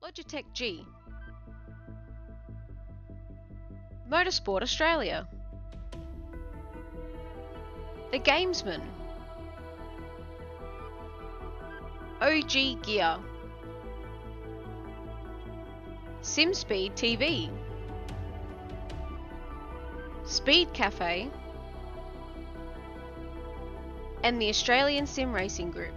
Logitech G, Motorsport Australia, The Gamesman, OG Gear, SimSpeed TV, Speed Cafe, and the Australian Sim Racing Group.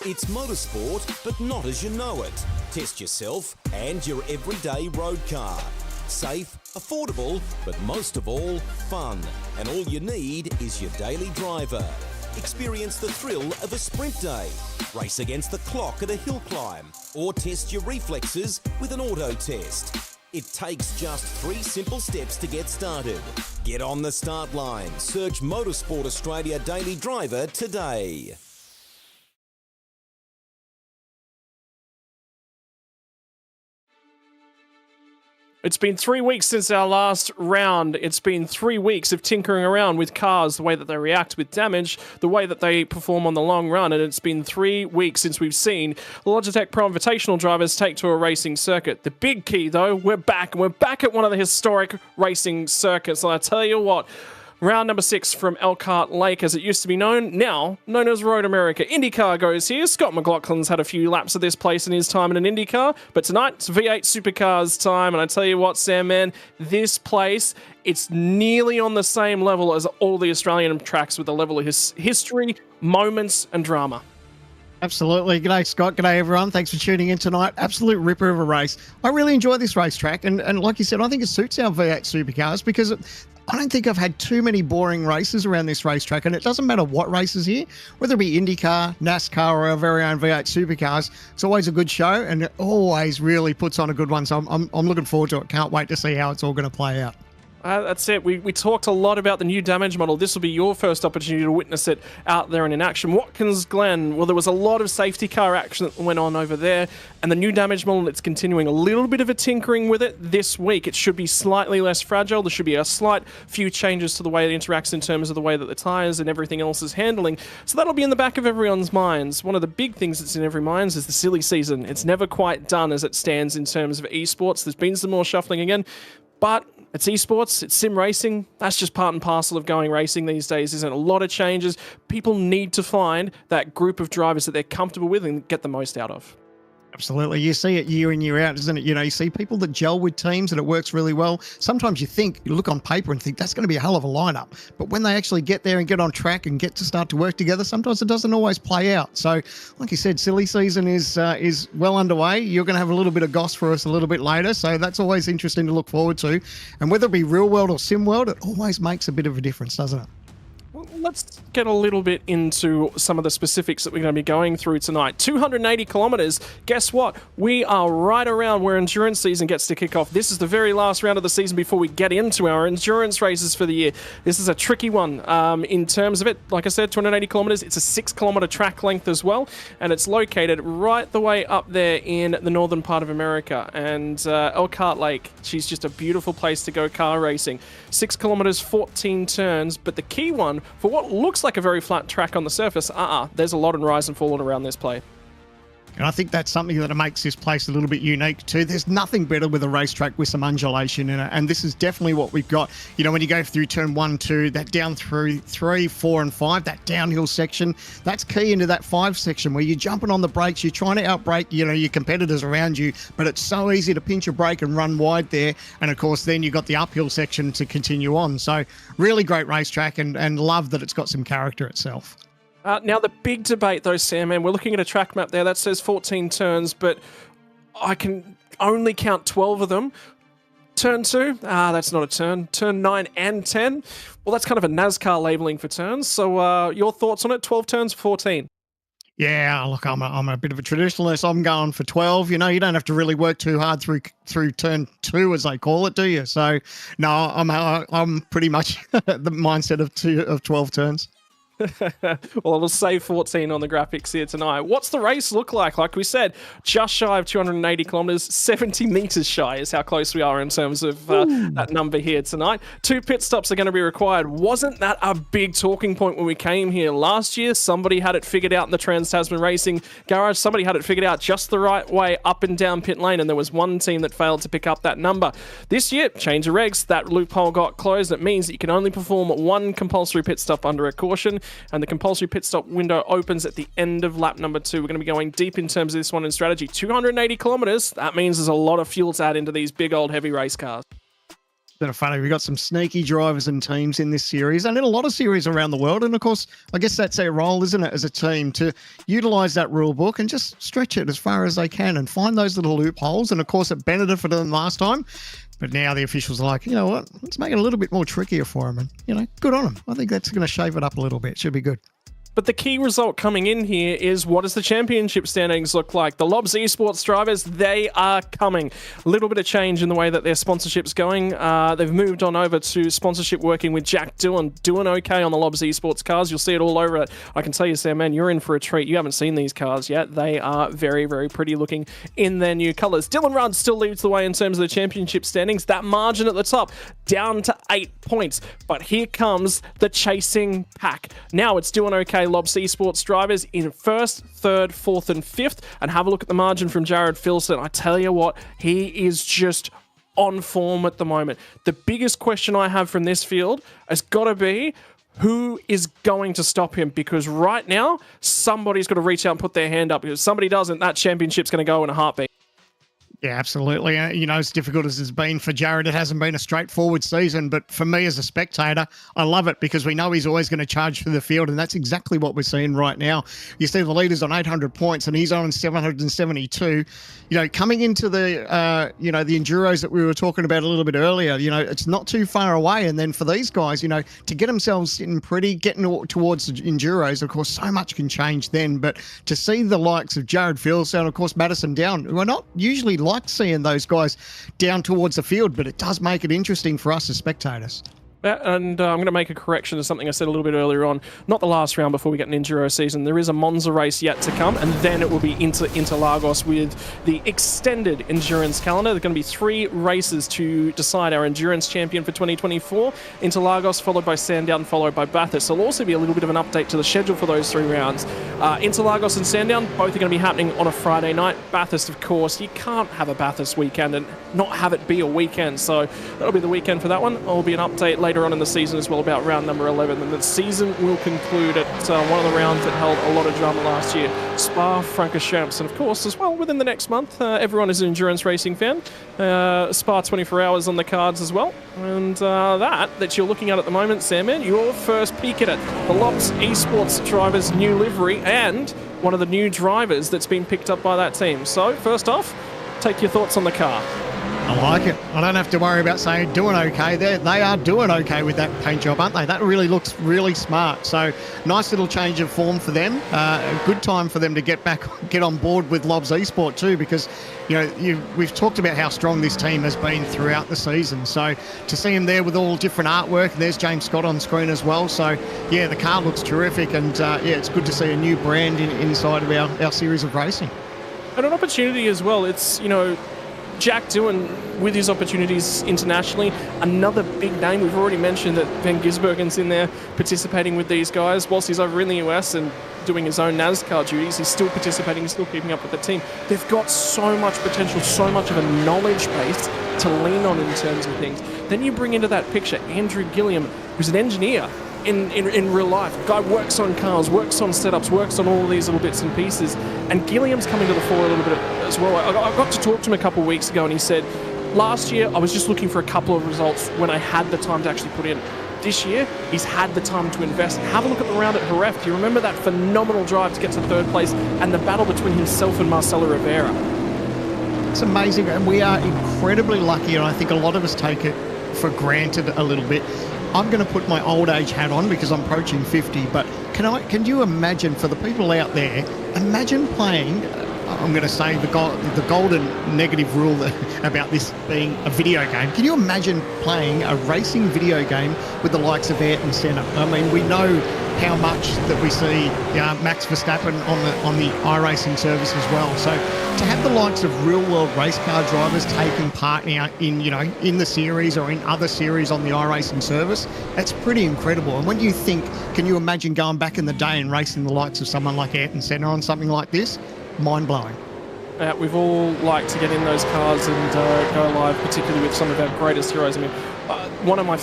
It's motorsport, but not as you know it. Test yourself and your everyday road car. Safe, affordable, but most of all, fun. And all you need is your daily driver. Experience the thrill of a sprint day. Race against the clock at a hill climb. Or test your reflexes with an auto test. It takes just 3 simple steps to get started. Get on the start line. Search Motorsport Australia Daily Driver today. It's been 3 weeks since our last round. It's been 3 weeks of tinkering around with cars, the way that they react with damage, the way that they perform on the long run, and it's been 3 weeks since we've seen the Logitech Pro Invitational drivers take to a racing circuit. The big key, though, we're back. We're back at one of the historic racing circuits, and I tell you what, round number 6 from Elkhart Lake, as it used to be known, now known as Road America. IndyCar goes here. Scott McLaughlin's had a few laps of this place in his time in an IndyCar, but tonight it's V8 Supercars time, and I tell you what, Sam, man, this place, it's nearly on the same level as all the Australian tracks with the level of history, moments, and drama. Absolutely. G'day, Scott. G'day, everyone. Thanks for tuning in tonight. Absolute ripper of a race. I really enjoy this racetrack, and like you said, I think it suits our V8 Supercars because I don't think I've had too many boring races around this racetrack, and it doesn't matter what race is here, whether it be IndyCar, NASCAR, or our very own V8 Supercars. It's always a good show, and it always really puts on a good one, so I'm looking forward to it. Can't wait to see how it's all going to play out. That's it. We talked a lot about the new damage model. This will be your first opportunity to witness it out there and in action. Watkins Glen, well, there was a lot of safety car action that went on over there, and the new damage model, it's continuing a little bit of a tinkering with it this week. It should be slightly less fragile. There should be a slight few changes to the way it interacts in terms of the way that the tyres and everything else is handling. So that'll be in the back of everyone's minds. One of the big things that's in every minds is the silly season. It's never quite done as it stands in terms of esports. There's been some more shuffling again, but it's esports, it's sim racing. That's just part and parcel of going racing these days, isn't it? A lot of changes. People need to find that group of drivers that they're comfortable with and get the most out of. Absolutely. You see it year in, year out, isn't it? You know, you see people that gel with teams and it works really well. Sometimes you look on paper and think that's going to be a hell of a lineup. But when they actually get there and get on track and get to start to work together, sometimes it doesn't always play out. So, like you said, silly season is well underway. You're going to have a little bit of goss for us a little bit later. So that's always interesting to look forward to. And whether it be real world or sim world, it always makes a bit of a difference, doesn't it? Let's get a little bit into some of the specifics that we're going to be going through tonight. 280 kilometers. Guess what? We are right around where endurance season gets to kick off. This is the very last round of the season before we get into our endurance races for the year. This is a tricky one in terms of it. Like I said, 280 kilometers. It's a 6-kilometer track length as well, and it's located right the way up there in the northern part of America. And Elkhart Lake, she's just a beautiful place to go car racing. 6 kilometers, 14 turns, but the key one for what looks like a very flat track on the surface, there's a lot of rise and fall around this play. And I think that's something that makes this place a little bit unique too. There's nothing better with a racetrack with some undulation in it. And this is definitely what we've got. You know, when you go through turn 1, 2, that down through 3, 4 and 5, that downhill section, that's key into that 5 section where you're jumping on the brakes, you're trying to outbrake, you know, your competitors around you, but it's so easy to pinch a brake and run wide there. And of course, then you've got the uphill section to continue on. So really great racetrack and love that it's got some character itself. Now, the big debate, though, Sam, and we're looking at a track map there that says 14 turns, but I can only count 12 of them. Turn 2, that's not a turn. Turn 9 and 10, well, that's kind of a NASCAR labeling for turns. So your thoughts on it? 12 turns, 14? Yeah, look, I'm a bit of a traditionalist. I'm going for 12. You know, you don't have to really work too hard through turn 2, as they call it, do you? So, no, I'm pretty much the mindset of 12 turns. Well, it'll say 14 on the graphics here tonight. What's the race look like? Like we said, just shy of 280 kilometers, 70 meters shy is how close we are in terms of that number here tonight. 2 pit stops are going to be required. Wasn't that a big talking point when we came here last year? Somebody had it figured out in the Trans-Tasman Racing Garage. Somebody had it figured out just the right way up and down pit lane, and there was one team that failed to pick up that number. This year, change of regs, that loophole got closed. It means that you can only perform 1 compulsory pit stop under a caution, and the compulsory pit stop window opens at the end of lap number 2. We're going to be going deep in terms of this one in strategy. 280 kilometers, that means there's a lot of fuel to add into these big old heavy race cars. Bit of funny. We've got some sneaky drivers and teams in this series and in a lot of series around the world. And of course, I guess that's their role, isn't it, as a team, to utilize that rule book and just stretch it as far as they can and find those little loopholes. And of course, it benefited them last time. But now the officials are like, you know what, let's make it a little bit more trickier for them. And, you know, good on them. I think that's going to shave it up a little bit. Should be good. But the key result coming in here is, what does the championship standings look like? The Lobs Esports drivers, they are coming. A little bit of change in the way that their sponsorship's going. They've moved on over to sponsorship working with Jack Doohan. Doing okay on the Lobs Esports cars. You'll see it all over it. I can tell you, Sam, man, you're in for a treat. You haven't seen these cars yet. They are very, very pretty looking in their new colours. Dylan Rudd still leads the way in terms of the championship standings. That margin at the top, down to 8 points. But here comes the chasing pack. Now it's Doing okay Lobs Esports drivers in 1st, 3rd, 4th and 5th, and have a look at the margin from Jared Filson. I tell you what, he is just on form at the moment. The biggest question I have from this field has got to be, who is going to stop him? Because right now, somebody's got to reach out and put their hand up. If somebody doesn't, that championship's going to go in a heartbeat. Yeah, absolutely. You know, as difficult as it's been for Jared, it hasn't been a straightforward season. But for me as a spectator, I love it because we know he's always going to charge for the field. And that's exactly what we're seeing right now. You see the leader's on 800 points and he's on 772. You know, coming into the, the Enduros that we were talking about a little bit earlier, you know, it's not too far away. And then for these guys, you know, to get themselves sitting pretty, getting towards the Enduros, of course, so much can change then. But to see the likes of Jared Fieldstone, of course, Madison Down, who are not usually like like seeing those guys down towards the field, but it does make it interesting for us as spectators. And I'm going to make a correction to something I said a little bit earlier on. Not the last round before we get an Enduro season. There is a Monza race yet to come, and then it will be Interlagos with the extended endurance calendar. There are going to be 3 races to decide our endurance champion for 2024. Interlagos, followed by Sandown, followed by Bathurst. There'll also be a little bit of an update to the schedule for those 3 rounds. Interlagos and Sandown, both are going to be happening on a Friday night. Bathurst, of course, you can't have a Bathurst weekend and not have it be a weekend. So that'll be the weekend for that one. There'll be an update later on in the season as well about round number 11, and the season will conclude at one of the rounds that held a lot of drama last year, Spa-Francorchamps. And of course, as well, within the next month, everyone is an endurance racing fan. Spa 24 hours on the cards as well. And that you're looking at the moment, Sandman, your first peek at it. The Lobs Esports driver's new livery and one of the new drivers that's been picked up by that team. So first off, take your thoughts on the car. I like it. I don't have to worry about saying doing okay. They are doing okay with that paint job, aren't they? That really looks really smart. So nice little change of form for them. A good time for them to get on board with Lobs Esport too, because we've talked about how strong this team has been throughout the season. So to see them there with all different artwork, and there's James Scott on screen as well. So yeah, the car looks terrific, and it's good to see a new brand inside of our series of racing. And an opportunity as well. It's Jack Doohan, with his opportunities internationally, another big name. We've already mentioned that Van Gisbergen's in there participating with these guys. Whilst he's over in the US and doing his own NASCAR duties, he's still participating, he's still keeping up with the team. They've got so much potential, so much of a knowledge base to lean on in terms of things. Then you bring into that picture Andrew Gilliam, who's an engineer in real life. Guy works on cars, works on setups, works on all of these little bits and pieces. And Gilliam's coming to the fore a little bit as well. I got to talk to him a couple of weeks ago, and he said, last year I was just looking for a couple of results when I had the time to actually put in. This year, he's had the time to invest. Have a look at the round at Jerez. Do you remember that phenomenal drive to get to 3rd place and the battle between himself and Marcelo Rivera? It's amazing, and we are incredibly lucky, and I think a lot of us take it for granted a little bit. I'm going to put my old age hat on because I'm approaching 50, but can you imagine, for the people out there, imagine playing, I'm going to say the golden negative rule about this being a video game. Can you imagine playing a racing video game with the likes of Ayrton Senna? I mean, we know how much that we see Max Verstappen on the iRacing service as well. So to have the likes of real world race car drivers taking part now in the series or in other series on the iRacing service, that's pretty incredible. And when you think, can you imagine going back in the day and racing the likes of someone like Ayrton Senna on something like this? Mind-blowing. We've all liked to get in those cars and go live, particularly with some of our greatest heroes. I mean, one of my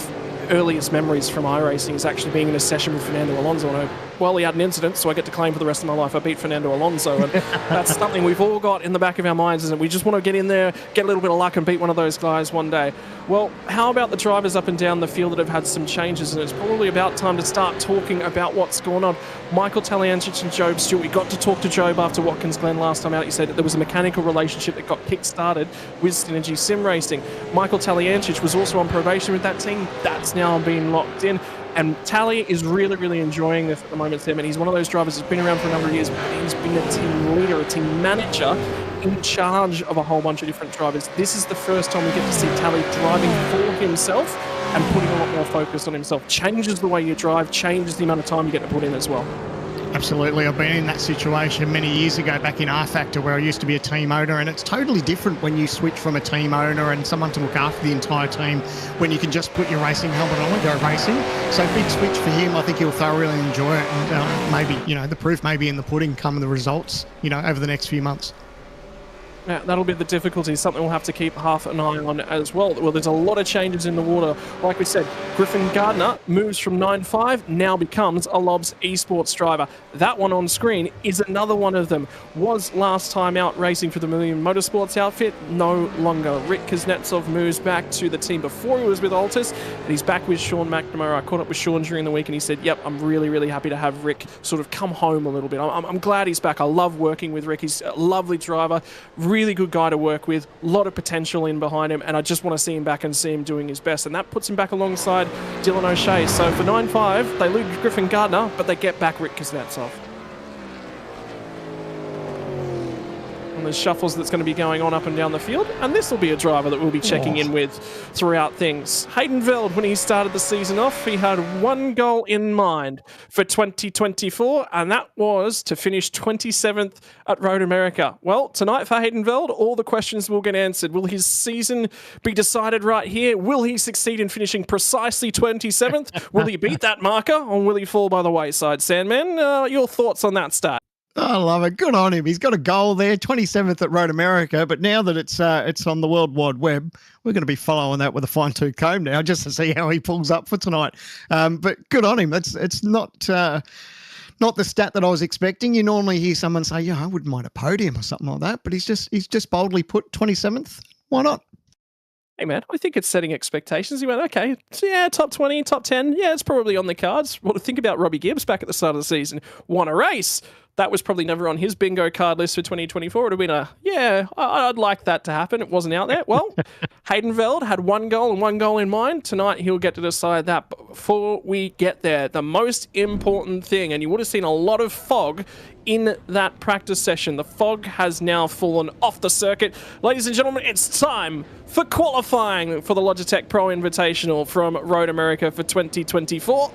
earliest memories from iRacing is actually being in a session with Fernando Alonso. And he had an incident, so I get to claim for the rest of my life I beat Fernando Alonso. And that's something we've all got in the back of our minds, isn't it? We just want to get in there, get a little bit of luck and beat one of those guys one day. Well, how about the drivers up and down the field that have had some changes? And it's probably about time to start talking about what's going on. Michael Taliancic and Job Stewart. We got to talk to Job after Watkins Glen last time out. He said that there was a mechanical relationship that got kick-started with Synergy Sim Racing. Michael Taliancic was also on probation with that team. That's now been locked in. And Tally is really, really enjoying this at the moment, Tim. And he's one of those drivers who's been around for a number of years, but he's been a team leader, a team manager in charge of a whole bunch of different drivers. This is the first time we get to see Tally driving for himself and putting a lot more focus on himself. Changes the way you drive, changes the amount of time you get to put in as well. Absolutely. I've been in that situation many years ago back in R-Factor where I used to be a team owner, and it's totally different when you switch from a team owner and someone to look after the entire team when you can just put your racing helmet on and go racing. So big switch for him. I think he'll thoroughly enjoy it, and maybe, the proof may be in the pudding come the results, over the next few months. Yeah, that'll be the difficulty, something we'll have to keep half an eye on as well. Well, there's a lot of changes in the water. Like we said, Griffin Gardner moves from 9.5, now becomes a Lobs Esports driver. That one on screen is another one of them. Was last time out racing for the Million Motorsports outfit, no longer. Rick Kuznetsov moves back to the team before he was with Altus, and he's back with Sean McNamara. I caught up with Sean during the week, and he said, yep, I'm really, really happy to have Rick sort of come home a little bit. I'm glad he's back. I love working with Rick. He's a lovely driver. Really good guy to work with, a lot of potential in behind him, and I just want to see him back and see him doing his best, and that puts him back alongside Dylan O'Shea. So for 9.5, they lose Griffin Gardner, but they get back Rick Kuznetsov. and the shuffles that's going to be going on up and down the field. And this will be a driver that we'll be checking in with throughout things. Hayden Veld, when he started the season off, he had one goal in mind for 2024, and that was to finish 27th at Road America. Well, tonight for Hayden Veld, all the questions will get answered. Will his season be decided right here? Will he succeed in finishing precisely 27th? Will he beat that marker, or will he fall by the wayside? Sandman, your thoughts on that stat? I love it. Good on him. He's got a goal there, 27th at Road America. But now that it's on the World Wide Web, we're going to be following that with a fine-tooth comb now, just to see how he pulls up for tonight. But good on him. It's not the stat that I was expecting. You normally hear someone say, "Yeah, I wouldn't mind a podium" or something like that. But he's just boldly put 27th. Why not? Hey, man, I think it's setting expectations. He went, okay, so yeah, top 20, top 10. Yeah, it's probably on the cards. Well, think about Robbie Gibbs back at the start of the season. Won a race. That was probably never on his bingo card list for 2024. It would have been I'd like that to happen. It wasn't out there. Well, Hayden Veld had one goal and one goal in mind. Tonight, he'll get to decide that. But before we get there, the most important thing, and you would have seen a lot of fog in that practice session. The fog has now fallen off the circuit. Ladies and gentlemen, it's time for qualifying for the Logitech Pro Invitational from Road America for 2024.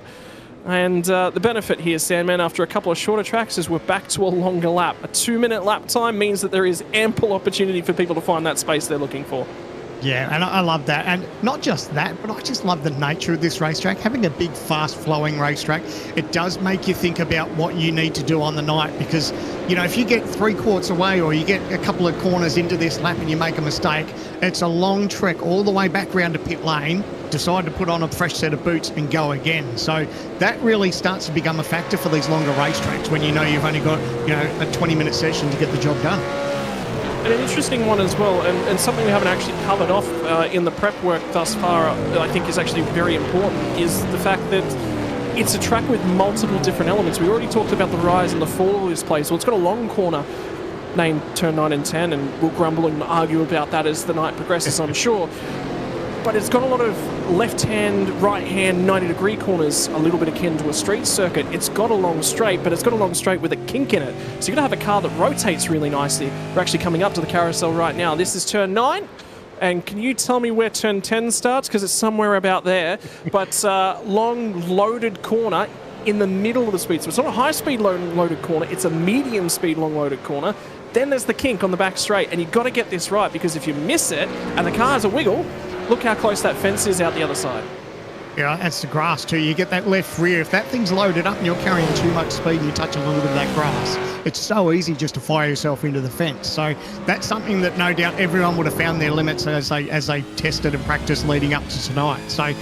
And the benefit here, Sandman, after a couple of shorter tracks is we're back to a longer lap. A 2-minute lap time means that there is ample opportunity for people to find that space they're looking for. Yeah, and I love that. And not just that, but I just love the nature of this racetrack. Having a big, fast-flowing racetrack, it does make you think about what you need to do on the night because, you know, if you get 3/4 away or you get a couple of corners into this lap and you make a mistake, it's a long trek all the way back round to pit lane, decide to put on a fresh set of boots and go again. So that really starts to become a factor for these longer racetracks when you know you've only got, you know, a 20-minute session to get the job done. And an interesting one as well, and something we haven't actually covered off in the prep work thus far, I think is actually very important, is the fact that it's a track with multiple different elements. We already talked about the rise and the fall of this place. Well, it's got a long corner named Turn 9 and 10, and we'll grumble and argue about that as the night progresses, I'm sure. But it's got a lot of left-hand, right-hand, 90-degree corners, a little bit akin to a street circuit. It's got a long straight, but it's got a long straight with a kink in it. So you're going to have a car that rotates really nicely. We're actually coming up to the carousel right now. This is Turn 9. And can you tell me where Turn 10 starts? Because it's somewhere about there. But long, loaded corner in the middle of the speed. So it's not a high-speed loaded corner. It's a medium-speed long loaded corner. Then there's the kink on the back straight. And you've got to get this right, because if you miss it and the car has a wiggle, look how close that fence is out the other side. Yeah, that's the grass too. You get that left rear. If that thing's loaded up and you're carrying too much speed and you touch a little bit of that grass, it's so easy just to fire yourself into the fence. So that's something that no doubt everyone would have found their limits as they tested and practiced leading up to tonight. So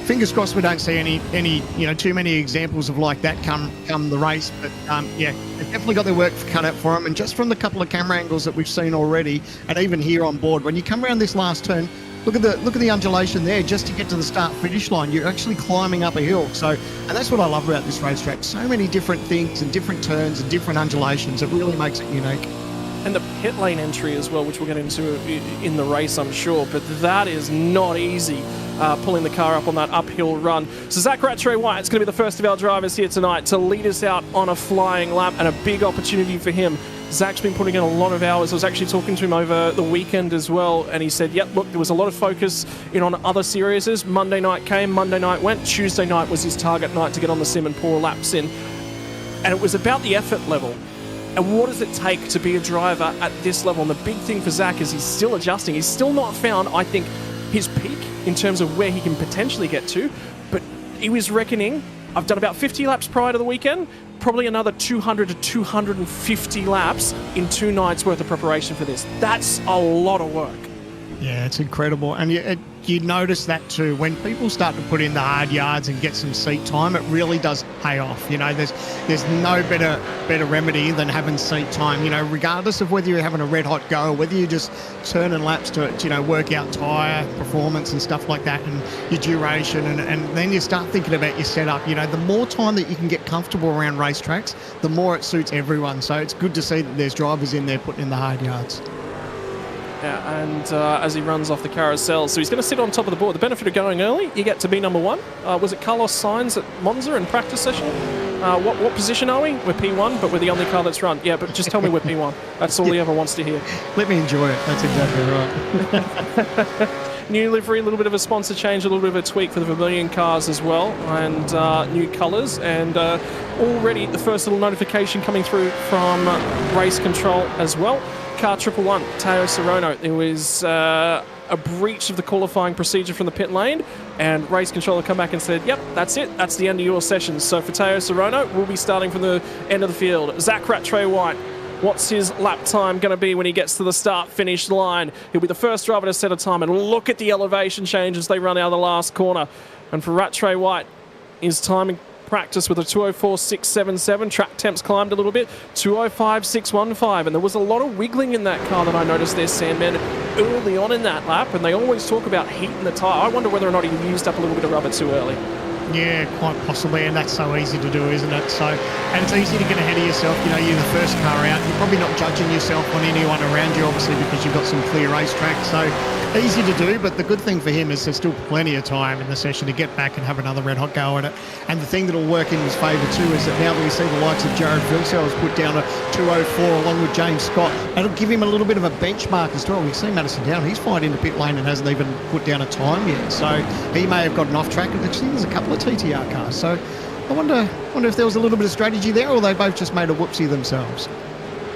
fingers crossed we don't see any too many examples of like that come the race. But yeah, they've definitely got their work cut out for them. And just from the couple of camera angles that we've seen already, and even here on board, when you come around this last turn, look at the undulation there just to get to the start-finish line. You're actually climbing up a hill. So, and that's what I love about this racetrack. So many different things and different turns and different undulations. It really makes it unique. And the pit lane entry as well, which we'll get into in the race, I'm sure. But that is not easy, pulling the car up on that uphill run. So Zach Rattray-White's going to be the first of our drivers here tonight to lead us out on a flying lap, and a big opportunity for him. Zach's been putting in a lot of hours. I was actually talking to him over the weekend as well, and he said, yep, look, there was a lot of focus in on other series. Monday night came, Monday night went. Tuesday night was his target night to get on the sim and pour laps in. And it was about the effort level. And what does it take to be a driver at this level? And the big thing for Zach is he's still adjusting. He's still not found, I think, his peak in terms of where he can potentially get to. But he was reckoning, I've done about 50 laps prior to the weekend, probably another 200 to 250 laps in 2 nights worth of preparation for this. That's a lot of work. Yeah, it's incredible. And you notice that too. When people start to put in the hard yards and get some seat time, it really does pay off. You know, there's no better remedy than having seat time, you know, regardless of whether you're having a red hot go or whether you're just turning laps to, you know, work out tyre performance and stuff like that, and your duration. And then you start thinking about your setup. You know, the more time that you can get comfortable around racetracks, the more it suits everyone. So it's good to see that there's drivers in there putting in the hard yards. Yeah, and as he runs off the carousel, so he's going to sit on top of the board. The benefit of going early, you get to be number 1. Was it Carlos Sainz at Monza in practice session? What position are we? We're P1, but we're the only car that's run. Yeah, but just tell me we're P1. That's all he ever wants to hear. Let me enjoy it. That's exactly right. New livery, a little bit of a sponsor change, a little bit of a tweak for the Vermilion cars as well, and new colours. And already the first little notification coming through from race control as well. Car 111, Teo Sorono. There was a breach of the qualifying procedure from the pit lane, and race controller come back and said, yep, that's it. That's the end of your session. So for Teo Sorono, we'll be starting from the end of the field. Zach Rattray White. What's his lap time going to be when he gets to the start-finish line? He'll be the first driver to set a time, and look at the elevation change as they run out of the last corner. And for Rattray White, his time in practice with a 204.677. Track temps climbed a little bit, 205.615. And there was a lot of wiggling in that car that I noticed there, Sandman, early on in that lap. And they always talk about heating the tyre. I wonder whether or not he used up a little bit of rubber too early. Yeah, quite possibly, and that's so easy to do, isn't it? So, and it's easy to get ahead of yourself. You know, you're the first car out. You're probably not judging yourself on anyone around you, obviously, because you've got some clear racetrack. So, easy to do, but the good thing for him is there's still plenty of time in the session to get back and have another red hot go at it. And the thing that'll work in his favour too is that now that we see the likes of Jared Vilsel's put down a 204 along with James Scott, that'll give him a little bit of a benchmark as well. We've seen Madison Down, he's fighting the pit lane and hasn't even put down a time yet. So he may have gotten off track. Actually, there's a couple of TTR cars. So I wonder if there was a little bit of strategy there, or they both just made a whoopsie themselves.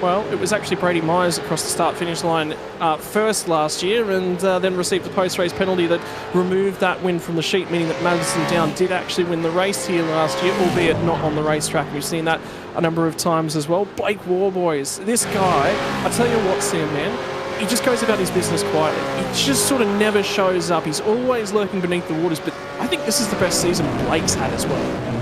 Well, it was actually Brady Myers across the start-finish line first last year, and then received the post-race penalty that removed that win from the sheet, meaning that Madison Down did actually win the race here last year, albeit not on the racetrack. We've seen that a number of times as well. Blake Warboys, this guy, I tell you what, Sam, man, he just goes about his business quietly. He just sort of never shows up. He's always lurking beneath the waters, but I think this is the best season Blake's had as well.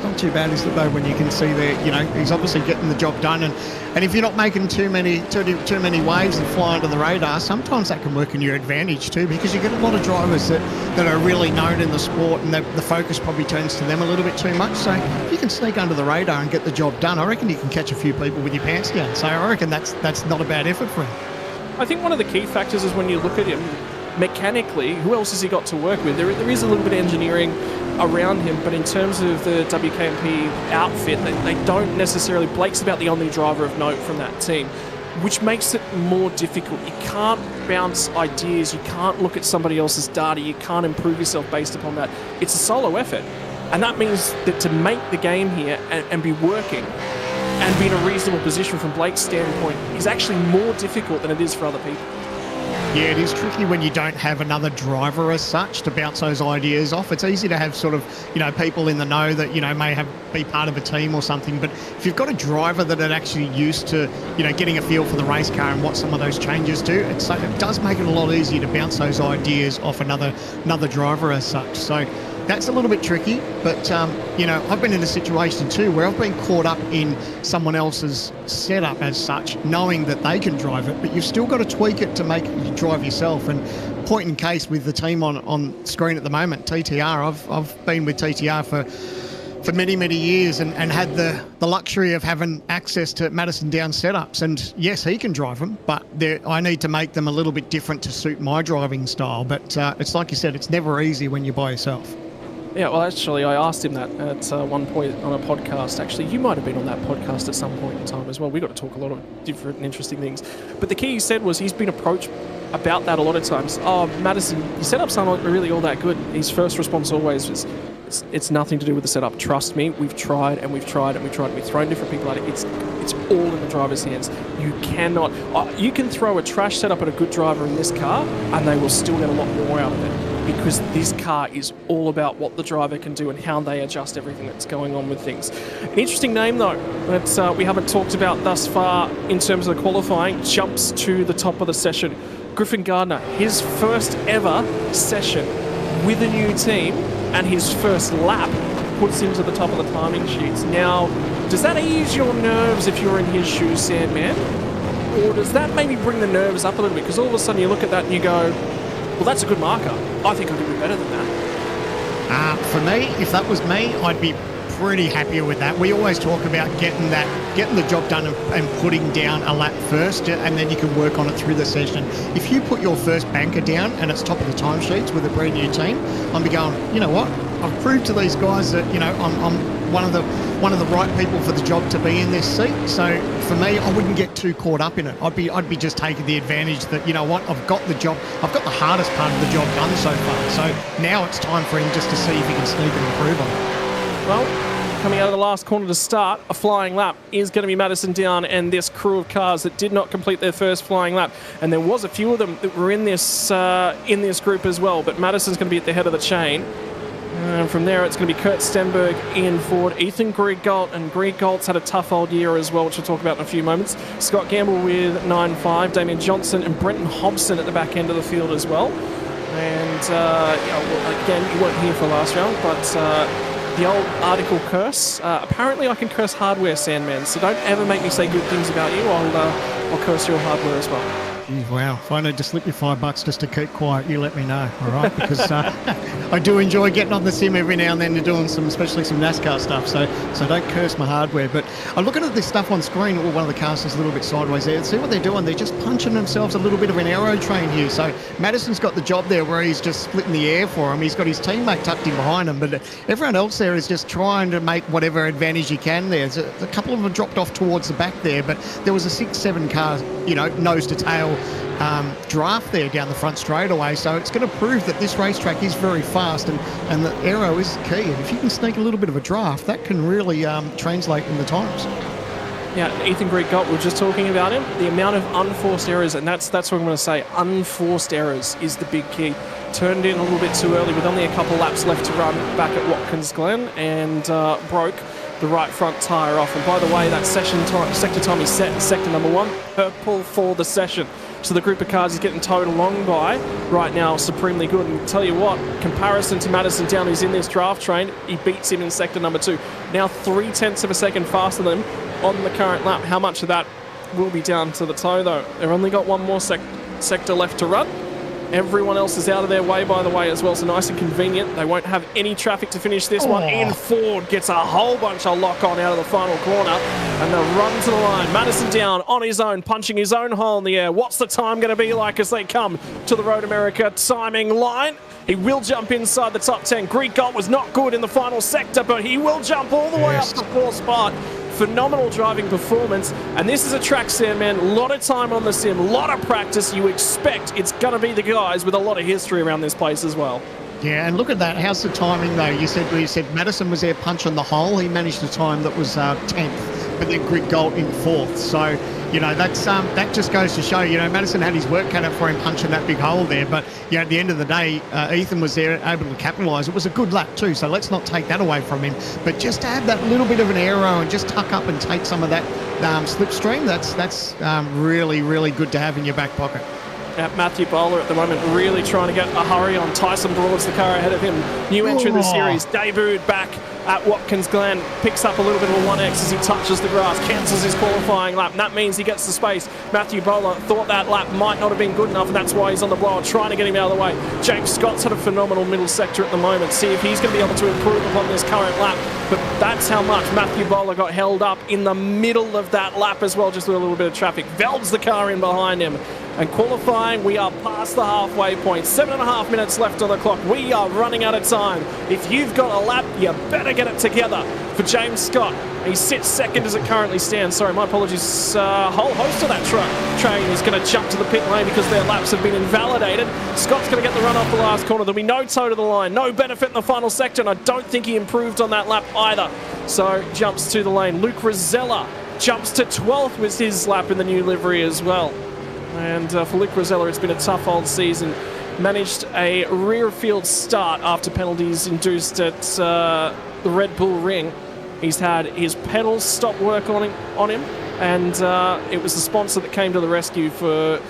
Not too bad, is it, though, when you can see that, you know, he's obviously getting the job done, and if you're not making too many waves and fly under the radar, sometimes that can work in your advantage too, because you get a lot of drivers that are really known in the sport, and the focus probably turns to them a little bit too much. So if you can sneak under the radar and get the job done, I reckon you can catch a few people with your pants down. So I reckon that's not a bad effort for him. I think one of the key factors is when you look at him mechanically, who else has he got to work with? There is a little bit of engineering around him, but in terms of the WKMP outfit, they don't necessarily. Blake's about the only driver of note from that team, which makes it more difficult. You can't bounce ideas, you can't look at somebody else's data, you can't improve yourself based upon that. It's a solo effort, and that means that to make the game here and be working and be in a reasonable position from Blake's standpoint is actually more difficult than it is for other people. Yeah, it is tricky when you don't have another driver as such to bounce those ideas off. It's easy to have sort of, you know, people in the know that, you know, may be part of a team or something. But if you've got a driver that are actually used to, you know, getting a feel for the race car and what some of those changes do, it does make it a lot easier to bounce those ideas off another driver as such. So that's a little bit tricky, but, you know, I've been in a situation too where I've been caught up in someone else's setup as such, knowing that they can drive it, but you've still got to tweak it to make you drive yourself. And point in case with the team on screen at the moment, TTR, I've been with TTR for many, many years and had the luxury of having access to Madison Down setups. And yes, he can drive them, but I need to make them a little bit different to suit my driving style. But it's like you said, it's never easy when you're by yourself. Yeah, well, actually, I asked him that at one point on a podcast. Actually, you might have been on that podcast at some point in time as well. We got to talk a lot of different and interesting things. But the key he said was he's been approached about that a lot of times. Oh, Madison, your setups aren't really all that good. His first response always was, it's nothing to do with the setup. Trust me, we've tried and we've tried and we've tried. We've thrown different people at it. It's all in the driver's hands. You cannot... you can throw a trash setup at a good driver in this car and they will still get a lot more out of it. Because this car is all about what the driver can do and how they adjust everything that's going on with things. An interesting name, though, that we haven't talked about thus far in terms of the qualifying, jumps to the top of the session. Griffin Gardner, his first ever session with a new team and his first lap puts him to the top of the timing sheets. Now, does that ease your nerves if you're in his shoes, Sandman? Or does that maybe bring the nerves up a little bit? Because all of a sudden you look at that and you go, well, that's a good marker. I think I could do better than that. For me, if that was me, I'd be pretty happier with that. We always talk about getting the job done and putting down a lap first, and then you can work on it through the session. If you put your first banker down and it's top of the timesheets with a brand new team, I'm going, you know what? I've proved to these guys that, you know, I'm one of the right people for the job to be in this seat. So for me, I wouldn't get too caught up in it. I'd be just taking the advantage that, you know what, I've got the job, I've got the hardest part of the job done so far. So now it's time for him just to see if he can sneak and improve on it. Well, coming out of the last corner to start, a flying lap is going to be Madison Down and this crew of cars that did not complete their first flying lap. And there was a few of them that were in this group as well, but Madison's going to be at the head of the chain. And from there, it's going to be Kurt Stenberg in Ford, Ethan Griegolt, and Griegolt's had a tough old year as well, which we'll talk about in a few moments. Scott Gamble with 9.5, Damien Johnson and Brenton Hobson at the back end of the field as well. And again, you weren't here for last round, but the old article curse. Apparently, I can curse hardware, Sandman. So don't ever make me say good things about you. I'll curse your hardware as well. Wow, if I need to slip you $5 just to keep quiet, you let me know, all right? Because I do enjoy getting on the sim every now and then and doing especially some NASCAR stuff, so don't curse my hardware. But I'm looking at this stuff on screen. One of the cars is a little bit sideways there. See what they're doing? They're just punching themselves a little bit of an aero train here. So Madison's got the job there where he's just splitting the air for him. He's got his teammate tucked in behind him, but everyone else there is just trying to make whatever advantage he can there. A couple of them dropped off towards the back there, but there was a 6-7 car, nose to tail draft there down the front straightaway, so it's going to prove that this racetrack is very fast and the aero is key, and if you can sneak a little bit of a draft, that can really translate in the times. Yeah, Ethan Griegolt, we were just talking about him, the amount of unforced errors, and that's what I'm going to say, unforced errors is the big key. Turned in a little bit too early with only a couple laps left to run back at Watkins Glen and broke the right front tyre off. And by the way, that sector time is set in sector number 1, purple for the session. So the group of cars he's getting towed along by right now is supremely good. And tell you what, comparison to Madison Down, who's in this draft train, he beats him in sector number 2. Now 0.3 of a second faster than him on the current lap. How much of that will be down to the tow, though? They've only got one more sector left to run. Everyone else is out of their way, by the way, as well, so nice and convenient. They won't have any traffic to finish this one. In Ford gets a whole bunch of lock-on out of the final corner, and they'll run to the line. Madison Down on his own, punching his own hole in the air. What's the time going to be like as they come to the Road America timing line? He will jump inside the top 10. Griegolt was not good in the final sector, but he will jump all the way up to 4th spot. Phenomenal driving performance, and this is a track, Sandman, a lot of time on the sim, a lot of practice. You expect it's going to be the guys with a lot of history around this place as well. Yeah, and look at that. How's the timing, though? You said Madison was there punching the hole. He managed a time that was 10th, but then Griegolt in 4th. So, that just goes to show, Madison had his work cut out for him punching that big hole there. But, at the end of the day, Ethan was there able to capitalise. It was a good lap too, so let's not take that away from him. But just to have that little bit of an aero and just tuck up and take some of that slipstream, that's really, really good to have in your back pocket. Matthew Bowler at the moment really trying to get a hurry on. Tyson Broad's the car ahead of him. New entry of the series, debuted back at Watkins Glen, picks up a little bit of a 1X as he touches the grass, cancels his qualifying lap, and that means he gets the space. Matthew Bowler thought that lap might not have been good enough, and that's why he's on the blower, trying to get him out of the way. James Scott's had a phenomenal middle sector at the moment. See if he's going to be able to improve upon this current lap. But that's how much Matthew Bowler got held up in the middle of that lap as well, just with a little bit of traffic. Veld's the car in behind him. And qualifying, we are past the halfway point. 7.5 minutes left on the clock. We are running out of time. If you've got a lap, you better get it together. For James Scott, he sits second as it currently stands. Sorry, my apologies. A whole host of that train is going to jump to the pit lane because their laps have been invalidated. Scott's going to get the run off the last corner. There'll be no toe to the line, no benefit in the final sector, and I don't think he improved on that lap either. So jumps to the lane. Luke Rosella jumps to 12th with his lap in the new livery as well. And for Luke Rosella, it's been a tough old season. Managed a rear field start after penalties induced at the Red Bull Ring. He's had his pedals stop work on him, and it was the sponsor that came to the rescue for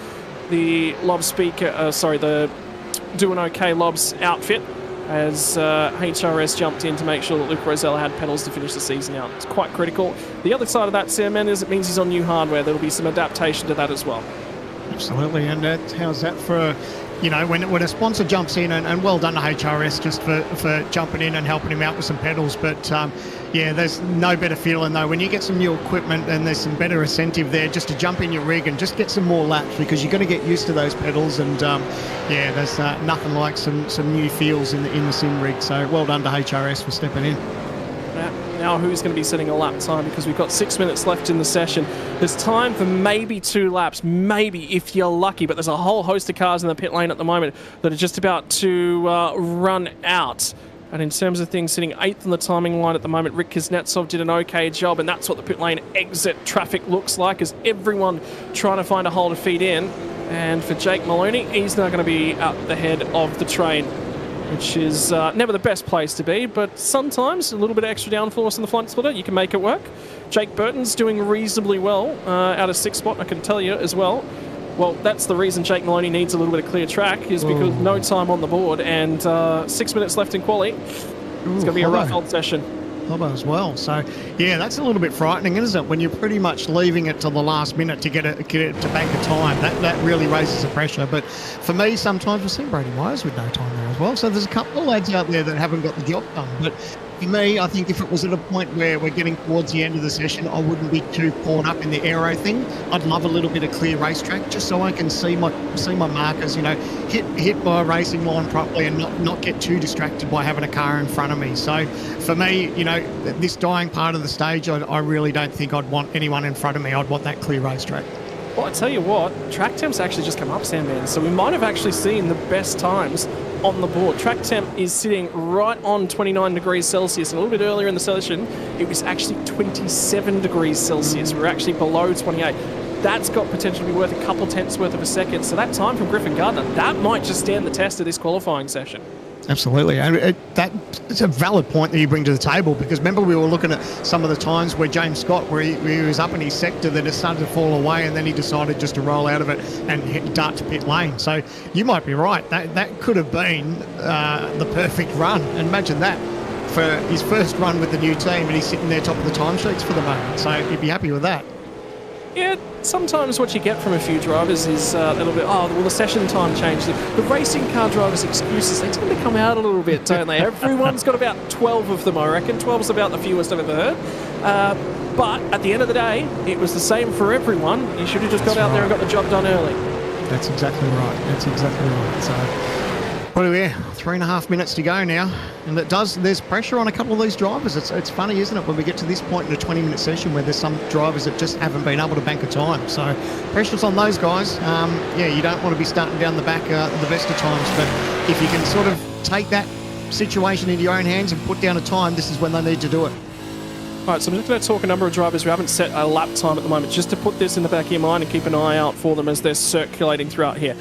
the the Doing OK Lobs outfit, as HRS jumped in to make sure that Luke Rosella had pedals to finish the season out. It's quite critical. The other side of that, Sandman, is it means he's on new hardware. There'll be some adaptation to that as well. Absolutely, and how's that for, when a sponsor jumps in, and well done to HRS just for jumping in and helping him out with some pedals. But there's no better feeling though when you get some new equipment and there's some better incentive there just to jump in your rig and just get some more laps, because you're going to get used to those pedals. And there's nothing like some new feels in the sim rig. So well done to HRS for stepping in. now who's going to be setting a lap time, because we've got 6 minutes left in the session. There's time for maybe 2 laps, maybe if you're lucky, but there's a whole host of cars in the pit lane at the moment that are just about to run out. And in terms of things, sitting 8th on the timing line at the moment, Rick Kuznetsov did an okay job, and that's what the pit lane exit traffic looks like, as everyone trying to find a hole to feed in. And for Jake Maloney, he's now going to be at the head of the train, which is never the best place to be, but sometimes a little bit of extra downforce in the front splitter, you can make it work. Jake Burton's doing reasonably well out of 6th spot, I can tell you as well. Well, that's the reason Jake Maloney needs a little bit of clear track, is because no time on the board and 6 minutes left in quali. It's going to be a rough old session. As well. So, yeah, that's a little bit frightening, isn't it? When you're pretty much leaving it till the last minute to get it to bank a time. That really raises the pressure. But for me, sometimes we've seen Brady Myers with no time there as well. So there's a couple of lads out there that haven't got the job done. But for me, I think if it was at a point where we're getting towards the end of the session, I wouldn't be too caught up in the aero thing. I'd love a little bit of clear racetrack just so I can see my markers, hit my racing line properly and not get too distracted by having a car in front of me. So for me, this dying part of the stage, I really don't think I'd want anyone in front of me. I'd want that clear racetrack. Well, I tell you what, track temps actually just come up, Sandman. So we might have actually seen the best times on the board. Track temp is sitting right on 29 degrees Celsius. And a little bit earlier in the session, it was actually 27 degrees Celsius. We're actually below 28. That's got potential to be worth a couple tenths worth of a second. So that time from Griffin Gardner, that might just stand the test of this qualifying session. Absolutely. And it's a valid point that you bring to the table, because remember we were looking at some of the times where James Scott, where he was up in his sector, that it started to fall away, and then he decided just to roll out of it and dart to pit lane. So you might be right. That could have been the perfect run. And imagine that for his first run with the new team, and he's sitting there top of the timesheets for the moment. So you'd be happy with that. Yeah, sometimes what you get from a few drivers is a little bit, the session time changed. The racing car drivers' excuses, they tend to come out a little bit, don't they? Everyone's got about 12 of them, I reckon. 12's about the fewest I've ever heard. But at the end of the day, it was the same for everyone. You should have just got out there and got the job done early. That's exactly right. So, what are we here? 3.5 minutes to go now. And there's pressure on a couple of these drivers. It's funny, isn't it, when we get to this point in a 20-minute session where there's some drivers that just haven't been able to bank a time. So pressure's on those guys. You don't want to be starting down the back the best of times, but if you can sort of take that situation into your own hands and put down a time, this is when they need to do it. All right, so I'm just going to talk a number of drivers who haven't set a lap time at the moment, just to put this in the back of your mind and keep an eye out for them as they're circulating throughout here.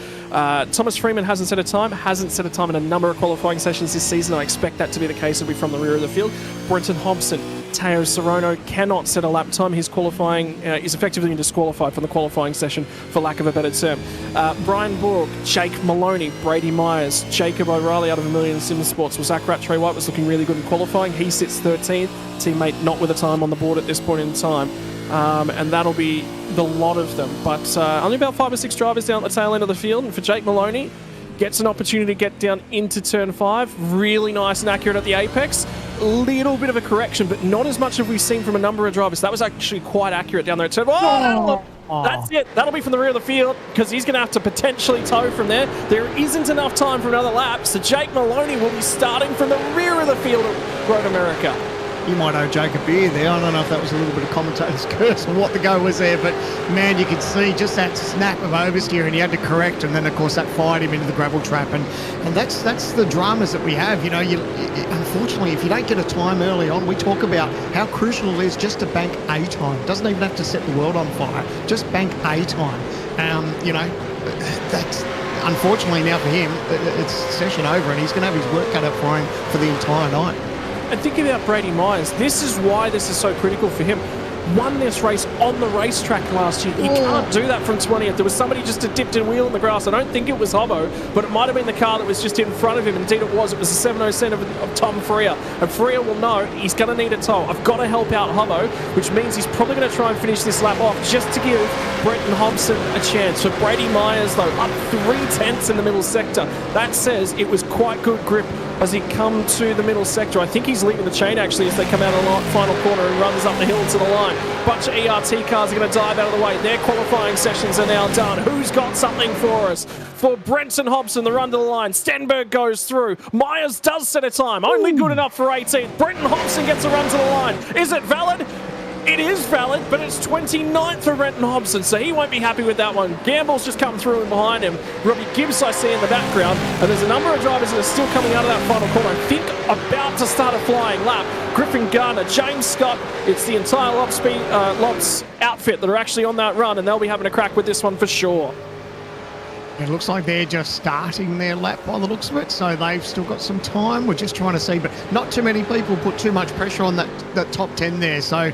Thomas Freeman hasn't set a time in a number of qualifying sessions this season. I expect that to be the case. It'll be from the rear of the field. Brenton Hobson, Teo Sorono cannot set a lap time. His qualifying is effectively disqualified from the qualifying session, for lack of a better term. Brian Borg, Jake Maloney, Brady Myers, Jacob O'Reilly out of 1,000,000 Sim Sports. Well, Zach Rattray White was looking really good in qualifying. He sits 13th. Teammate not with a time on the board at this point in time. And that'll be the lot of them. But only about 5 or 6 drivers down at the tail end of the field. And for Jake Maloney, gets an opportunity to get down into turn 5. Really nice and accurate at the apex. A little bit of a correction, but not as much as we've seen from a number of drivers. That was actually quite accurate down there at turn 5. That's it. That'll be from the rear of the field, because he's going to have to potentially tow from there. There isn't enough time for another lap, so Jake Maloney will be starting from the rear of the field at Road America. You might owe Jake a beer there. I don't know if that was a little bit of commentator's curse or what the go was there, but man, you could see just that snap of oversteer, and he had to correct, and then of course that fired him into the gravel trap, and that's the dramas that we have. Unfortunately, if you don't get a time early on, we talk about how crucial it is just to bank a time. Doesn't even have to set the world on fire. Just bank a time. That's unfortunately now for him, it's session over, and he's going to have his work cut out for him for the entire night. And thinking about Brady Myers, this is why this is so critical for him. Won this race on the racetrack last year. You can't do that from 20th. There was somebody just dipped a wheel in the grass. I don't think it was Hobbo, but it might have been the car that was just in front of him. Indeed it was. It was the 707 of Tom Freer. And Freer will know he's going to need a tow. I've got to help out Hobbo, which means he's probably going to try and finish this lap off just to give Brenton Hobson a chance. For Brady Myers, though, up 3 tenths in the middle sector. That says it was quite good grip as he come to the middle sector. I think he's leaving the chain actually as they come out of the final corner and runs up the hill to the line. Bunch of ERT cars are going to dive out of the way. Their qualifying sessions are now done. Who's got something for us? For Brenton Hobson, the run to the line. Stenberg goes through. Myers does set a time. Only good enough for 18th. Brenton Hobson gets a run to the line. Is it valid? It is valid, but it's 29th for Brenton Hobson, so he won't be happy with that one. Gamble's just come through and behind him. Robbie Gibbs I see in the background, and there's a number of drivers that are still coming out of that final corner. I think about to start a flying lap. Griffin Gardner, James Scott, it's the entire Lobs outfit that are actually on that run, and they'll be having a crack with this one for sure. It looks like they're just starting their lap by the looks of it, so they've still got some time. We're just trying to see, but not too many people put too much pressure on that top 10 there, so...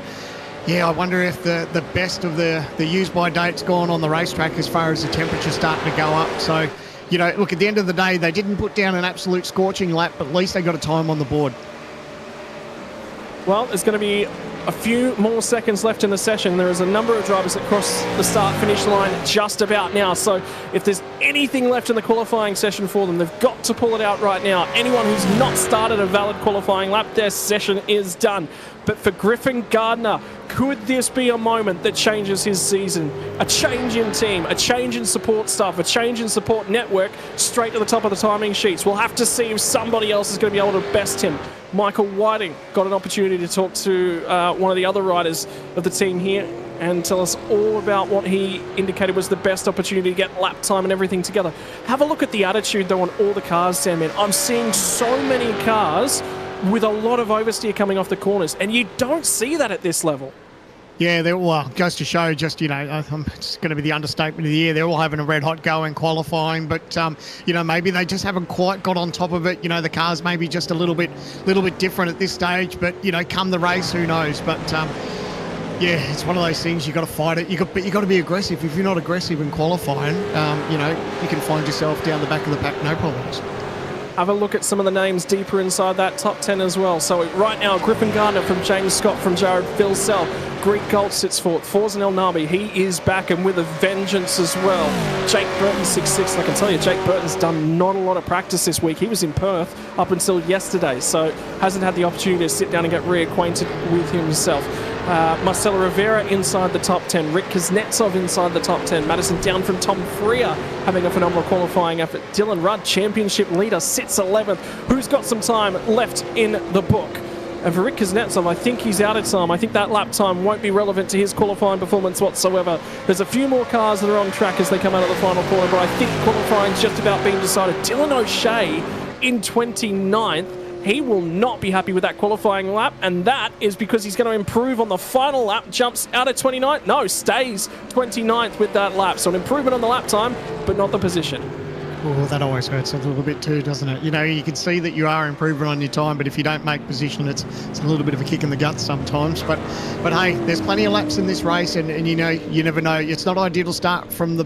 yeah, I wonder if the best of the use-by date's gone on the racetrack as far as the temperature's starting to go up. So, you know, look, at the end of the day, they didn't put down an absolute scorching lap, but at least they got a time on the board. Well, there's going to be a few more seconds left in the session. There is a number of drivers that cross the start-finish line just about now. So if there's anything left in the qualifying session for them, they've got to pull it out right now. Anyone who's not started a valid qualifying lap, their session is done. But for Griffin Gardner, could this be a moment that changes his season? A change in team, a change in support staff, a change in support network, straight to the top of the timing sheets. We'll have to see if somebody else is going to be able to best him. Michael Whiting got an opportunity to talk to one of the other riders of the team here and tell us all about what he indicated was the best opportunity to get lap time and everything together. Have a look at the attitude, though, on all the cars, Sam. I'm seeing so many cars with a lot of oversteer coming off the corners, and you don't see that at this level. Yeah, well, goes to show just, you know, it's going to be the understatement of the year. They're all having a red-hot go in qualifying, but, you know, maybe they just haven't quite got on top of it. You know, the car's maybe just a little bit different at this stage, but, you know, come the race, who knows? But, yeah, it's one of those things. You got to fight it. You got to be aggressive. If you're not aggressive in qualifying, you know, you can find yourself down the back of the pack, no problems. Have a look at some of the names deeper inside that top 10 as well. So right now, Griffin Gardner from James Scott, from Jared Philsell. Greek Gold sits fourth. Forzen El Nabi, he is back and with a vengeance as well. Jake Burton, 6'6". I can tell you, Jake Burton's done not a lot of practice this week. He was in Perth up until yesterday, so hasn't had the opportunity to sit down and get reacquainted with himself. Marcelo Rivera inside the top 10. Rick Kuznetsov inside the top 10. Madison down from Tom Freer having a phenomenal qualifying effort. Dylan Rudd, championship leader, sits 11th. Who's got some time left in the book? And for Rick Kuznetsov, I think he's out of time. I think that lap time won't be relevant to his qualifying performance whatsoever. There's a few more cars that are on track as they come out of the final corner, but I think qualifying's just about being decided. Dylan O'Shea in 29th. He will not be happy with that qualifying lap, and that is because he's going to improve on the final lap, jumps out of 29th. No, stays 29th with that lap. So an improvement on the lap time, but not the position. Oh, that always hurts a little bit too, doesn't it? You know, you can see that you are improving on your time, but if you don't make position, it's a little bit of a kick in the guts sometimes. But hey, there's plenty of laps in this race, and you know, you never know. It's not ideal to start from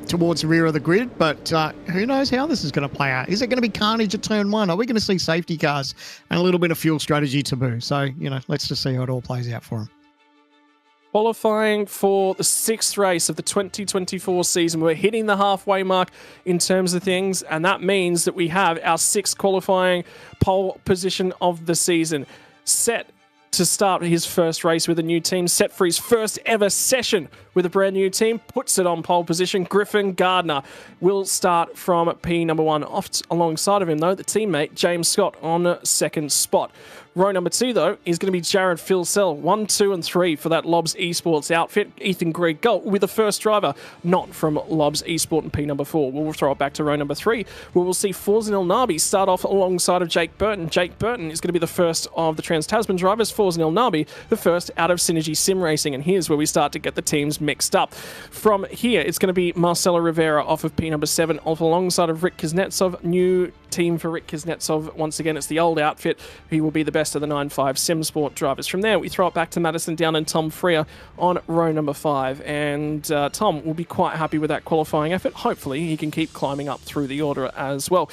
towards the rear of the grid, but who knows how this is going to play out. Is it going to be carnage at turn one? Are we going to see safety cars and a little bit of fuel strategy taboo? So, you know, let's just see how it all plays out for them. Qualifying for the sixth race of the 2024 season. We're hitting the halfway mark in terms of things, and that means that we have our sixth qualifying pole position of the season. Set to start his first race with a new team, set for his first ever session with a brand new team, puts it on pole position. Griffin Gardner will start from P number 1. Off alongside of him, though, the teammate James Scott on second spot. Row number 2, though, is going to be Jared Philsell. 1, 2, and 3 for that Lobs Esports outfit. Ethan Greig Gold with the first driver, not from Lobs Esport and P number 4. We'll throw it back to row number 3, where we'll see Forzen El Nabi start off alongside of Jake Burton. Jake Burton is going to be the first of the Trans-Tasman drivers. Forzen El Nabi, the first out of Synergy Sim Racing. And here's where we start to get the teams mixed up. From here, it's going to be Marcelo Rivera off of P number 7, off alongside of Rick Kuznetsov. New team for Rick Kuznetsov. Once again, it's the old outfit. He will be the best of the 9.5 Sim Sport drivers. From there, we throw it back to Madison Down and Tom Freer on row number 5. And Tom will be quite happy with that qualifying effort. Hopefully, he can keep climbing up through the order as well.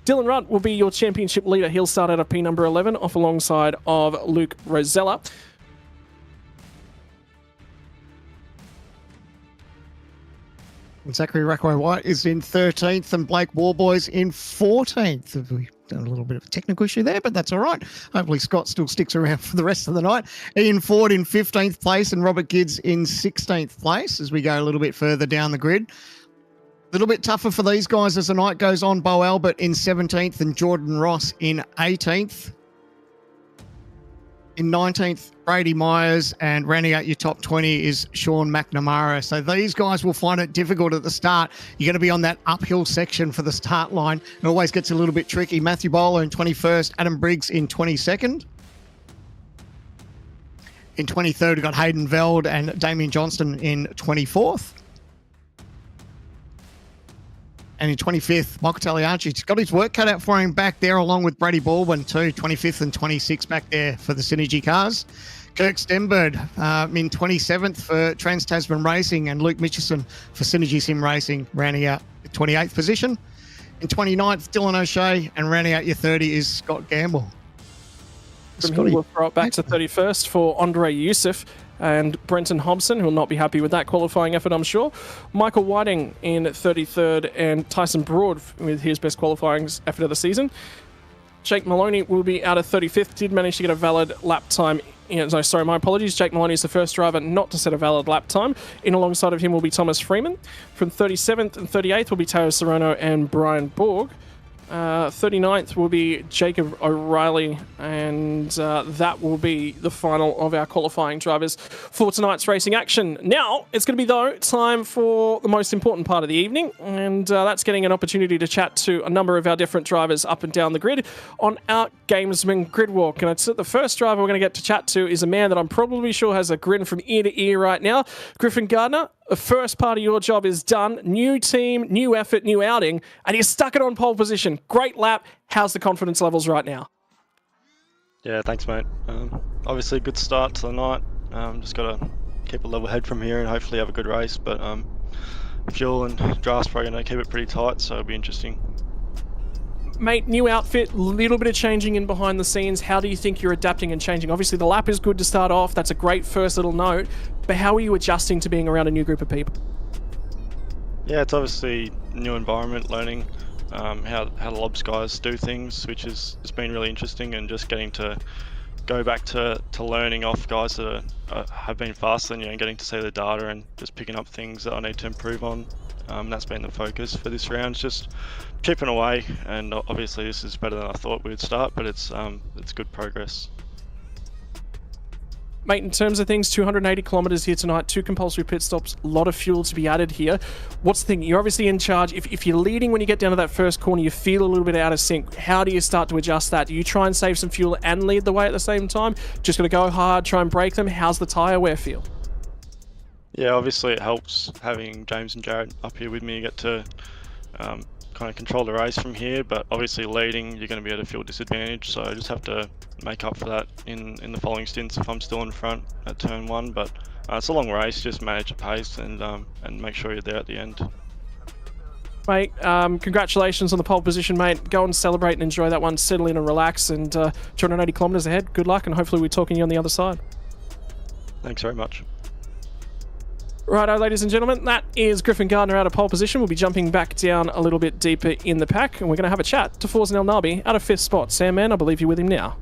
Dylan Rudd will be your championship leader. He'll start out of P number 11, off alongside of Luke Rosella. Zachary Rackway White is in 13th and Blake Warboys in 14th. A little bit of a technical issue there, but that's all right. Hopefully Scott still sticks around for the rest of the night. Ian Ford in 15th place and Robert Gidds in 16th place as we go a little bit further down the grid. A little bit tougher for these guys as the night goes on. Bo Albert in 17th and Jordan Ross in 18th. In 19th, Brady Myers, and rounding out your top 20 is Sean McNamara. So these guys will find it difficult at the start. You're going to be on that uphill section for the start line. It always gets a little bit tricky. Matthew Bowler in 21st, Adam Briggs in 22nd. In 23rd, we've got Hayden Veld and Damien Johnston in 24th. And in 25th, Michael Taliachi's got his work cut out for him back there, along with Brady Baldwin too, 25th and 26th back there for the Synergy cars. Kirk Stenberg in 27th for Trans-Tasman Racing, and Luke Mitchison for Synergy Sim Racing, rounding out the 28th position. In 29th, Dylan O'Shea, and rounding out your 30 is Scott Gamble. From here, we'll throw it back to 31st for Andre Youssef and Brenton Hobson, who will not be happy with that qualifying effort, I'm sure. Michael Whiting in 33rd, and Tyson Broad with his best qualifying effort of the season. Jake Maloney will be out of 35th, did manage to get a valid lap time. No, sorry, my apologies. Jake Maloney is the first driver not to set a valid lap time. In alongside of him will be Thomas Freeman. From 37th and 38th will be Teo Serrano and Brian Borg. 39th will be Jacob O'Reilly, and that will be the final of our qualifying drivers for tonight's racing action. Now, it's going to be, though, time for the most important part of the evening, and that's getting an opportunity to chat to a number of our different drivers up and down the grid on our Gamesman Grid Walk. And the first driver we're going to get to chat to is a man that I'm probably sure has a grin from ear to ear right now. Griffin Gardner, the first part of your job is done. New team, new effort, new outing, and you stuck it on pole position. Great lap. How's the confidence levels right now? Yeah, thanks, mate. Obviously, a good start to the night. Just got to keep a level head from here and hopefully have a good race. But fuel and draft's probably going to keep it pretty tight, so it'll be interesting. Mate, new outfit, little bit of changing in behind the scenes. How do you think you're adapting and changing? Obviously, the lap is good to start off. That's a great first little note. But how are you adjusting to being around a new group of people? Yeah, it's obviously a new environment, learning how the Lobs guys do things, which it's been really interesting, and just getting to go back to learning off guys that have been faster than you, and getting to see the data and just picking up things that I need to improve on. That's been the focus for this round, just chipping away, and obviously this is better than I thought we would start, but it's good progress. Mate, in terms of things, 280 kilometres here tonight, 2 compulsory pit stops, a lot of fuel to be added here. What's the thing? You're obviously in charge. If you're leading when you get down to that first corner, you feel a little bit out of sync. How do you start to adjust that? Do you try and save some fuel and lead the way at the same time? Just going to go hard, try and break them? How's the tyre wear feel? Yeah, obviously it helps having James and Jared up here with me. You get to kind of control the race from here, but obviously leading, you're going to be at a fuel disadvantage, so I just have to make up for that in the following stints if I'm still in front at turn 1. But it's a long race, just manage the pace and make sure you're there at the end. Mate, congratulations on the pole position, mate. Go and celebrate and enjoy that one. Settle in and relax, and 280 kilometres ahead. Good luck, and hopefully we're talking to you on the other side. Thanks very much. Righto, ladies and gentlemen, that is Griffin Gardner out of pole position. We'll be jumping back down a little bit deeper in the pack, and we're going to have a chat to Forzen El Nabi out of 5th spot. Sam, man, I believe you're with him now.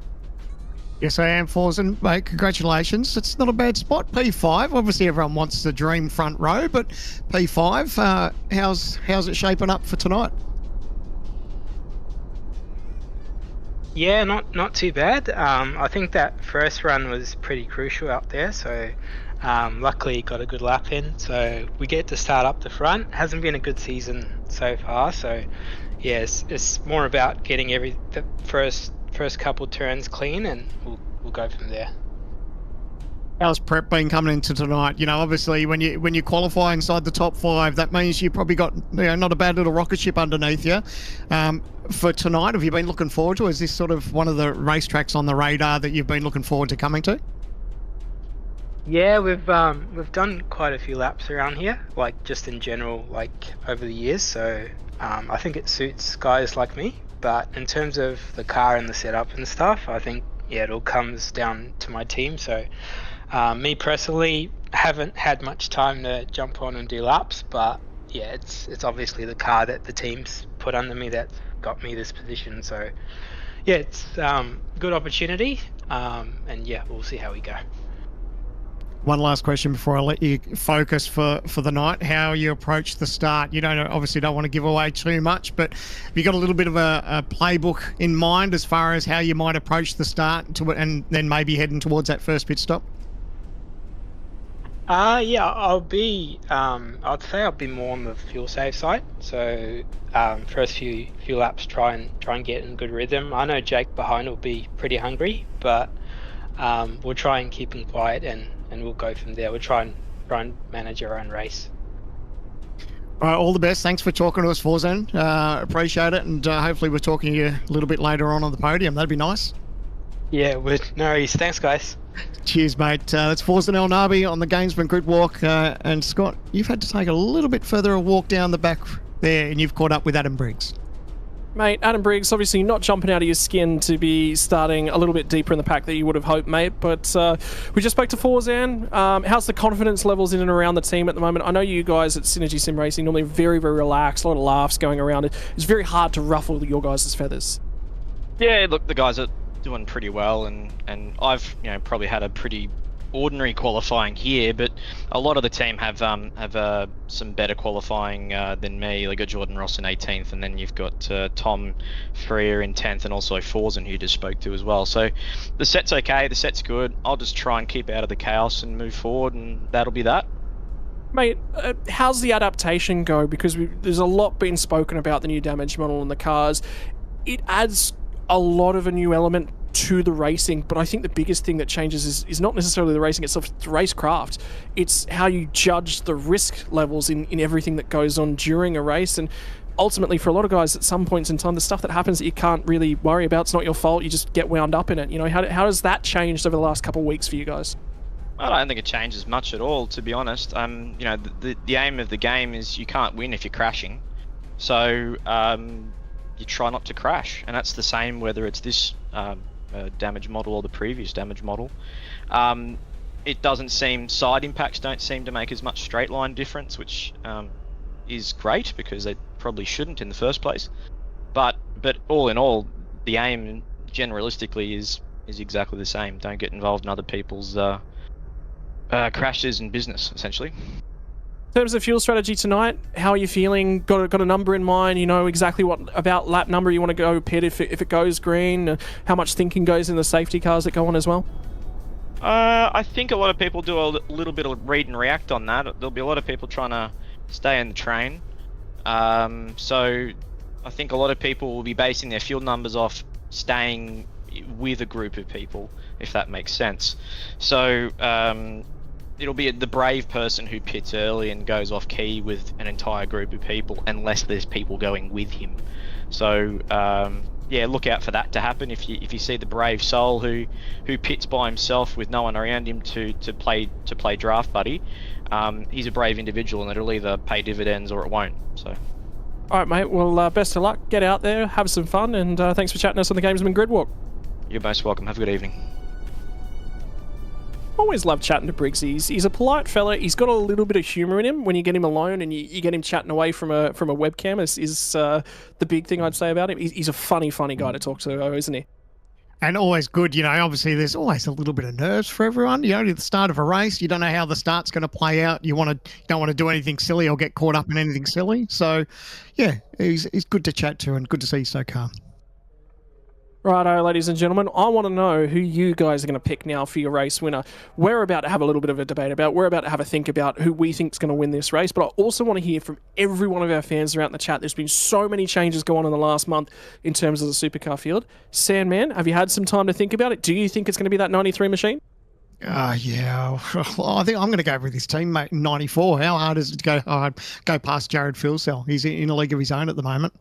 Yes, I am, Forzen. Mate, congratulations. It's not a bad spot. P5. Obviously, everyone wants the dream front row, but P5, how's it shaping up for tonight? Yeah, not too bad. I think that first run was pretty crucial out there, so luckily got a good lap in. So we get to start up the front. Hasn't been a good season so far, so yeah, it's more about getting the first couple turns clean, and we'll go from there. How's prep been coming into tonight? You know, obviously when you qualify inside the top 5, that means you probably got not a bad little rocket ship underneath you. For tonight, have you been looking forward to? Is this sort of one of the racetracks on the radar that you've been looking forward to coming to? Yeah, we've done quite a few laps around here, like just in general, like over the years. So I think it suits guys like me. But in terms of the car and the setup and stuff, I think it all comes down to my team. So me personally, haven't had much time to jump on and do laps, but yeah, it's obviously the car that the team's put under me that got me this position. So yeah, it's good opportunity, and yeah, we'll see how we go. One last question before I let you focus for the night. How you approach the start? You obviously don't want to give away too much, but have you got a little bit of a playbook in mind as far as how you might approach the start and then maybe heading towards that first pit stop? Yeah, I'd say I'll be more on the fuel save side. So first few laps, try and get in good rhythm. I know Jake behind will be pretty hungry, but we'll try and keep him quiet and we'll go from there. We'll try and manage our own race. All right, all the best. Thanks for talking to us, Forzan. Appreciate it, and hopefully we're talking to you a little bit later on the podium. That'd be nice. Yeah, no worries. Thanks, guys. Cheers, mate. That's Forzan El Nabi on the Gamesman Grid Walk. And Scott, you've had to take a little bit further a walk down the back there, and you've caught up with Adam Briggs. Mate, Adam Briggs, obviously not jumping out of your skin to be starting a little bit deeper in the pack that you would have hoped, mate. But we just spoke to Forzan. How's the confidence levels in and around the team at the moment? I know you guys at Synergy Sim Racing normally very, very relaxed, a lot of laughs going around. It's very hard to ruffle your guys' feathers. Yeah, look, the guys are doing pretty well, and I've probably had a pretty ordinary qualifying here, but a lot of the team have some better qualifying than me. They got Jordan Ross in 18th, and then you've got Tom Freer in 10th, and also Forzan, who you just spoke to as well. So the set's okay, the set's good. I'll just try and keep out of the chaos and move forward, and that'll be that. Mate, how's the adaptation go? Because there's a lot being spoken about the new damage model in the cars. It adds a lot of a new element to the racing, but I think the biggest thing that changes is not necessarily the racing itself, it's the racecraft. It's how you judge the risk levels in everything that goes on during a race, and ultimately for a lot of guys at some points in time, the stuff that happens that you can't really worry about, it's not your fault, you just get wound up in it. How does that change over the last couple of weeks for you guys? I don't think it changes much at all, to be honest. The aim of the game is you can't win if you're crashing, so you try not to crash, and that's the same whether it's this damage model or the previous damage model. It doesn't seem, side impacts don't seem to make as much straight line difference, which is great because they probably shouldn't in the first place. But all in all, the aim generalistically is exactly the same. Don't get involved in other people's crashes and business, essentially. In terms of fuel strategy tonight, how are you feeling? Got a number in mind? You know exactly what about lap number you want to go pit if it goes green? How much thinking goes in the safety cars that go on as well? I think a lot of people do a little bit of read and react on that. There'll be a lot of people trying to stay in the train. So I think a lot of people will be basing their fuel numbers off staying with a group of people, if that makes sense. So it'll be the brave person who pits early and goes off key with an entire group of people, unless there's people going with him. So yeah, look out for that to happen. If you see the brave soul who pits by himself with no one around him to play draft buddy, he's a brave individual, and it'll either pay dividends or it won't. So. All right, mate. Well, best of luck. Get out there, have some fun, and thanks for chatting to us on the Gamesman Grid Walk. You're most welcome. Have a good evening. Always love chatting to Briggs. He's a polite fella. He's got a little bit of humour in him when you get him alone and you get him chatting away from a webcam. Is the big thing I'd say about him. He's a funny guy to talk to, isn't he? And always good, obviously there's always a little bit of nerves for everyone. At the start of a race, you don't know how the start's going to play out. You don't want to do anything silly or get caught up in anything silly. So, yeah, he's good to chat to and good to see he's so calm. Righto, ladies and gentlemen, I want to know who you guys are going to pick now for your race winner. We're about to have a little bit of a debate we're about to have a think about who we think is going to win this race, but I also want to hear from every one of our fans around the chat. There's been so many changes going on in the last month in terms of the supercar field. Sandman, have you had some time to think about it? Do you think it's going to be that 93 machine? Yeah, I think I'm going to go with his teammate 94. How hard is it to go past Jared Filsell? He's in a league of his own at the moment.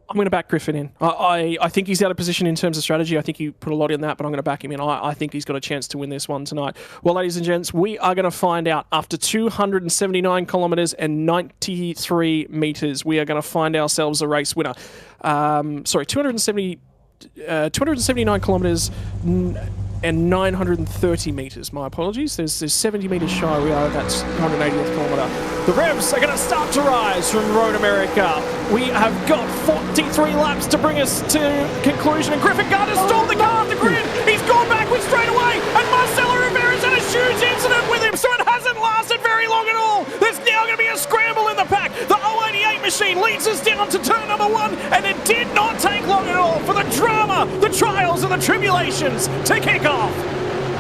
I'm going to back Griffin in. I think he's out of position in terms of strategy. I think he put a lot in that, but I'm going to back him in. I think he's got a chance to win this one tonight. Well, ladies and gents, we are going to find out after 279 kilometres and 93 metres. We are going to find ourselves a race winner. 279 kilometres, and 930 meters. My apologies. There's 70 meters shy. We are at that 180th kilometer. The revs are going to start to rise from Road America. We have got 43 laps to bring us to conclusion, and Griffin Gardner stalled the car off the grid. He's gone backwards straight away, and Marcelo Rivera's had a huge incident with him, so it hasn't lasted very long at all. There's now going to be a scramble in the pack. The 088 machine leads us down to turn number 1, and it did not take long at all for the drama, the trials, and the tribulations to kick off.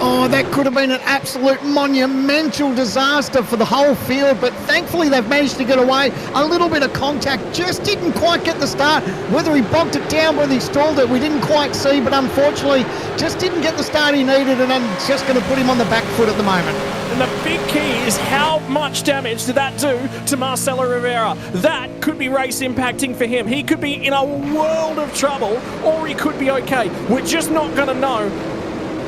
Oh, that could have been an absolute monumental disaster for the whole field, but thankfully they've managed to get away. A little bit of contact, just didn't quite get the start. Whether he bogged it down, whether he stalled it, we didn't quite see, but unfortunately just didn't get the start he needed, and I'm just going to put him on the back foot at the moment. And the big key is how much damage did that do to Marcelo Rivera? That could be race impacting for him. He could be in a world of trouble, or he could be okay. We're just not going to know.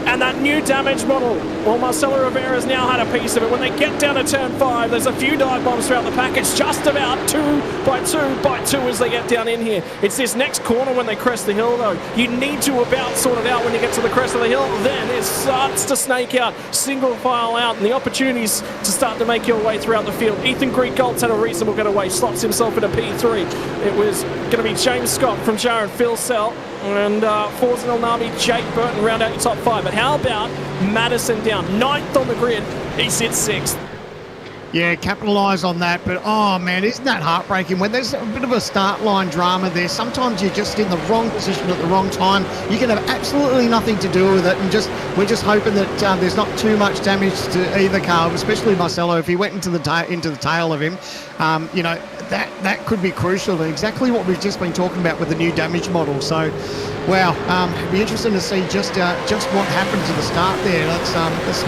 And that new damage model, well, Marcelo Rivera's now had a piece of it. When they get down to turn 5, there's a few dive bombs throughout the pack. It's just about 2 by 2 by 2 as they get down in here. It's this next corner when they crest the hill, though. You need to about sort it out when you get to the crest of the hill. Then it starts to snake out, single file out, and the opportunities to start to make your way throughout the field. Ethan Greengold's had a reasonable getaway, slots himself in a P3. It was going to be James Scott from Jared, Phil Sell, and Forza Nalnami, Jake Burton round out your top 5. But how about Madison down 9th on the grid? He sits 6th. Yeah, capitalise on that. But, oh, man, isn't that heartbreaking? When there's a bit of a start line drama there, sometimes you're just in the wrong position at the wrong time. You can have absolutely nothing to do with it. And we're just hoping that there's not too much damage to either car, especially Marcelo. If he went into the tail of him, you know, that could be crucial. And exactly what we've just been talking about with the new damage model. So, wow, it'd be interesting to see just what happened to the start there. It's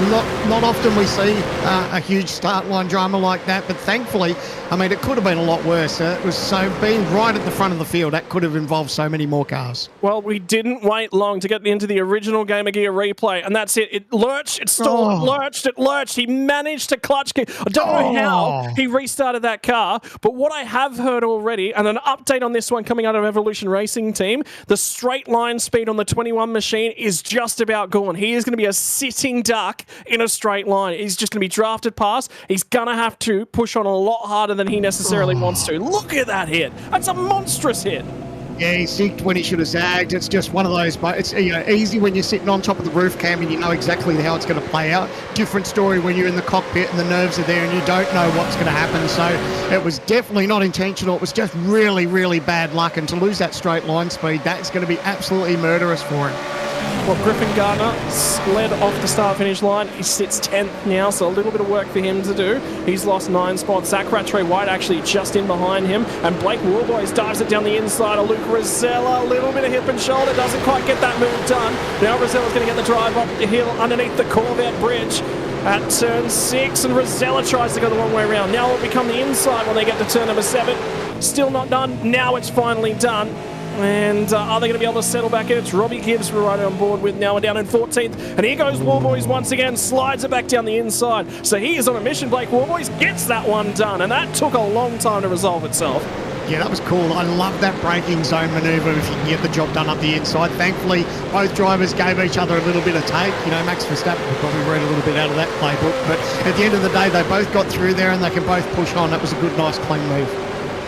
not often we see a huge start line drama like that, but thankfully, I mean, it could have been a lot worse. It was so being right at the front of the field, that could have involved so many more cars. Well, we didn't wait long to get into the original Game of Gear replay, and that's it. It lurched, it stalled, it lurched. He managed to clutch kick. I don't know how he restarted that car, but what I have heard already, and an update on this one coming out of Evolution Racing Team, the straight line speed on the 21 machine is just about gone. He is going to be a sitting duck in a straight line. He's just going to be drafted past. He's going to have to push on a lot harder than he necessarily wants to. Look at that hit. That's a monstrous hit. Yeah, he zigged when he should have zagged. It's just one of those, but it's easy when you're sitting on top of the roof cam and you know exactly how it's going to play out. Different story when you're in the cockpit and the nerves are there and you don't know what's going to happen. So it was definitely not intentional. It was just really, really bad luck. And to lose that straight line speed, that's going to be absolutely murderous for him. Well, Griffin Gardner led off the start-finish line. He sits 10th now, so a little bit of work for him to do. He's lost 9 spots. Zach Rattray-White actually just in behind him. And Blake Warboys dives it down the inside of Luke Rosella. A little bit of hip and shoulder. Doesn't quite get that move done. Now Rosella's going to get the drive up the hill underneath the Corvette bridge at turn 6. And Rosella tries to go the long way around. Now it'll become the inside when they get to turn number 7. Still not done. Now it's finally done. And are they going to be able to settle back in? It's Robbie Gibbs we're right on board with now. We're down in 14th. And here goes Warboys once again. Slides it back down the inside. So he is on a mission. Blake Warboys gets that one done. And that took a long time to resolve itself. Yeah, that was cool. I love that braking zone manoeuvre if you can get the job done up the inside. Thankfully, both drivers gave each other a little bit of take. You know, Max Verstappen could probably read a little bit out of that playbook. But at the end of the day, they both got through there and they can both push on. That was a good, nice, clean move.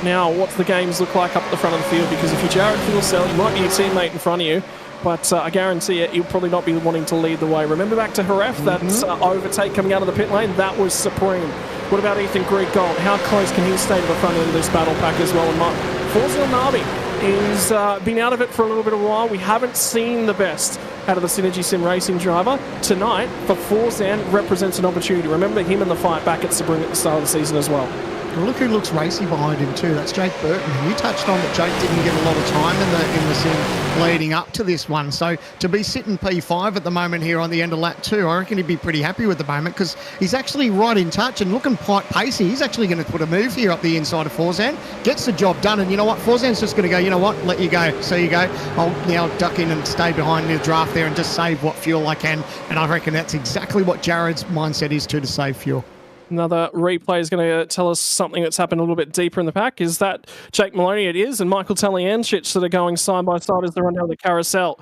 Now, what's the games look like up at the front of the field? Because if you're Jared Philsell, you might be your teammate in front of you, but I guarantee you, he'll probably not be wanting to lead the way. Remember back to Jerez, that overtake coming out of the pit lane? That was supreme. What about Ethan Greengold? How close can he stay to the front end of this battle pack as well? And Forza Navi has been out of it for a little bit of a while. We haven't seen the best out of the Synergy Sim Racing driver. Tonight, for Forzan, represents an opportunity. Remember him in the fight back at Sebring at the start of the season as well. Look who looks racy behind him too. That's Jake Burton. You touched on that Jake didn't get a lot of time in the sim leading up to this one. So to be sitting P5 at the moment here on the end of lap 2, I reckon he'd be pretty happy with the moment because he's actually right in touch and looking quite pacey. He's actually going to put a move here up the inside of Forzan. Gets the job done, and you know what? Forzan's just going to go, you know what? Let you go. So you go. I'll now duck in and stay behind the draft there and just save what fuel I can. And I reckon that's exactly what Jared's mindset is too, to save fuel. Another replay is going to tell us something that's happened a little bit deeper in the pack. Is that Jake Maloney it is, and Michael Taliancic that are going side by side as they run down the carousel.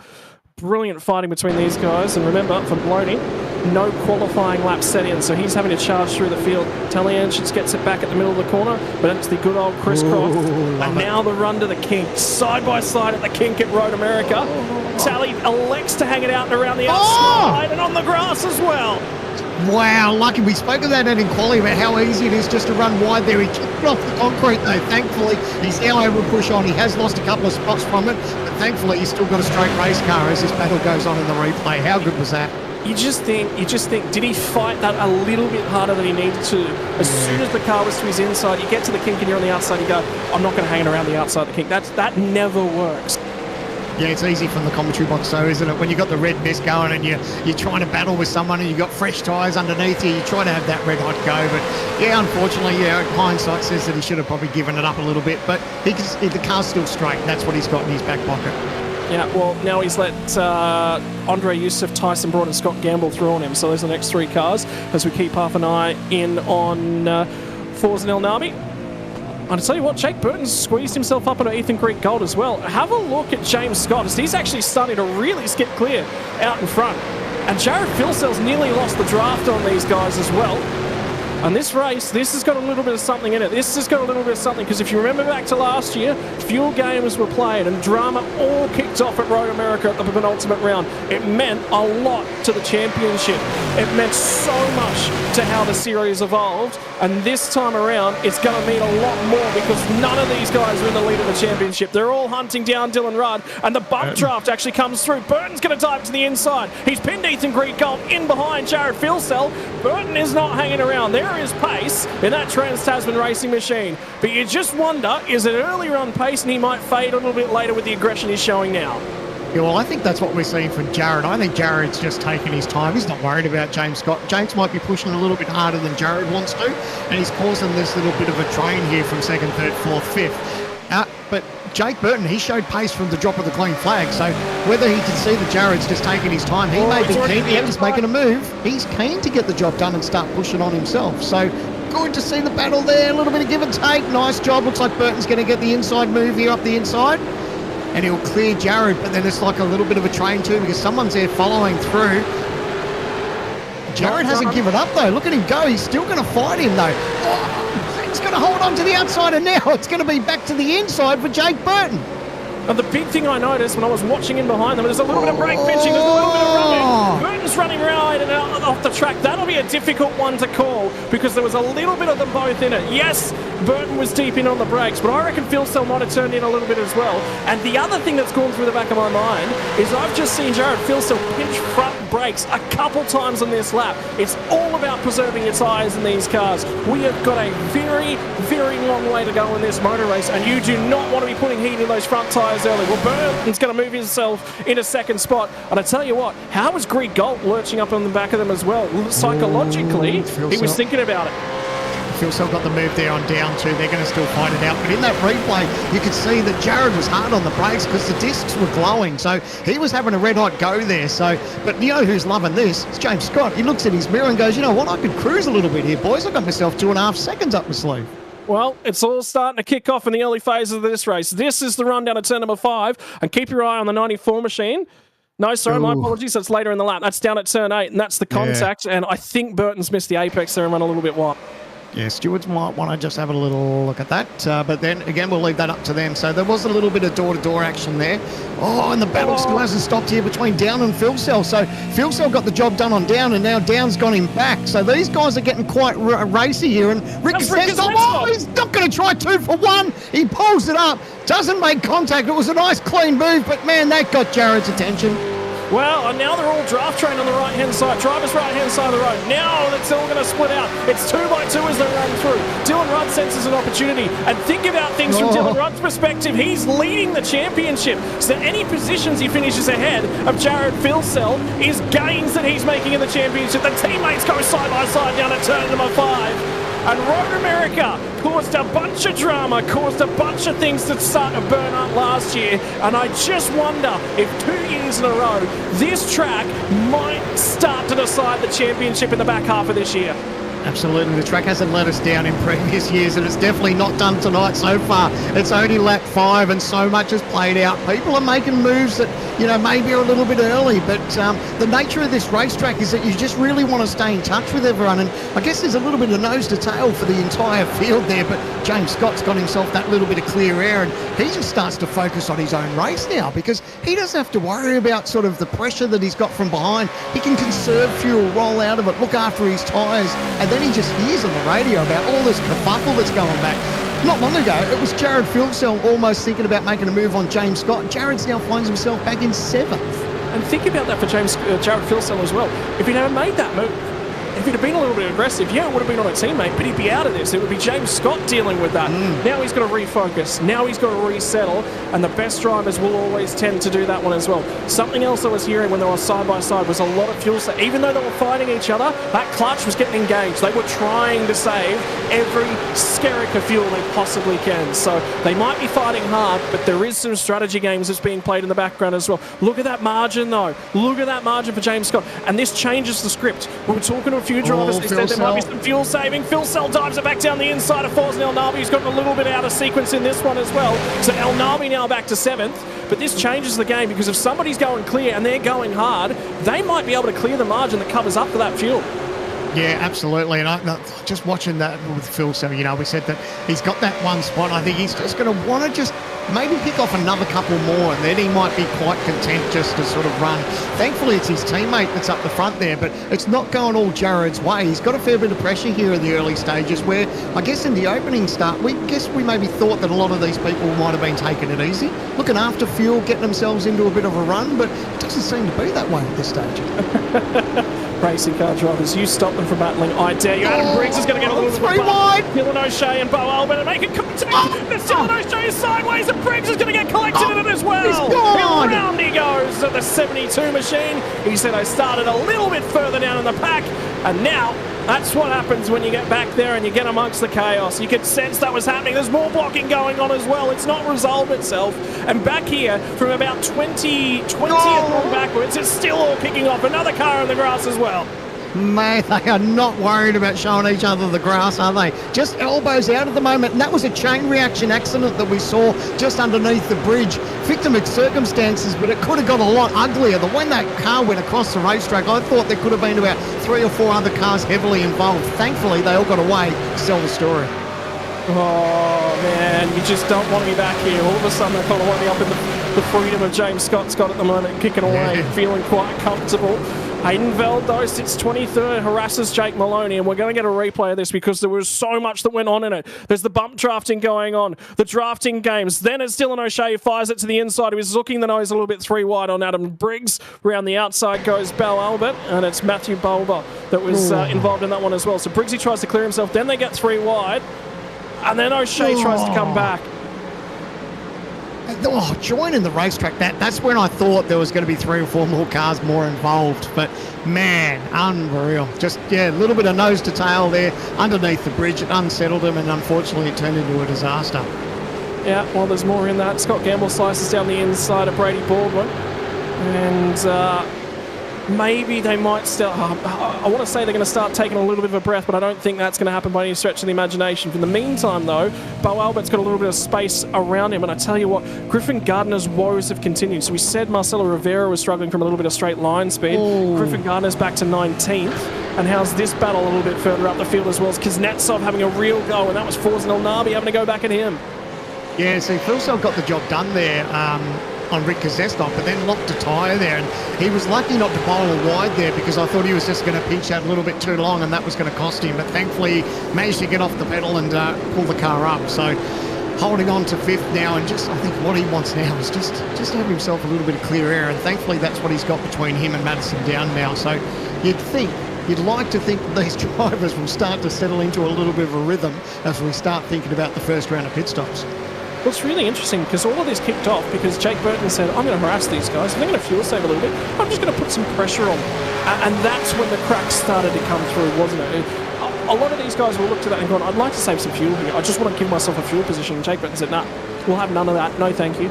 brilliant fighting between these guys. And remember, for Bloney, no qualifying lap set in, so he's having to charge through the field. Talianchitz gets it back at the middle of the corner, but it's the good old crisscross. And now the run to the kink, side by side at the kink at Road America. Tally elects to hang it out and around the outside and on the grass as well. Wow, lucky. We spoke of that in quality about how easy it is just to run wide there. He kicked it off the concrete though. Thankfully, he's now able to push on. He has lost a couple of spots from it, but thankfully he's still got a straight race car as this battle goes on in the replay. How good was that? You just think, did he fight that a little bit harder than he needed to? As soon as the car was to his inside, you get to the kink and you're on the outside, you go, I'm not going to hang it around the outside of the kink. That never works. Yeah, it's easy from the commentary box though, isn't it? When you've got the red mist going and you're trying to battle with someone and you've got fresh tyres underneath you, you try to have that red hot go. But yeah, unfortunately, hindsight says that he should have probably given it up a little bit. But the car's still straight, and that's what he's got in his back pocket. Yeah, well, now he's let Andre Youssef, Tyson Broad and Scott Gamble through on him. So there's the next 3 cars as we keep half an eye in on Forza El Nabi. And I tell you what, Jake Burton's squeezed himself up into Ethan Creek Gold as well. Have a look at James Scott as he's actually starting to really skip clear out in front. And Jared Filsell's nearly lost the draft on these guys as well. And this race, this has got a little bit of something in it. This has got a little bit of something, because if you remember back to last year, fuel games were played and drama all kicked off at Road America at the penultimate round. It meant a lot to the championship. It meant so much to how the series evolved. And this time around, it's going to mean a lot more, because none of these guys are in the lead of the championship. They're all hunting down Dylan Rudd, and the bump draft actually comes through. Burton's going to dive to the inside. He's pinned Ethan Creek Gold in behind Jared Filsell. Burton is not hanging around. There is pace in that Trans-Tasman racing machine. But you just wonder, is it earlier on pace and he might fade a little bit later with the aggression he's showing now? Yeah, well, I think that's what we're seeing from Jared. I think Jared's just taking his time. He's not worried about James Scott. James might be pushing a little bit harder than Jared wants to, and he's causing this little bit of a drain here from 2nd, 3rd, 4th, 5th. But Jake Burton, he showed pace from the drop of the clean flag, so whether he can see that Jared's just taking his time, he may be keen. He's making a move. He's keen to get the job done and start pushing on himself. So good to see the battle there. A little bit of give and take. Nice job. Looks like Burton's going to get the inside move here up the inside. And he'll clear Jared, but then it's like a little bit of a train too, because someone's there following through. Jared hasn't given up though. Look at him go. He's still going to fight him though. He's going to hold on to the outside, and now it's going to be back to the inside for Jake Burton. And the big thing I noticed when I was watching in behind them, there's a little bit of brake pinching, there's a little bit of running. Burton's running right and out off the track. That'll be a difficult one to call, because there was a little bit of them both in it. Yes, Burton was deep in on the brakes, but I reckon Filsell might have turned in a little bit as well. And the other thing that's gone through the back of my mind is I've just seen Jared Filsell pinch front brakes a couple times on this lap. It's all about preserving your tyres in these cars. We have got a very, very long way to go in this motor race, and you do not want to be putting heat in those front tyres early. Well, Burton's going to move himself in a 2nd spot, and I tell you what, how was Greg Galt lurching up on the back of them as well? Psychologically, he was thinking about it. Filsell got the move there on down 2. They're going to still fight it out. But in that replay, you could see that Jared was hard on the brakes because the discs were glowing. So he was having a red hot go there. So, but you know who's loving this? It's James Scott. He looks at his mirror and goes, you know what? I could cruise a little bit here, boys. I got myself 2.5 seconds up my sleeve. Well, it's all starting to kick off in the early phases of this race. This is the run down at turn number 5. And keep your eye on the 94 machine. No, sorry, my apologies. That's later in the lap. That's down at turn 8, and that's the contact. Yeah. And I think Burton's missed the apex there and run a little bit wide. Yeah, stewards might want to just have a little look at that. But then, again, we'll leave that up to them. So there was a little bit of door-to-door action there. Oh, and the battle still hasn't stopped here between Down and Filsell. So Filsell got the job done on Down, and now Down's got him back. So these guys are getting quite racy here. And Rick says, oh, he's not going to try 2 for 1. He pulls it up, doesn't make contact. It was a nice, clean move, but, man, that got Jared's attention. Well, and now they're all draft trained on the right-hand side. Driver's right-hand side of the road. Now it's all going to split out. It's 2 by 2 as they run through. Dylan Rudd senses an opportunity. And think about things from Dylan Rudd's perspective. He's leading the championship. So any positions he finishes ahead of Jared Filsell is gains that he's making in the championship. The teammates go side by side down at turn number 5. And Road America caused a bunch of drama, caused a bunch of things to start to burn up last year. And I just wonder if 2 years in a row, this track might start to decide the championship in the back half of this year. Absolutely. The track hasn't let us down in previous years, and it's definitely not done tonight so far. It's only lap 5, and so much has played out. People are making moves that, maybe are a little bit early, but the nature of this racetrack is that you just really want to stay in touch with everyone, and I guess there's a little bit of nose to tail for the entire field there, but James Scott's got himself that little bit of clear air, and he just starts to focus on his own race now, because he doesn't have to worry about sort of the pressure that he's got from behind. He can conserve fuel, roll out of it, look after his tyres, and then he just hears on the radio about all this kerfuffle that's going back. Not long ago, it was Jared Philsell almost thinking about making a move on James Scott. Jared's now finds himself back in 7th. And think about that for Jared Philsell as well. If he'd never made that move, if he'd have been a little bit aggressive, it would have been on a teammate, but he'd be out of this. It would be James Scott dealing with that. Now he's got to refocus. Now he's got to resettle, and the best drivers will always tend to do that one as well. Something else I was hearing when they were side by side was a lot of fuel. So even though they were fighting each other, that clutch was getting engaged. They were trying to save every skerrick of fuel they possibly can. So they might be fighting hard, but there is some strategy games that's being played in the background as well. Look at that margin, though. Look at that margin for James Scott. And this changes the script. We were talking to a few drivers. They said there might be some fuel saving. Philsell dives it back down the inside of Forza El Nabi, who's gotten a little bit out of sequence in this one as well. So El Nabi now back to 7th. But this changes the game, because if somebody's going clear and they're going hard, they might be able to clear the margin that covers up for that fuel. Yeah, absolutely. And just watching that with Philsell, we said that he's got that one spot. I think he's just going to want to just maybe pick off another couple more, and then he might be quite content just to sort of run. Thankfully, it's his teammate that's up the front there, but it's not going all Jared's way. He's got a fair bit of pressure here in the early stages, where I guess in the opening start, we maybe thought that a lot of these people might have been taking it easy, looking after fuel, getting themselves into a bit of a run, but it doesn't seem to be that way at this stage. Racing car drivers, you stop them from battling. I dare you. Adam Briggs is going to get a little bit of wide. Dylan O'Shea and Bo Albert are making contact. Dylan O'Shea is sideways, and Briggs is going to get collected in it as well. He's gone. Round he goes at the 72 machine. He said, I started a little bit further down in the pack, and now that's what happens when you get back there and you get amongst the chaos. You could sense that was happening. There's more blocking going on as well. It's not resolved itself. And back here, from about 20th backwards, it's still all kicking off. Another car in the grass as well. Mate, they are not worried about showing each other the grass, are they? Just elbows out at the moment. And that was a chain reaction accident that we saw just underneath the bridge. Victim of circumstances, but it could have got a lot uglier. The when that car went across the racetrack, I thought there could have been about 3 or 4 other cars heavily involved. Thankfully, they all got away to tell the story. Oh, man, you just don't want to be back here. All of a sudden, I kind of want to be up in the freedom of James Scott's got at the moment, kicking away, feeling quite comfortable. Hayden Veld, though, sits 23rd, harasses Jake Maloney, and we're going to get a replay of this because there was so much that went on in it. There's the bump drafting going on, the drafting games. Then as Dylan O'Shea fires it to the inside, he was looking the nose a little bit 3 wide on Adam Briggs. Round the outside goes Bell Albert, and it's Matthew Bulba that was involved in that one as well. So Briggsy tries to clear himself, then they get 3 wide, and then O'Shea tries to come back. Joining the racetrack, that's when I thought there was going to be 3 or 4 more cars more involved. But, man, unreal. Just, a little bit of nose to tail there underneath the bridge. It unsettled him, and unfortunately it turned into a disaster. Yeah, well, there's more in that. Scott Gamble slices down the inside of Brady Baldwin. And maybe they might start... I want to say they're going to start taking a little bit of a breath, but I don't think that's going to happen by any stretch of the imagination. In the meantime, though, Bo Albert's got a little bit of space around him, and I tell you what, Griffin Gardner's woes have continued. So we said Marcelo Rivera was struggling from a little bit of straight line speed. Griffin Gardner's back to 19th. And how's this battle a little bit further up the field as well as Kuznetsov having a real go, and that was Forza El Nabi having to go back at him. Yeah, see, Philsell got the job done there on Rick Kuznetsov, but then locked a tyre there, and he was lucky not to bowl a wide there because I thought he was just going to pinch out a little bit too long and that was going to cost him, but thankfully he managed to get off the pedal and pull the car up. So holding on to 5th now, and just I think what he wants now is just to have himself a little bit of clear air, and thankfully that's what he's got between him and Madison Down now. So you'd like to think that these drivers will start to settle into a little bit of a rhythm as we start thinking about the first round of pit stops. Well, it's really interesting because all of this kicked off because Jake Burton said, I'm going to harass these guys. If they're going to fuel save a little bit, I'm just going to put some pressure on them. And that's when the cracks started to come through, wasn't it? A lot of these guys will look to that and go, I'd like to save some fuel here. I just want to give myself a fuel position. And Jake Burton said, nah, we'll have none of that. No, thank you.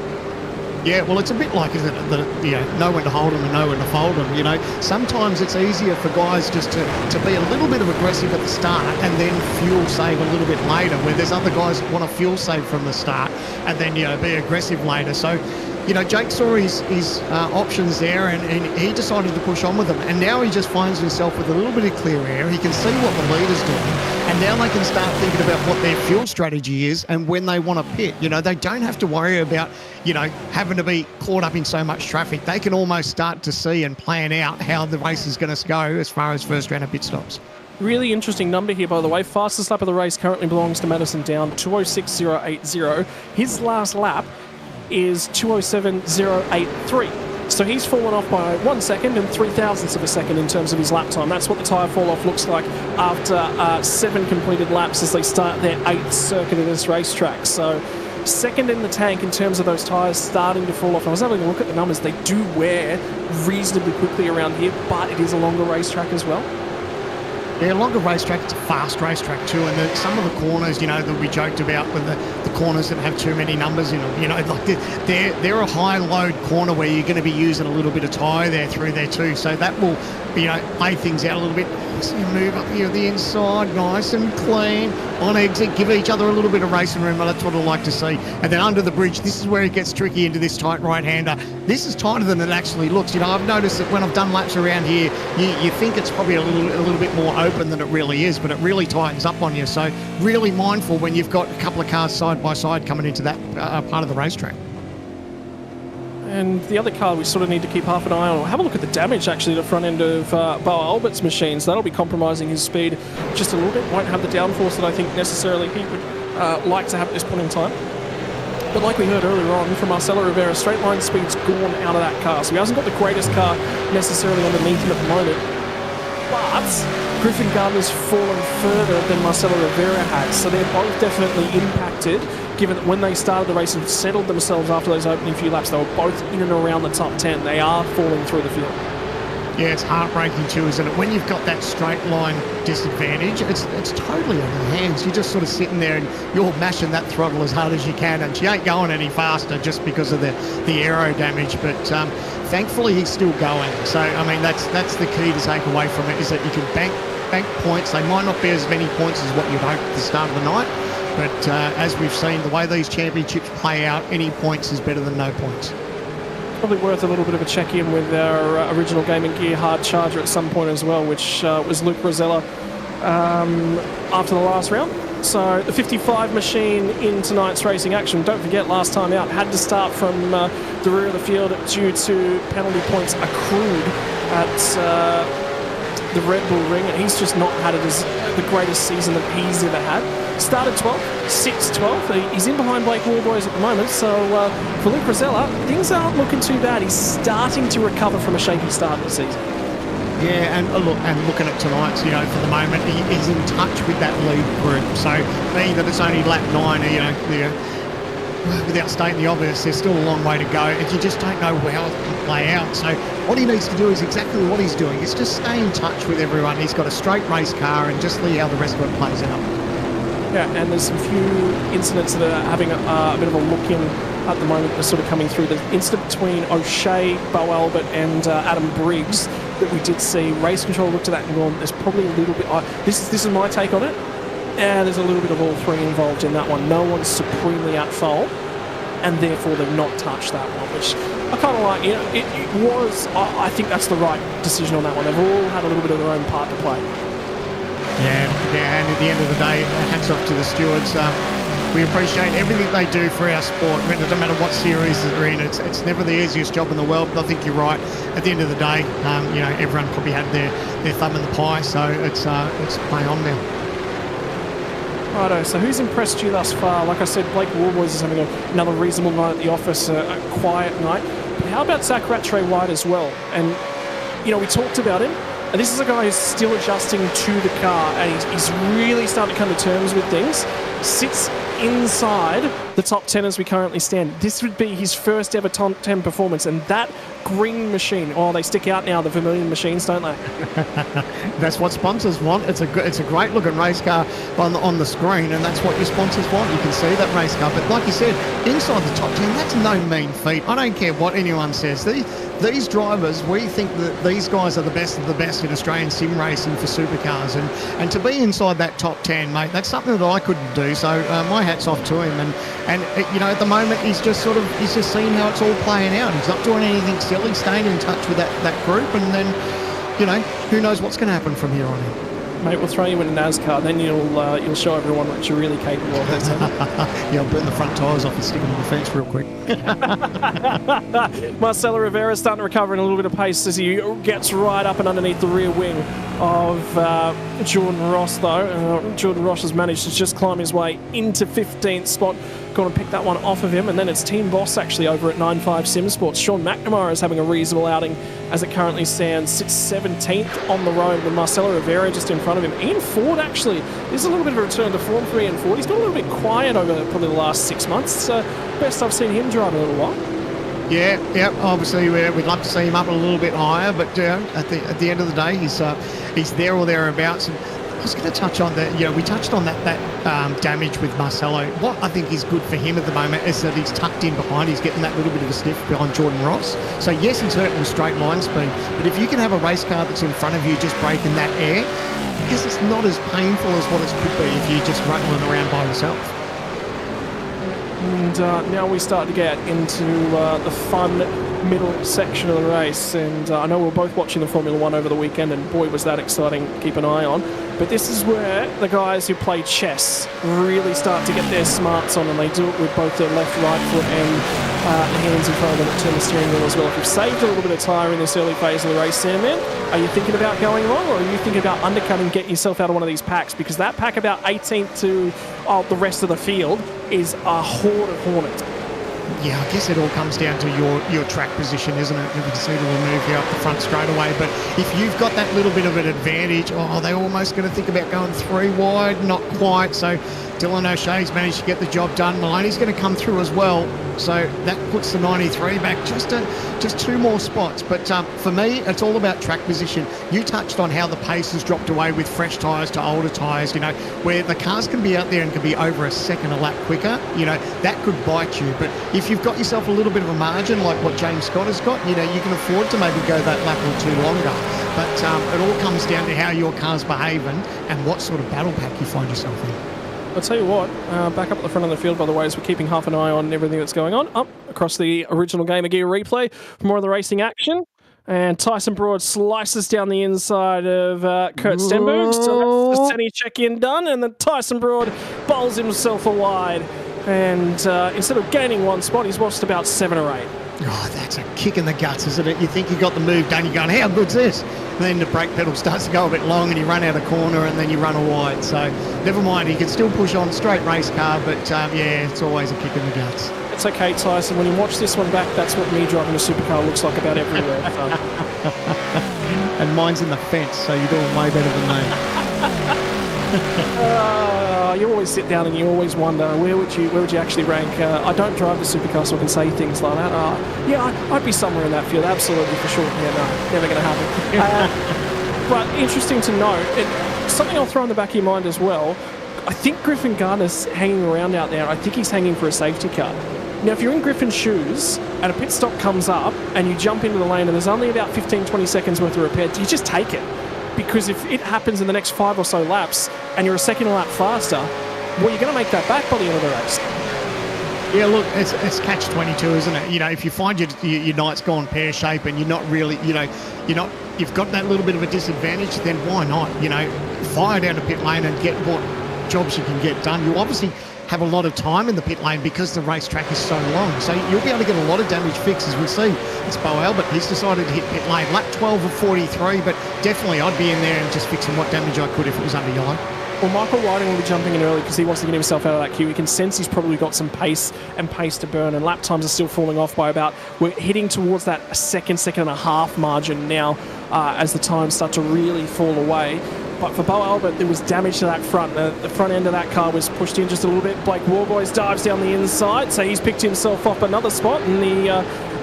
Yeah, well, it's a bit like, isn't it, that, you know when to hold them and know when to fold them. You know, sometimes it's easier for guys just to be a little bit of aggressive at the start and then fuel save a little bit later, where there's other guys that want to fuel save from the start and then, you know, be aggressive later. So, you know, Jake saw his options there and he decided to push on with them. And now he just finds himself with a little bit of clear air. He can see what the leader's doing. And now they can start thinking about what their fuel strategy is and when they want to pit. You know, they don't have to worry about, you know, having to be caught up in so much traffic. They can almost start to see and plan out how the race is going to go as far as first round of pit stops. Really interesting number here, by the way. Fastest lap of the race currently belongs to Madison Down, 2:06.080. His last lap is 2:07.083. So he's fallen off by 1 second and 0.03 of a second in terms of his lap time. That's what the tyre fall off looks like after 7 completed laps as they start their 8th circuit of this racetrack. So second in the tank in terms of those tyres starting to fall off. I was having a look at the numbers. They do wear reasonably quickly around here, but it is a longer racetrack as well. Yeah, a longer racetrack, it's a fast racetrack too, and some of the corners, you know, that we joked about with the corners that have too many numbers in them, you know, like they're a high load corner where you're going to be using a little bit of tyre there through there too, so that will, you know, play things out a little bit. So you move up here the inside, nice and clean, on exit, give each other a little bit of racing room, that's what I like to see. And then under the bridge, this is where it gets tricky into this tight right-hander. This is tighter than it actually looks. You know, I've noticed that when I've done laps around here, you think it's probably a little bit more open than it really is, but it really tightens up on you. So really mindful when you've got a couple of cars side by side coming into that part of the racetrack. And the other car we sort of need to keep half an eye on, or have a look at the damage actually to the front end of Bo Albert's machines. That'll be compromising his speed just a little bit. Won't have the downforce that I think necessarily he would like to have at this point in time. But like we heard earlier on from Marcelo Rivera, straight line speed's gone out of that car. So he hasn't got the greatest car necessarily underneath him at the moment. But Griffin Gardner's fallen further than Marcelo Rivera has. So they're both definitely impacted, given that when they started the race and settled themselves after those opening few laps, they were both in and around the top 10. They are falling through the field. Yeah, it's heartbreaking too, isn't it? When you've got that straight line disadvantage, it's totally on your hands. You're just sort of sitting there and you're mashing that throttle as hard as you can, and she ain't going any faster just because of the aero damage. But thankfully, he's still going. So, I mean, that's the key to take away from it, is that you can bank points. They might not be as many points as what you'd hope at the start of the night, but as we've seen, the way these championships play out, any points is better than no points. Probably worth a little bit of a check-in with our original Gaming Gear hard charger at some point as well, which was Luke Rosella after the last round. So the 55 machine in tonight's racing action, don't forget last time out, had to start from the rear of the field due to penalty points accrued at the Red Bull Ring, and he's just not had it as the greatest season that he's ever had. Started 12th, sits 12th. He's in behind Blake Warboys at the moment, so for Luke Rosella, things aren't looking too bad. He's starting to recover from a shaky start of the season. Yeah, and looking at tonight's, you know, for the moment, he's in touch with that lead group. So being that it's only lap 9, you know, without stating the obvious, there's still a long way to go, and you just don't know how it can play out. So what he needs to do is exactly what he's doing. It's just stay in touch with everyone. He's got a straight race car, and just see how the rest of it plays out. Yeah, and there's some few incidents that are having a bit of a look in at the moment. They're sort of coming through. The incident between O'Shea, Bo Albert, and Adam Briggs that we did see. Race Control looked at that and gone, there's probably a little bit... This is my take on it. And there's a little bit of all three involved in that one. No one's supremely at fault, and therefore they've not touched that one, which I kind of like. You know, it was... I think that's the right decision on that one. They've all had a little bit of their own part to play. Yeah, and at the end of the day, hats off to the stewards. We appreciate everything they do for our sport. I mean, it doesn't matter what series they're in. It's never the easiest job in the world, but I think you're right. At the end of the day, you know, everyone probably had their thumb in the pie, so it's play on now. Righto, so who's impressed you thus far? Like I said, Blake Warboys is having another reasonable night at the office, a quiet night. But how about Zach Rattray White as well? And, you know, we talked about him. And this is a guy who's still adjusting to the car, and he's really starting to come to terms with things. Sits inside the top 10 as we currently stand. This would be his first ever top 10 performance, and that green machine, they stick out now, the Vermilion machines, don't they? That's what sponsors want. It's a great looking race car on the screen, and that's what your sponsors want. You can see that race car, but like you said, inside the top 10, that's no mean feat. I don't care what anyone says. These drivers, we think that these guys are the best of the best in Australian sim racing for supercars, and to be inside that top 10, mate, that's something that I couldn't do. So my hat's off to him, and at the moment he's just seeing how it's all playing out. He's not doing anything silly, staying in touch with that group, and then who knows what's going to happen from here on in. Mate, we'll throw you in a NASCAR, then you'll show everyone what you're really capable of. Yeah, I'll burn the front tyres off and stick them on the fence real quick. Marcelo Rivera starting to recover in a little bit of pace as he gets right up and underneath the rear wing of Jordan Ross, though. Jordan Ross has managed to just climb his way into 15th spot. Going to pick that one off of him, and then it's Team Boss actually over at 9.5 Sim Sports. Sean McNamara is having a reasonable outing as it currently stands, sits 17th on the road with Marcelo Rivera just in front of him. Ian Ford actually, this is a little bit of a return to form for Ian Ford. He's got a little bit quiet over probably the last 6 months. Best I've seen him drive in a little while. Yeah. Obviously, we'd love to see him up a little bit higher, but at the end of the day, he's there or thereabouts. And I was going to touch on that. We touched on that damage with Marcelo. What I think is good for him at the moment is that he's tucked in behind. He's getting that little bit of a sniff behind Jordan Ross. So yes, he's hurting with straight line speed, but if you can have a race car that's in front of you just breaking that air, I guess it's not as painful as what it could be if you're just rattling around by yourself. And now we start to get into the fun middle section of the race, and I know we were both watching the Formula 1 over the weekend, and boy was that exciting to keep an eye on. But this is where the guys who play chess really start to get their smarts on, and they do it with both their left, right foot and the hands in front of them that turn the steering wheel as well. If you've saved a little bit of tyre in this early phase of the race, Sandman, are you thinking about going long, or are you thinking about undercutting, getting yourself out of one of these packs? Because that pack about 18th to the rest of the field is a horde of Hornets. Yeah, I guess it all comes down to your track position, isn't it? You can see the move here up the front straight away. But if you've got that little bit of an advantage, they're almost going to think about going 3 wide, not quite. So Dylan O'Shea's managed to get the job done. Maloney's going to come through as well. So that puts the 93 back just 2 more spots. But for me, it's all about track position. You touched on how the pace has dropped away with fresh tyres to older tyres, where the cars can be out there and can be over a second a lap quicker. That could bite you. But if you've got yourself a little bit of a margin like what James Scott has got, you can afford to maybe go that lap or 2 longer. But it all comes down to how your car's behaving and what sort of battle pack you find yourself in. I'll tell you what, back up at the front of the field, by the way, as we're keeping half an eye on everything that's going on, up across the original Game of Gear replay for more of the racing action. And Tyson Broad slices down the inside of Kurt Stenberg. So that's the Senny check-in done, and then Tyson Broad bowls himself a wide. And instead of gaining 1 spot, he's lost about 7 or 8. Oh, that's a kick in the guts, isn't it? You think you got the move done, you're going, how good's this? And then the brake pedal starts to go a bit long and you run out of corner and then you run a wide. So never mind, he can still push on, straight race car, but it's always a kick in the guts. It's okay, Tyson. When you watch this one back, that's what me driving a supercar looks like about everywhere. And mine's in the fence, so you're doing way better than me. You always sit down and you always wonder where would you actually rank. I don't drive the supercar, so I can say things like that. I'd be somewhere in that field, absolutely, for sure. Yeah, no, never going to happen. But interesting to note, something I'll throw in the back of your mind as well. I think Griffin Gardner's hanging around out there. I think he's hanging for a safety car. Now, if you're in Griffin's shoes and a pit stop comes up and you jump into the lane and there's only about 15-20 seconds worth of repair, do you just take it? Because if it happens in the next 5 or so laps and you're a second a lap faster, well, you're going to make that back by the end of the race. Yeah, look, it's catch-22, isn't it? If you find your night's gone pear-shaped and you're not really, you've got that little bit of a disadvantage, then why not? Fire down the pit lane and get what jobs you can get done. You obviously have a lot of time in the pit lane because the racetrack is so long. So you'll be able to get a lot of damage fixed, as we see. It's Bo Albert. He's decided to hit pit lane. Lap 12 of 43, but definitely I'd be in there and just fixing what damage I could if it was under yellow. Well, Michael Whiting will be jumping in early because he wants to get himself out of that queue. He can sense he's probably got some pace to burn, and lap times are still falling off by about... We're hitting towards that second and a half margin now as the times start to really fall away. but for Bo Albert, there was damage to that front. The front end of that car was pushed in just a little bit. Blake Warboys dives down the inside, so he's picked himself up another spot, and the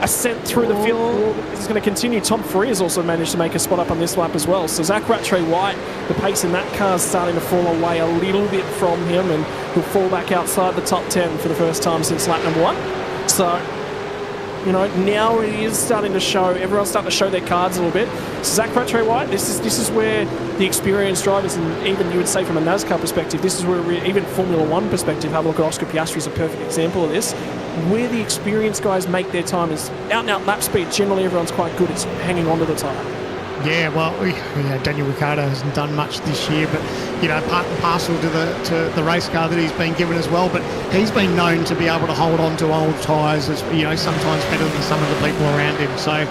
ascent through the field is going to continue. Tom Free has also managed to make a spot up on this lap as well. So Zach Rattray-White, the pace in that car is starting to fall away a little bit from him, and he'll fall back outside the top 10 for the first time since lap number 1. So, you know, now it is starting to show, everyone's starting to show their cards a little bit. So Zach Rattray-White, this is where the experienced drivers, and even you would say from a NASCAR perspective, this is where even Formula One perspective, have a look at Oscar Piastri is a perfect example of this. Where the experienced guys make their time is out and out lap speed. Generally, everyone's quite good at hanging on to the tyre. Yeah, well, Daniel Ricciardo hasn't done much this year, but, you know, part and parcel to the race car that he's been given as well. But he's been known to be able to hold on to old tyres, as you know, sometimes better than some of the people around him. So,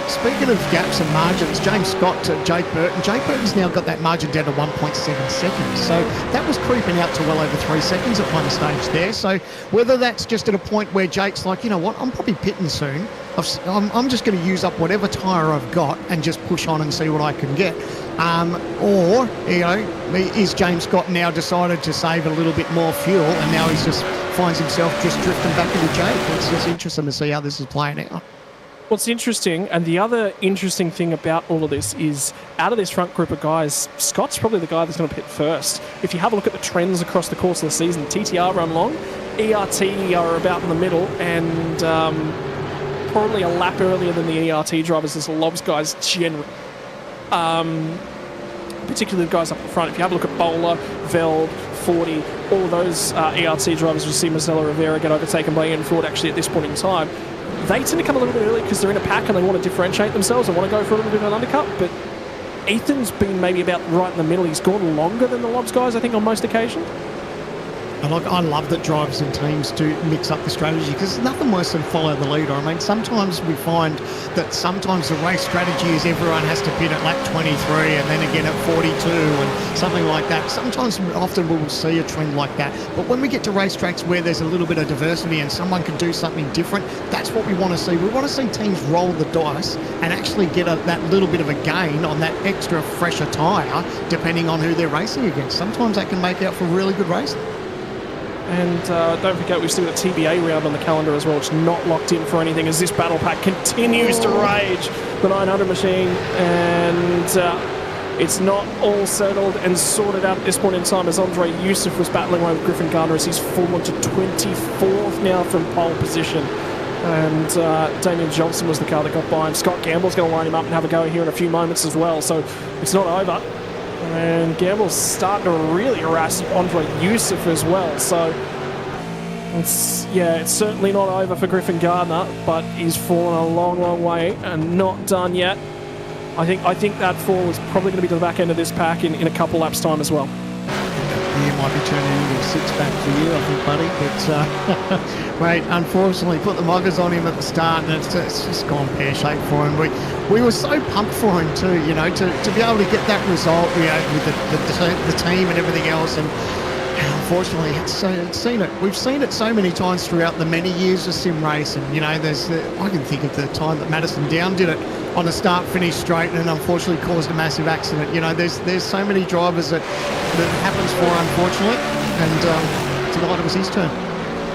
speaking of gaps and margins, James Scott to Jake Burton. Jake Burton's now got that margin down to 1.7 seconds. So that was creeping out to well over 3 seconds at one stage there. So whether that's just at a point where Jake's like, you know what, I'm probably pitting soon. I'm just going to use up whatever tyre I've got and just push on and see what I can get. Or, you know, is James Scott now decided to save a little bit more fuel, and now he just finds himself just drifting back into Jake? It's just interesting to see how this is playing out. What's interesting, and the other interesting thing about all of this is, out of this front group of guys, Scott's probably the guy that's going to pit first. If you have a look at the trends across the course of the season, TTR run long, ERT are about in the middle, and probably a lap earlier than the ERT drivers as the Lobs guys generally. Particularly the guys up the front. If you have a look at Bowler, Veld, 40, all of those ERT drivers, you see Marcelo Rivera get overtaken by Ian Ford actually at this point in time. They tend to come a little bit early because they're in a pack and they want to differentiate themselves and want to go for a little bit of an undercut. But Ethan's been maybe about right in the middle. He's gone longer than the Lobs guys, I think, on most occasions. I love that drivers and teams do mix up the strategy, because there's nothing worse than follow the leader. I mean, sometimes we find that sometimes the race strategy is everyone has to pit at lap 23 and then again at 42 and something like that. Sometimes, often we'll see a trend like that. But when we get to racetracks where there's a little bit of diversity and someone can do something different, that's what we want to see. We want to see teams roll the dice and actually get that little bit of a gain on that extra fresher tyre, depending on who they're racing against. Sometimes that can make out for really good racing. And don't forget, we've still got TBA round on the calendar as well, which is not locked in for anything as this battle pack continues to rage the 900 machine. And it's not all settled and sorted out at this point in time, as Andre Youssef was battling away with Griffin Gardner as he's fallen to 24th now from pole position. And Damien Johnson was the car that got by him. Scott Gamble's going to line him up and have a go here in a few moments as well. So it's not over. And Gamble's starting to really harass Andre Youssef as well. So it's certainly not over for Griffin Gardner, but he's fallen a long, long way and not done yet. I think that fall is probably going to be to the back end of this pack in a couple laps' time as well. You might be turning into a six-pack for you, I think, buddy. But, mate, unfortunately, put the moggers on him at the start, and it's just gone pear-shaped for him. We were so pumped for him too, you know, to be able to get that result, you know, with the team and everything else. And unfortunately, we've seen it so many times throughout the many years of sim racing. You know, I can think of the time that Madison Down did it on a start-finish straight and unfortunately caused a massive accident. You know, there's so many drivers that happens for, unfortunately, and tonight it was his turn.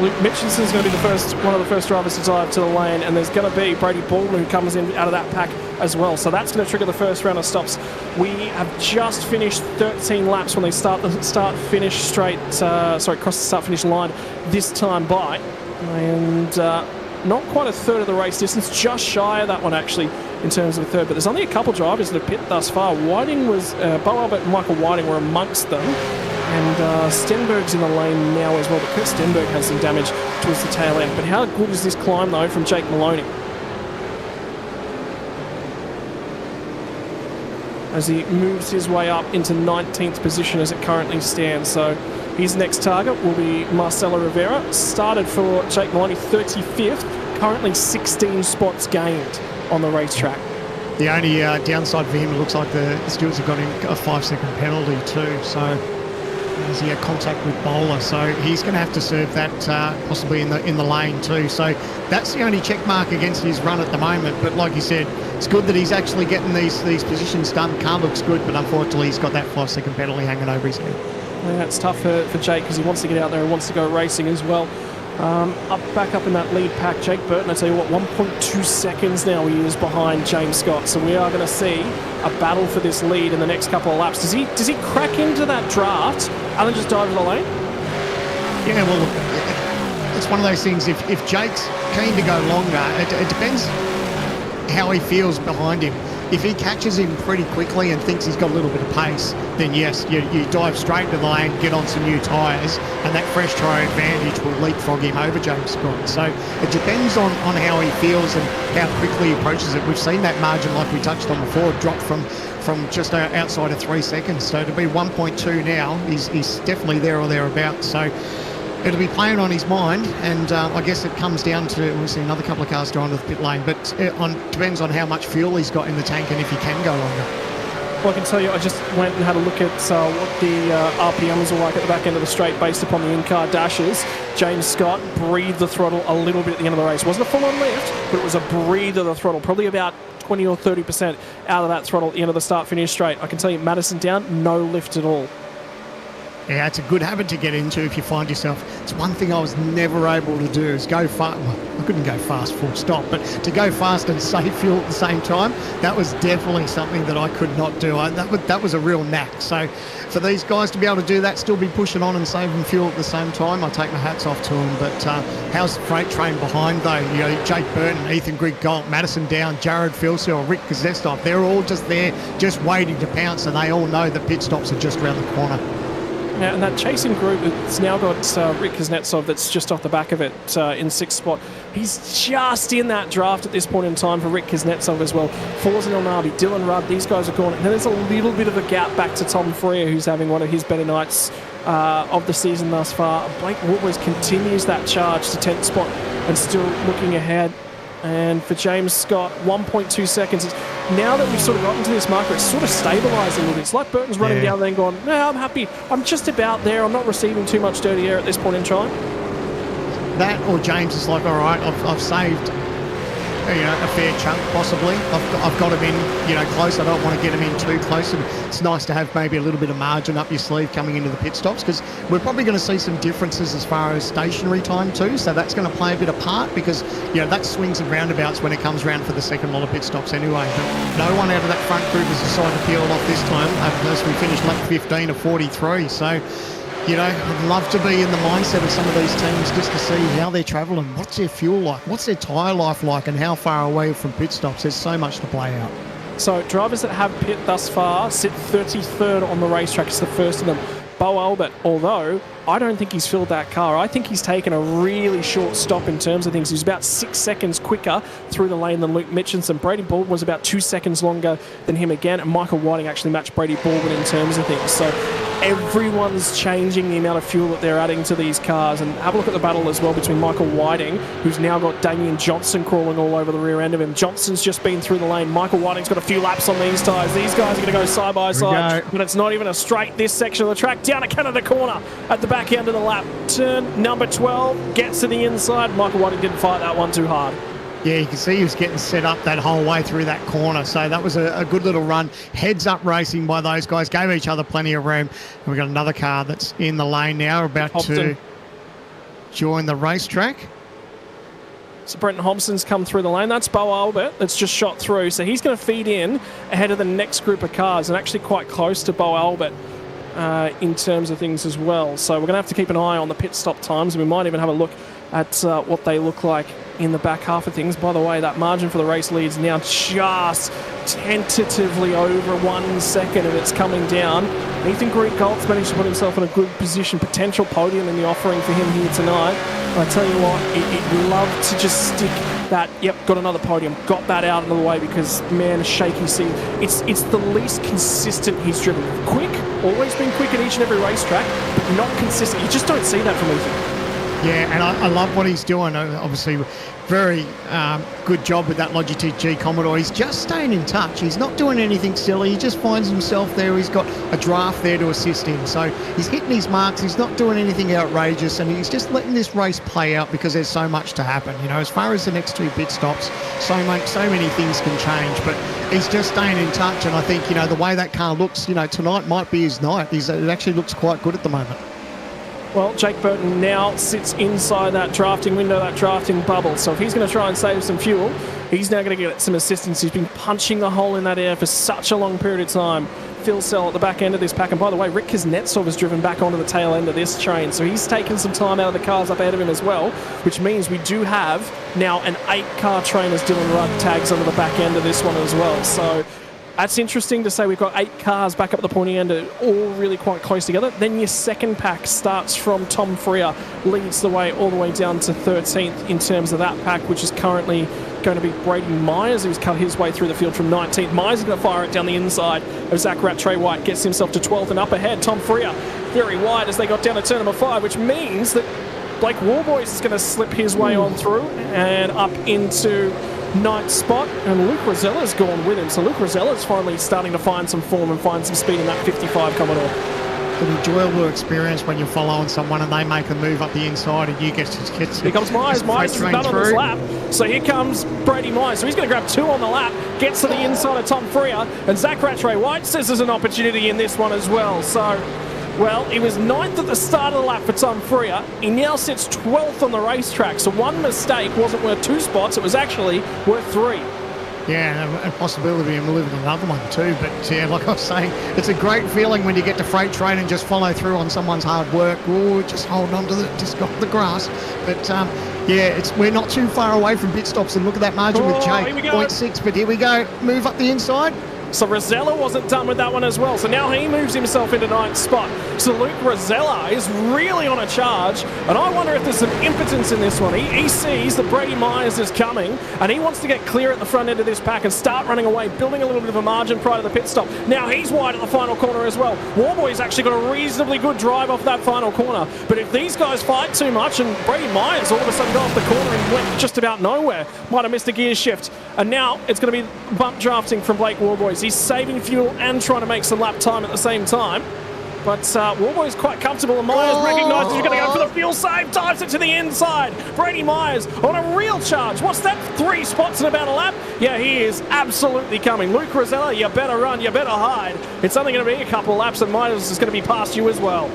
Luke Mitchinson's going to be one of the first drivers to dive to the lane, and there's going to be Brady Baldwin who comes in out of that pack as well. So that's going to trigger the first round of stops. We have just finished 13 laps when they start the start-finish straight. Cross the start-finish line this time by, and not quite a third of the race distance, just shy of that one actually in terms of a third. But there's only a couple drivers that have pit thus far. Whiting was Bo Albert and Michael Whiting were amongst them. And Stenberg's in the lane now as well, but Kurt Stenberg has some damage towards the tail end. But how good is this climb, though, from Jake Maloney? As he moves his way up into 19th position as it currently stands. So his next target will be Marcelo Rivera. Started for Jake Maloney 35th, currently 16 spots gained on the racetrack. The only downside for him, it looks like the stewards have got him a 5-second penalty too, so... As he had contact with Bowler, so he's going to have to serve that possibly in the lane too. So that's the only check mark against his run at the moment. But like you said, it's good that he's actually getting these positions done. Car looks good, but unfortunately he's got that 5-second penalty hanging over his head. Yeah, it's tough for Jake because he wants to get out there and wants to go racing as well. Back up in that lead pack, Jake Burton, I tell you what, 1.2 seconds now he is behind James Scott. So we are going to see a battle for this lead in the next couple of laps. Does he crack into that draft and then just dive to the lane? Yeah, well, it's one of those things. If Jake's keen to go longer, it depends how he feels behind him. If he catches him pretty quickly and thinks he's got a little bit of pace, then yes, you dive straight to the lane, get on some new tyres, and that fresh tyre advantage will leapfrog him over James Scott. So it depends on how he feels and how quickly he approaches it. We've seen that margin, like we touched on before, drop from just outside of 3 seconds. So to be 1.2 now, he's definitely there or thereabouts. So it'll be playing on his mind, and I guess it comes down to, we'll see another couple of cars driving to the pit lane, but it depends on how much fuel he's got in the tank and if he can go longer. Well, I can tell you, I just went and had a look at what the RPMs are like at the back end of the straight based upon the in-car dashes. James Scott breathed the throttle a little bit at the end of the race. It wasn't a full-on lift, but it was a breathe of the throttle, probably about 20 or 30% out of that throttle at the end of the start-finish straight. I can tell you, Madison down, no lift at all. Yeah, it's a good habit to get into if you find yourself. It's one thing I was never able to do is go fast. Well, I couldn't go fast full stop, but to go fast and save fuel at the same time, that was definitely something that I could not do. That was a real knack. So for these guys to be able to do that, still be pushing on and saving fuel at the same time, I take my hats off to them. But how's the freight train behind though? You know, Jake Burton, Ethan Grigg-Galt, Madison Down, Jared Filsell, Rick Kuznetsov, they're all just there, just waiting to pounce, and they all know that pit stops are just around the corner. Yeah, and that chasing group, it's now got Rick Kuznetsov that's just off the back of it in 6th spot. He's just in that draft at this point in time for Rick Kuznetsov as well. Forza Elnabi, Dylan Rudd, these guys are gone. And then there's a little bit of a gap back to Tom Freer, who's having one of his better nights of the season thus far. Blake Woodward continues that charge to 10th spot and still looking ahead. And for James Scott, 1.2 seconds. Now that we've sort of gotten to this marker, it's sort of stabilised a little bit. It's like Burton's running down there and going, no, I'm happy. I'm just about there. I'm not receiving too much dirty air at this point in time. That or James is like, all right, I've saved a fair chunk possibly. I've got him in close. I don't want to get him in too close, and it's nice to have maybe a little bit of margin up your sleeve coming into the pit stops, because we're probably going to see some differences as far as stationary time too, so that's going to play a bit of part, because that swings and roundabouts when it comes round for the second lot of pit stops anyway. But no one out of that front group has decided to peel off this time, as we finished lap 15 of 43. So I'd love to be in the mindset of some of these teams just to see how they're travelling, what's their fuel like, what's their tyre life like, and how far away from pit stops. There's so much to play out. So drivers that have pit thus far sit 33rd on the racetrack. It's the first of them. Bo Albert, although I don't think he's filled that car. I think he's taken a really short stop in terms of things. He was about 6 seconds quicker through the lane than Luke Mitchinson. Brady Baldwin was about 2 seconds longer than him again, and Michael Whiting actually matched Brady Baldwin in terms of things. So everyone's changing the amount of fuel that they're adding to these cars. And have a look at the battle as well between Michael Whiting, who's now got Damien Johnson crawling all over the rear end of him. Johnson's just been through the lane. Michael Whiting's got a few laps on these tyres. These guys are going to go side by side. But it's not even a straight this section of the track. Down to Canada corner at the back end of the lap. Turn number 12 gets to the inside. Michael Whiting didn't fight that one too hard. Yeah, you can see he was getting set up that whole way through that corner. So that was a good little run. Heads up racing by those guys. Gave each other plenty of room. And we've got another car that's in the lane now, about to join the racetrack. So Brenton Hobson's come through the lane. That's Bo Albert that's just shot through. So he's going to feed in ahead of the next group of cars, and actually quite close to Bo Albert in terms of things as well. So we're going to have to keep an eye on the pit stop times, and we might even have a look at what they look like in the back half of things. By the way, that margin for the race leads now just tentatively over 1 second, and it's coming down. Ethan Grigg-Galt's managed to put himself in a good position, potential podium in the offering for him here tonight. I tell you what, he'd love to just stick that, got another podium, got that out of the way, because, man, a shaky seat. It's the least consistent he's driven. Quick, always been quick at each and every racetrack, but not consistent. You just don't see that from Ethan. Yeah, and I love what he's doing. Obviously, very good job with that Logitech G Commodore. He's just staying in touch. He's not doing anything silly. He just finds himself there. He's got a draft there to assist him. So he's hitting his marks. He's not doing anything outrageous, and he's just letting this race play out because there's so much to happen. You know, as far as the next 2 pit stops, so many things can change. But he's just staying in touch, and I think, you know, the way that car looks, you know, tonight might be his night. It actually looks quite good at the moment. Well, Jake Burton now sits inside that drafting window, that drafting bubble. So if he's going to try and save some fuel, he's now going to get some assistance. He's been punching the hole in that air for such a long period of time. Phil Sell at the back end of this pack. And by the way, Rick Kuznetsov has driven back onto the tail end of this train. So he's taken some time out of the cars up ahead of him as well, which means we do have now an 8-car train as Dylan Rudd tags onto the back end of this one as well. So that's interesting to say. We've got 8 cars back up the pointy end, all really quite close together. Then your second pack starts from Tom Freer, leads the way all the way down to 13th in terms of that pack, which is currently going to be Brady Myers, who's cut his way through the field from 19th. Myers is going to fire it down the inside of Zach Rattray White, gets himself to 12th and up ahead. Tom Freer very wide as they got down to turn number 5, which means that Blake Warboys is going to slip his way on through and up into 9th spot, and Luke Rosella's gone with him. So Luke Rosella's finally starting to find some form and find some speed in that 55 Commodore. It's an enjoyable experience when you're following someone and they make a move up the inside and you get to Here comes Myers. Myers is done on this lap. So here comes Brady Myers. So he's going to grab 2 on the lap, gets to the inside of Tom Freer, and Zach Rattray White says there's an opportunity in this one as well. So, well, he was 9th at the start of the lap for Tom Freer. He now sits 12th on the racetrack. So one mistake wasn't worth 2 spots. It was actually worth 3. Yeah, and a possibility of losing another one too. But yeah, like I was saying, it's a great feeling when you get to freight train and just follow through on someone's hard work. Oh, just hold on to the grass. But yeah, we're not too far away from pit stops. And look at that margin with Jake, 0.6. But here we go, move up the inside. So Rosella wasn't done with that one as well. So now he moves himself into 9th spot. So Luke Rosella is really on a charge. And I wonder if there's some impotence in this one. He sees that Brady Myers is coming and he wants to get clear at the front end of this pack and start running away, building a little bit of a margin prior to the pit stop. Now he's wide at the final corner as well. Warboy's actually got a reasonably good drive off that final corner. But if these guys fight too much and Brady Myers all of a sudden got off the corner and went just about nowhere, might have missed a gear shift. And now it's going to be bump drafting from Blake Warboys. He's saving fuel and trying to make some lap time at the same time. But Warboy's quite comfortable, and Myers recognises he's going to go for the fuel save, dives it to the inside. Brady Myers on a real charge. What's that, 3 spots in about a lap? Yeah, he is absolutely coming. Luke Rosella, you better run, you better hide. It's only going to be a couple of laps, and Myers is going to be past you as well.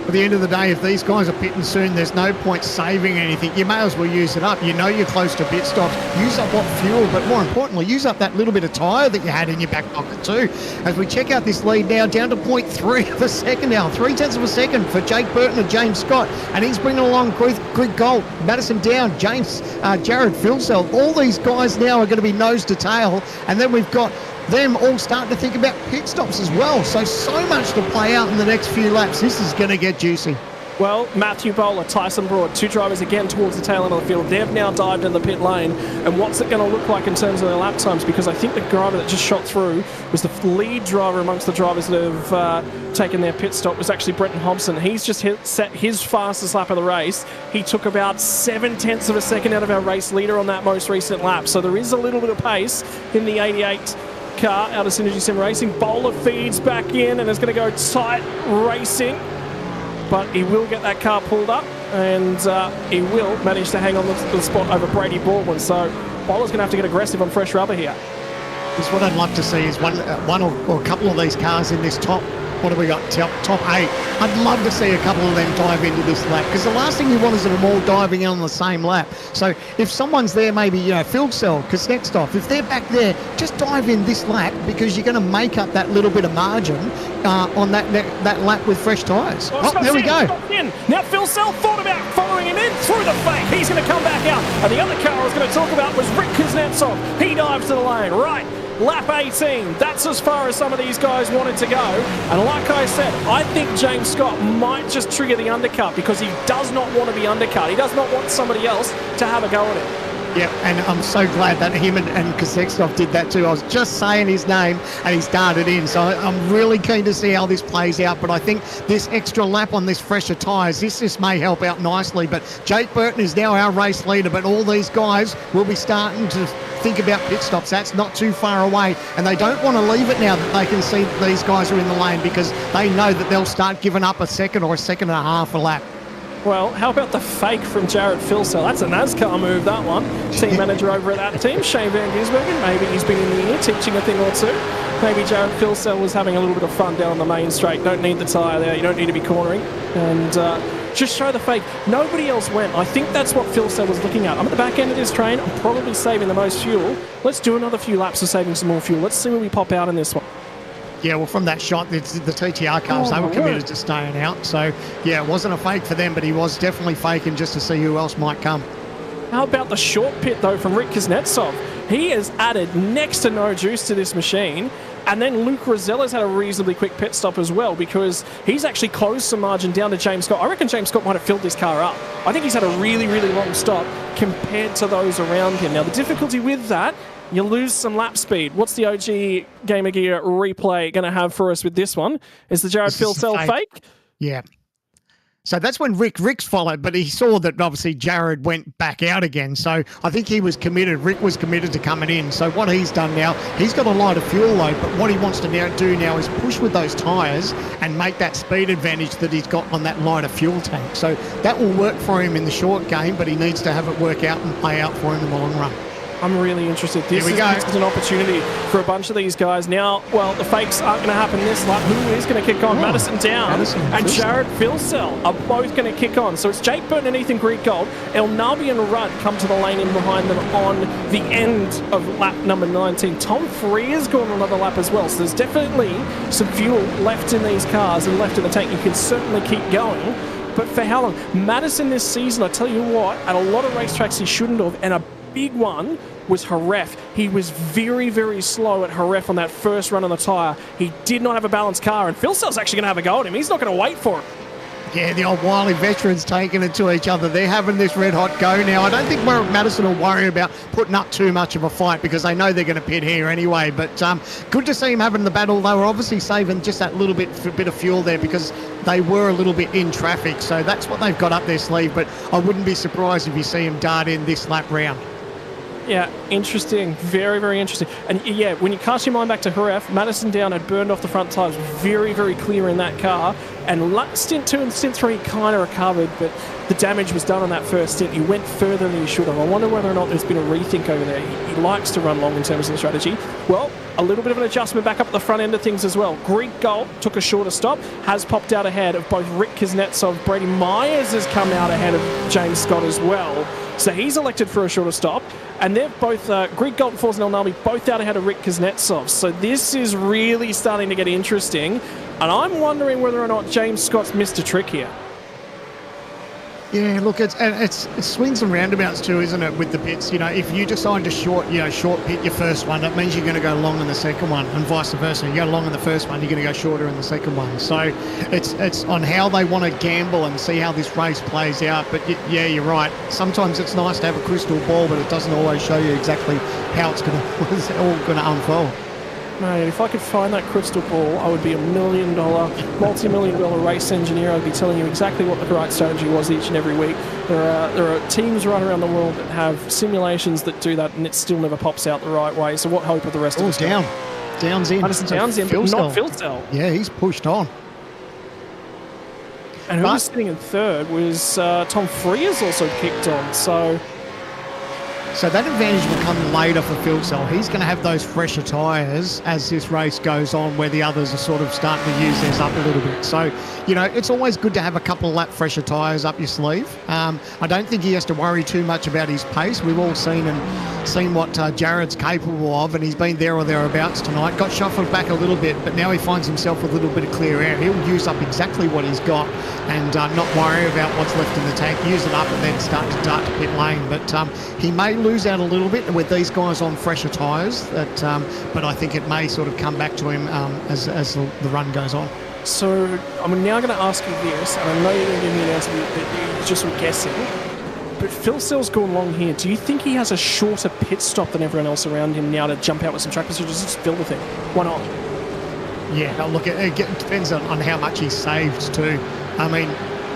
At the end of the day, if these guys are pitting soon, there's no point saving anything. You may as well use it up. You know you're close to pit stops. Use up what fuel, but more importantly, use up that little bit of tyre that you had in your back pocket too. As we check out this lead now, down to 0.3 of a second now. 0.3 of a second for Jake Burton and James Scott. And he's bringing along Greg Gold, Madison Down, James, Jared Philsell. All these guys now are going to be nose to tail. And then we've got them all starting to think about pit stops as well. So much to play out in the next few laps. This is going to get juicy. Well, Matthew Bowler, Tyson Broad, 2 drivers again towards the tail end of the field. They've now dived in the pit lane. And what's it going to look like in terms of their lap times? Because I think the driver that just shot through was the lead driver amongst the drivers that have taken their pit stop was actually Brenton Hobson. He's just set his fastest lap of the race. He took about 0.7 of a second out of our race leader on that most recent lap. So there is a little bit of pace in the 88 car out of Synergy Sim Racing. Bowler feeds back in and is going to go tight racing, but he will get that car pulled up and he will manage to hang on the spot over Brady Baldwin. So Bowler's going to have to get aggressive on fresh rubber here. Because what I'd love to see is one or a couple of these cars in this top, what have we got, top 8. I'd love to see a couple of them dive into this lap, because the last thing you want is them all diving in on the same lap. So if someone's there, maybe, you know, Field Cell, Kuznetsov, if they're back there, just dive in this lap, because you're going to make up that little bit of margin on that lap with fresh tyres. Oh, there we go. Now Phil Cell thought about following him in through the fake. He's going to come back out. And the other car I was going to talk about was Rick Kuznetsov. He dives to the lane. Right. Lap 18, that's as far as some of these guys wanted to go. And like I said, I think James Scott might just trigger the undercut because he does not want to be undercut. He does not want somebody else to have a go at him. Yeah, and I'm so glad that him and Kazekstov did that too. I was just saying his name and he started in. So I'm really keen to see how this plays out. But I think this extra lap on this fresher tyres, this may help out nicely. But Jake Burton is now our race leader. But all these guys will be starting to think about pit stops. That's not too far away. And they don't want to leave it now that they can see these guys are in the lane, because they know that they'll start giving up a second or a second and a half a lap. Well, how about the fake from Jared Filsell? That's a NASCAR move, that one. Team manager over at that team, Shane Van Gisbergen. Maybe he's been in the ear teaching a thing or two. Maybe Jared Filsell was having a little bit of fun down the main straight. Don't need the tyre there. You don't need to be cornering. And just show the fake. Nobody else went. I think that's what Filsell was looking at. I'm at the back end of this train. I'm probably saving the most fuel. Let's do another few laps of saving some more fuel. Let's see where we pop out in this one. Yeah, well, from that shot, the TTR cars, they were committed to staying out. So, yeah, it wasn't a fake for them, but he was definitely faking just to see who else might come. How about the short pit, though, from Rick Kuznetsov? He has added next to no juice to this machine. And then Luke Rosella's had a reasonably quick pit stop as well, because he's actually closed some margin down to James Scott. I reckon James Scott might have filled this car up. I think he's had a really, really long stop compared to those around him. Now, the difficulty with that, you lose some lap speed. What's the OG Gamer Gear replay going to have for us with this one? Is the Jared Filsell fake? Yeah. So that's when Rick's followed, but he saw that obviously Jared went back out again. So I think he was committed. Rick was committed to coming in. So what he's done now, he's got a lighter fuel load, but what he wants to do now is push with those tyres and make that speed advantage that he's got on that lighter fuel tank. So that will work for him in the short game, but he needs to have it work out and play out for him in the long run. I'm really interested. This is an opportunity for a bunch of these guys. Now, well, the fakes aren't going to happen this lap. Who is going to kick on? Madison Down and Jared Filsell are both going to kick on. So it's Jake Burton and Ethan Griegold. El Nabi and Rudd come to the lane in behind them on the end of lap number 19. Tom Freer's gone another lap as well. So there's definitely some fuel left in these cars and left in the tank. You can certainly keep going. But for how long? Madison this season, I tell you what, at a lot of racetracks he shouldn't have, and a big one was Jerez. He was very, very slow at Jerez on that first run on the tyre. He did not have a balanced car, and Filsell's actually going to have a go at him. He's not going to wait for it. Yeah, the old wily veterans taking it to each other. They're having this red-hot go now. I don't think Madison will worry about putting up too much of a fight, because they know they're going to pit here anyway. But good to see him having the battle. They were obviously saving just that little bit of fuel there, because they were a little bit in traffic. So that's what they've got up their sleeve. But I wouldn't be surprised if you see him dart in this lap round. Yeah, interesting. Very, very interesting. And yeah, when you cast your mind back to Jerez, Madison Down had burned off the front tyres very, very clear in that car. And stint 2 and stint 3 kind of recovered, but the damage was done on that first stint. He went further than he should have. I wonder whether or not there's been a rethink over there. He likes to run long in terms of the strategy. Well, a little bit of an adjustment back up at the front end of things as well. Griegold took a shorter stop, has popped out ahead of both Rick Kuznetsov. Brady Myers has come out ahead of James Scott as well. So he's elected for a shorter stop. And they're both, Griegold and Force and El Nabi, both out ahead of Rick Kuznetsov. So this is really starting to get interesting. And I'm wondering whether or not James Scott's missed a trick here. Yeah, look, it's swings and roundabouts too, isn't it, with the pits? You know, if you decide to short pit your first one, that means you're going to go long in the second one, and vice versa. You go long in the first one, you're going to go shorter in the second one. So it's on how they want to gamble and see how this race plays out. But yeah, you're right. Sometimes it's nice to have a crystal ball, but it doesn't always show you exactly how it's all going to unfold. Mate, if I could find that crystal ball, I would be $1 million, multi-million-dollar race engineer. I'd be telling you exactly what the right strategy was each and every week. There are teams right around the world that have simulations that do that, and it still never pops out the right way. So what hope are the rest of us? Down's in. Down's in, but not Filsell. Yeah, he's pushed on. And who was sitting in third was Tom Freer's also kicked on. So that advantage will come later for Filsell. He's going to have those fresher tyres as this race goes on, where the others are sort of starting to use theirs up a little bit. So, you know, it's always good to have a couple of lap fresher tyres up your sleeve. I don't think he has to worry too much about his pace. We've all seen what Jared's capable of, and he's been there or thereabouts tonight. Got shuffled back a little bit, but now he finds himself with a little bit of clear air. He'll use up exactly what he's got and not worry about what's left in the tank. Use it up and then start to dart to pit lane. But he may lose out a little bit with these guys on fresher tyres, but I think it may sort of come back to him as the run goes on. So I'm now going to ask you this, and I know you're going to give me an answer that you're just guessing. But Phil Sell's gone long here. Do you think he has a shorter pit stop than everyone else around him now to jump out with some track position? Does this Phil the thing? Why not? Yeah, no, look, it depends on how much he saved too. I mean,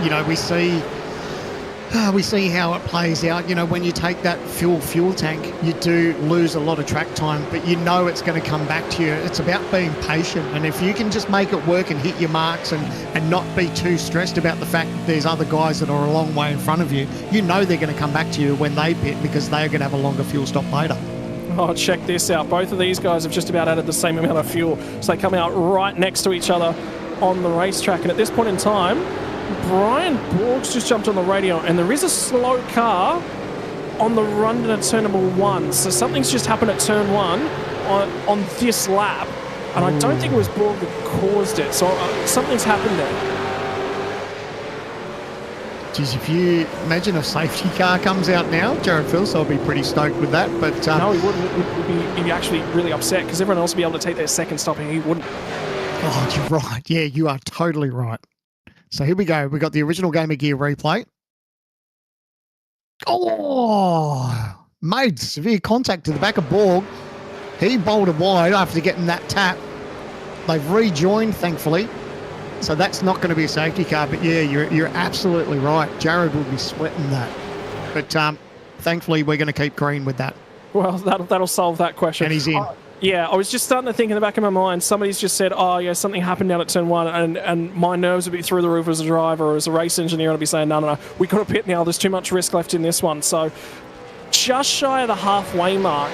you know, we see how it plays out. You know, when you take that fuel tank, you do lose a lot of track time, but you know it's going to come back to you. It's about being patient, and if you can just make it work and hit your marks and not be too stressed about the fact that there's other guys that are a long way in front of you, you know they're going to come back to you when they pit because they're going to have a longer fuel stop later. Oh, check this out. Both of these guys have just about added the same amount of fuel. So they come out right next to each other on the racetrack. And at this point in time, Brian Borg's just jumped on the radio, and there is a slow car on the run into turn number 1. So something's just happened at turn 1 on this lap. And I don't think it was Borg that caused it. So something's happened there. Geez, if you imagine a safety car comes out now, Jared Filsell will be pretty stoked with that. But no, he wouldn't. He'd be actually really upset because everyone else would be able to take their second stop and he wouldn't. Oh, you're right. Yeah, you are totally right. So here we go. We got the original Game of Gear replay. Oh, made severe contact to the back of Borg. He bolted wide after getting that tap. They've rejoined, thankfully. So that's not going to be a safety car, but yeah, you're absolutely right. Jared will be sweating that. But thankfully, we're going to keep green with that. Well, that'll solve that question. And he's in. Yeah, I was just starting to think in the back of my mind, somebody's just said, oh, yeah, something happened down at turn 1, and my nerves would be through the roof as a driver or as a race engineer, and I'd be saying, no, we got to pit now. There's too much risk left in this one. So just shy of the halfway mark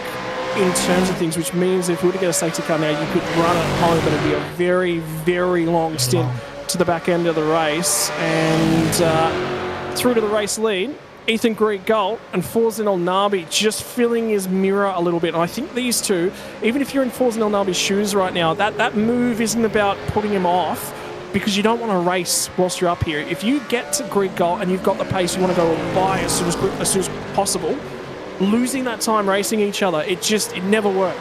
in terms of things, which means if we were to get a safety car now, you could run it home, but it'd be a very, very long stint to the back end of the race. And through to the race lead, Ethan Greig-Galt and Forzan El Nabi just filling his mirror a little bit. And I think these two, even if you're in Forzan El Nabi's shoes right now, that move isn't about putting him off because you don't want to race whilst you're up here. If you get to Greig-Galt and you've got the pace, you want to go by as soon as possible, losing that time racing each other, it never worked.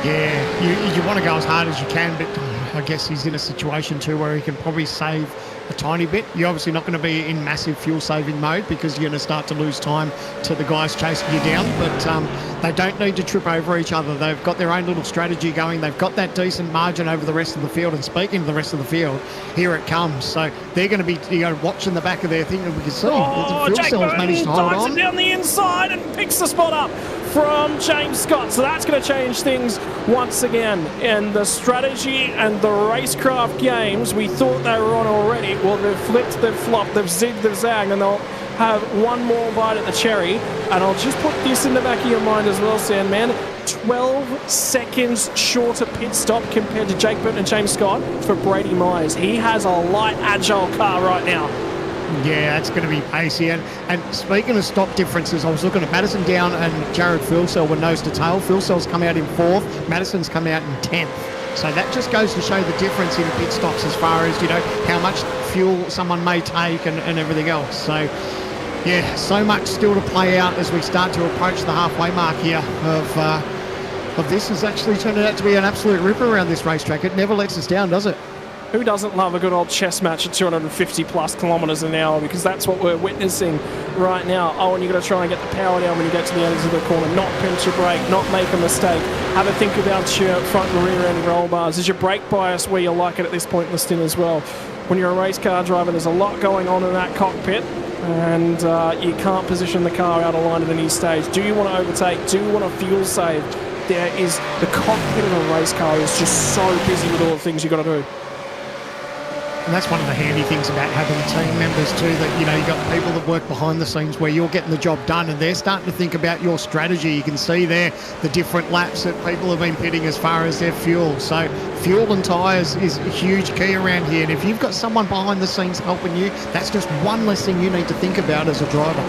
Yeah, you want to go as hard as you can, but I guess he's in a situation too where he can probably save a tiny bit. You're obviously not going to be in massive fuel saving mode because you're going to start to lose time to the guys chasing you down, but they don't need to trip over each other. They've got their own little strategy going. They've got that decent margin over the rest of the field, and speaking of the rest of the field, here it comes. So they're going to be watching the back of their thing, and we can see the fuel cells managed to hold on. It down the inside and picks the spot up from James Scott. So that's going to change things once again. And the strategy and the racecraft games we thought they were on already, well, they've flipped, they've flopped, they've zigged, they've zagged, and they'll have one more bite at the cherry. And I'll just put this in the back of your mind as well, Sandman. 12 seconds shorter pit stop compared to Jake Burton and James Scott for Brady Myers. He has a light, agile car right now. Yeah, that's going to be pacey. And speaking of stop differences, I was looking at Madison Down and Jared Filsell were nose to tail. Filsell's come out in 4th, Madison's come out in 10th. So that just goes to show the difference in pit stops as far as, how much fuel someone may take and everything else. So, yeah, so much still to play out as we start to approach the halfway mark here of this. Has actually turned out to be an absolute ripper around this racetrack. It never lets us down, does it? Who doesn't love a good old chess match at 250 plus kilometres an hour? Because that's what we're witnessing right now. Oh, and you've got to try and get the power down when you get to the ends of the corner. Not pinch your brake, not make a mistake. Have a think about your front and rear end roll bars. Is your brake bias where you like it at this point in the stint as well? When you're a race car driver, there's a lot going on in that cockpit, and you can't position the car out of line at any stage. Do you want to overtake? Do you want to fuel save? The cockpit of a race car is just so busy with all the things you've got to do. And that's one of the handy things about having team members too, that, you've got people that work behind the scenes where you're getting the job done and they're starting to think about your strategy. You can see there the different laps that people have been pitting as far as their fuel. So fuel and tyres is a huge key around here. And if you've got someone behind the scenes helping you, that's just one less thing you need to think about as a driver.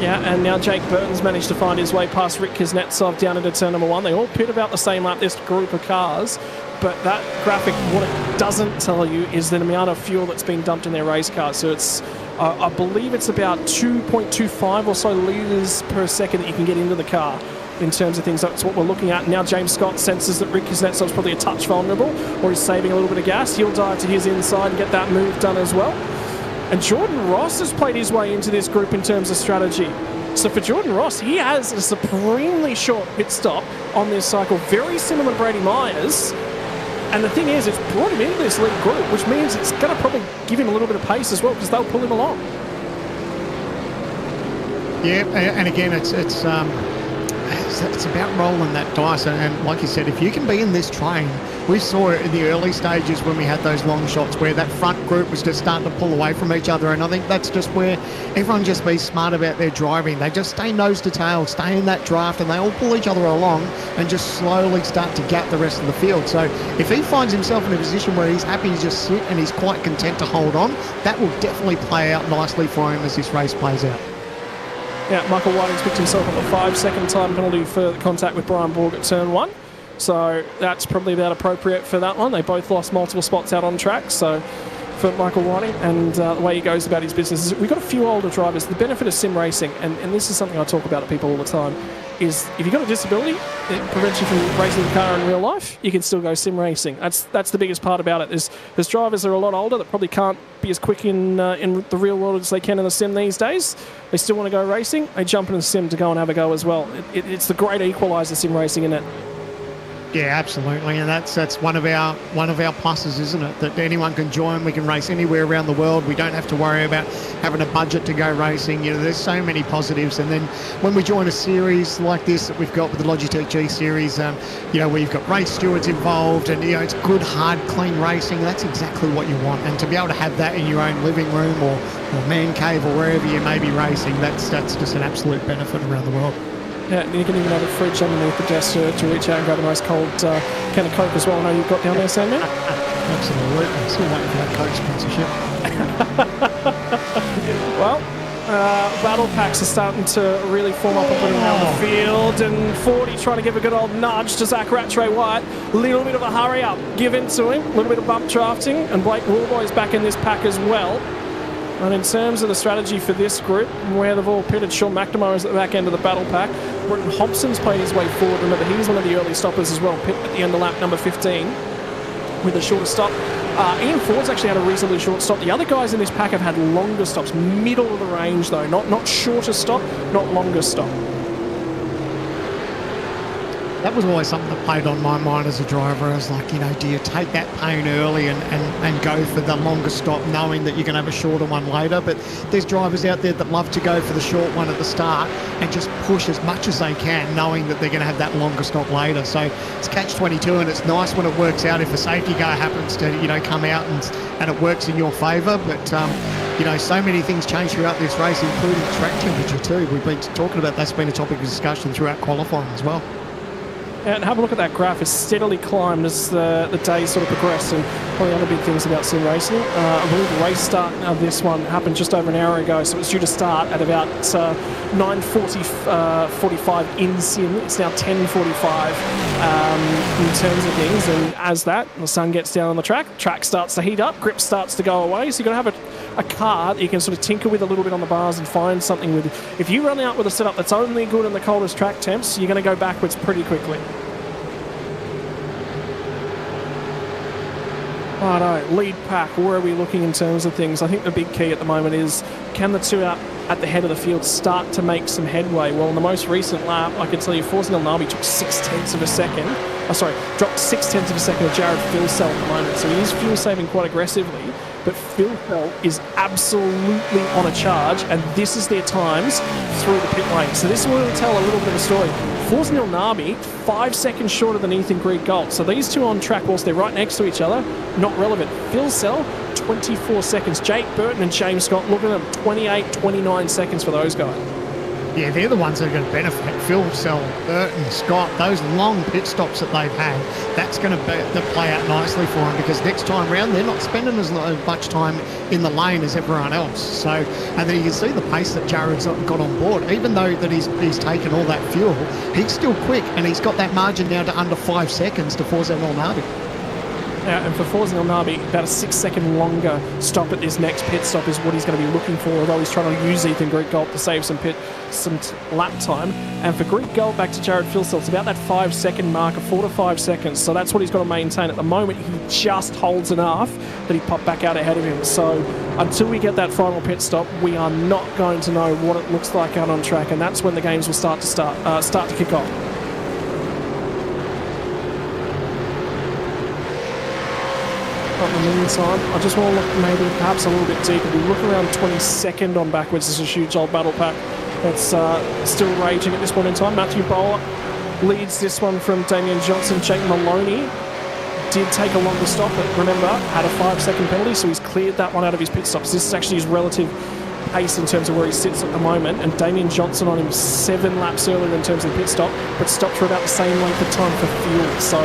Yeah, and now Jake Burton's managed to find his way past Rick Kuznetsov down into turn number 1. They all pit about the same lap, this group of cars. But that graphic, what it doesn't tell you is the amount of fuel that's being dumped in their race car. So it's, I believe it's about 2.25 or so litres per second that you can get into the car in terms of things. That's what we're looking at. Now James Scott senses that Rick Kuznetsov's probably a touch vulnerable, or he's saving a little bit of gas. He'll dive to his inside and get that move done as well. And Jordan Ross has played his way into this group in terms of strategy. So for Jordan Ross, he has a supremely short pit stop on this cycle, very similar to Brady Myers. And the thing is, it's brought him into this lead group, which means it's going to probably give him a little bit of pace as well, because they'll pull him along. Yeah, and again, it's about rolling that dice. And like you said, if you can be in this train, we saw it in the early stages when we had those long shots where that front group was just starting to pull away from each other. And I think that's just where everyone just be smart about their driving. They just stay nose to tail, stay in that draft, and they all pull each other along and just slowly start to gap the rest of the field. So if he finds himself in a position where he's happy to just sit and he's quite content to hold on, that will definitely play out nicely for him as this race plays out. Yeah, Michael Whiting's picked himself up a 5-second time penalty for contact with Brian Borg at turn 1. So that's probably about appropriate for that one. They both lost multiple spots out on track. So for Michaal Whiting and the way he goes about his business is we've got a few older drivers. The benefit of sim racing, and this is something I talk about to people all the time, is if you've got a disability, it prevents you from racing the car in real life, you can still go sim racing. That's the biggest part about it. There's drivers that are a lot older that probably can't be as quick in the real world as they can in the sim these days. They still want to go racing. They jump in the sim to go and have a go as well. It's the great equaliser, sim racing, isn't it? Yeah, absolutely, and that's one of our pluses, isn't it? That anyone can join. We can race anywhere around the world. We don't have to worry about having a budget to go racing. You know, there's so many positives. And then when we join a series like this that we've got with the Logitech G series, you know, where you've got race stewards involved, and you know, it's good, hard, clean racing. That's exactly what you want. And to be able to have that in your own living room or man cave or wherever you may be racing, that's just an absolute benefit around the world. Yeah, you can even have a fridge underneath the desk to reach out and grab a nice cold can of Coke as well. I know you've got down there, Sandman. Absolutely. I'm still waiting for that Coke sponsorship. Well, battle packs are starting to really form up and put around the field. And 40 trying to give a good old nudge to Zach Rattray White. A little bit of a hurry up. Give in to him. A little bit of bump drafting. And Blake Woolboy's back in this pack as well. And in terms of the strategy for this group, where they've all pitted, Sean McNamara is at the back end of the battle pack. Britton Hobson's played his way forward. Remember, he was one of the early stoppers as well, pit at the end of lap number 15 with a shorter stop. Ian Ford's actually had a reasonably short stop. The other guys in this pack have had longer stops, middle of the range though, not shorter stop, not longer stop. That was always something that played on my mind as a driver. I was like, you know, do you take that pain early and go for the longer stop knowing that you're going to have a shorter one later? But there's drivers out there that love to go for the short one at the start and just push as much as they can knowing that they're going to have that longer stop later. So it's catch-22, and it's nice when it works out if a safety car happens to, you know, come out and it works in your favour. But, you know, so many things change throughout this race, including track temperature too. We've been talking about that's been a topic of discussion throughout qualifying as well. And have a look at that graph. It's steadily climbed as the days sort of progressed. And one of the other big things about sim racing, I believe the race start of this one happened just over an hour ago. So it was due to start at about 9:45 in sim. It's now 10:45 in terms of things. And as that, the sun gets down on the track starts to heat up, grip starts to go away. So you've got to have a car that you can sort of tinker with a little bit on the bars and find something with. If you run out with a setup that's only good in the coldest track temps, you're going to go backwards pretty quickly. Righto, lead pack, where are we looking in terms of things? I think the big key at the moment is, can the two out at the head of the field start to make some headway? Well, in the most recent lap, I can tell you, Force Nabi took 0.6 of a second. Dropped 0.6 of a second of Jared Filsell at the moment. So he is fuel saving quite aggressively. But Filsell is absolutely on a charge, and this is their times through the pit lane. So this will tell a little bit of a story. Force Nabi, 5 seconds shorter than Ethan Greig-Gault. So these two on track, whilst they're right next to each other, not relevant. Filsell, 24 seconds. Jake Burton and James Scott, look at them, 28, 29 seconds for those guys. Yeah, they're the ones that are going to benefit. Filsell, Burton, Scott, those long pit stops that they've had, that's going to play out nicely for them, because next time round they're not spending as much time in the lane as everyone else. So, and then you can see the pace that Jared's got on board. Even though that he's taken all that fuel, he's still quick, and he's got that margin now to under 5 seconds to Force Nabi. And for Forza Nabi, about a 6-second longer stop at this next pit stop is what he's going to be looking for, although he's trying to use Ethan Greek Gold to save some lap time. And for Greek Gold, back to Jared Filsell, it's about that 5-second marker, 4 to 5 seconds. So that's what he's got to maintain. At the moment, he just holds enough that he popped back out ahead of him. So until we get that final pit stop, we are not going to know what it looks like out on track, and that's when the games will start to kick off. In the meantime, I just want to look maybe perhaps a little bit deeper. We look around 22nd on backwards. There's a huge old battle pack that's still raging at this point in time. Matthew Bowler leads this one from Damien Johnson. Jake Maloney did take a longer stop, but remember, had a 5-second penalty, so he's cleared that one out of his pit stops. This is actually his relative pace in terms of where he sits at the moment, and Damien Johnson on him 7 laps earlier in terms of the pit stop, but stopped for about the same length of time for fuel. So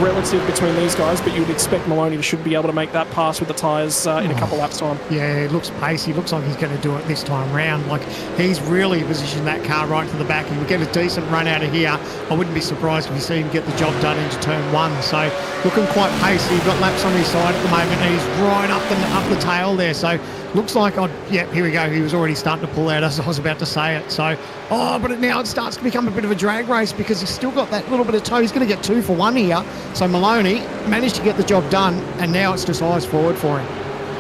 relative between these guys, but you would expect Maloney should be able to make that pass with the tyres in a couple laps time. Yeah, it looks pacey. Looks like he's going to do it this time round. Like, he's really positioned that car right to the back. He would get a decent run out of here. I wouldn't be surprised if you see him get the job done into turn 1. So looking quite pacey. Got laps on his side at the moment, and he's right up the tail there. So looks like, yeah, here we go. He was already starting to pull out as I was about to say it. So, but now it starts to become a bit of a drag race because he's still got that little bit of toe. He's going to get 2 for 1 here. So Maloney managed to get the job done, and now it's just eyes forward for him.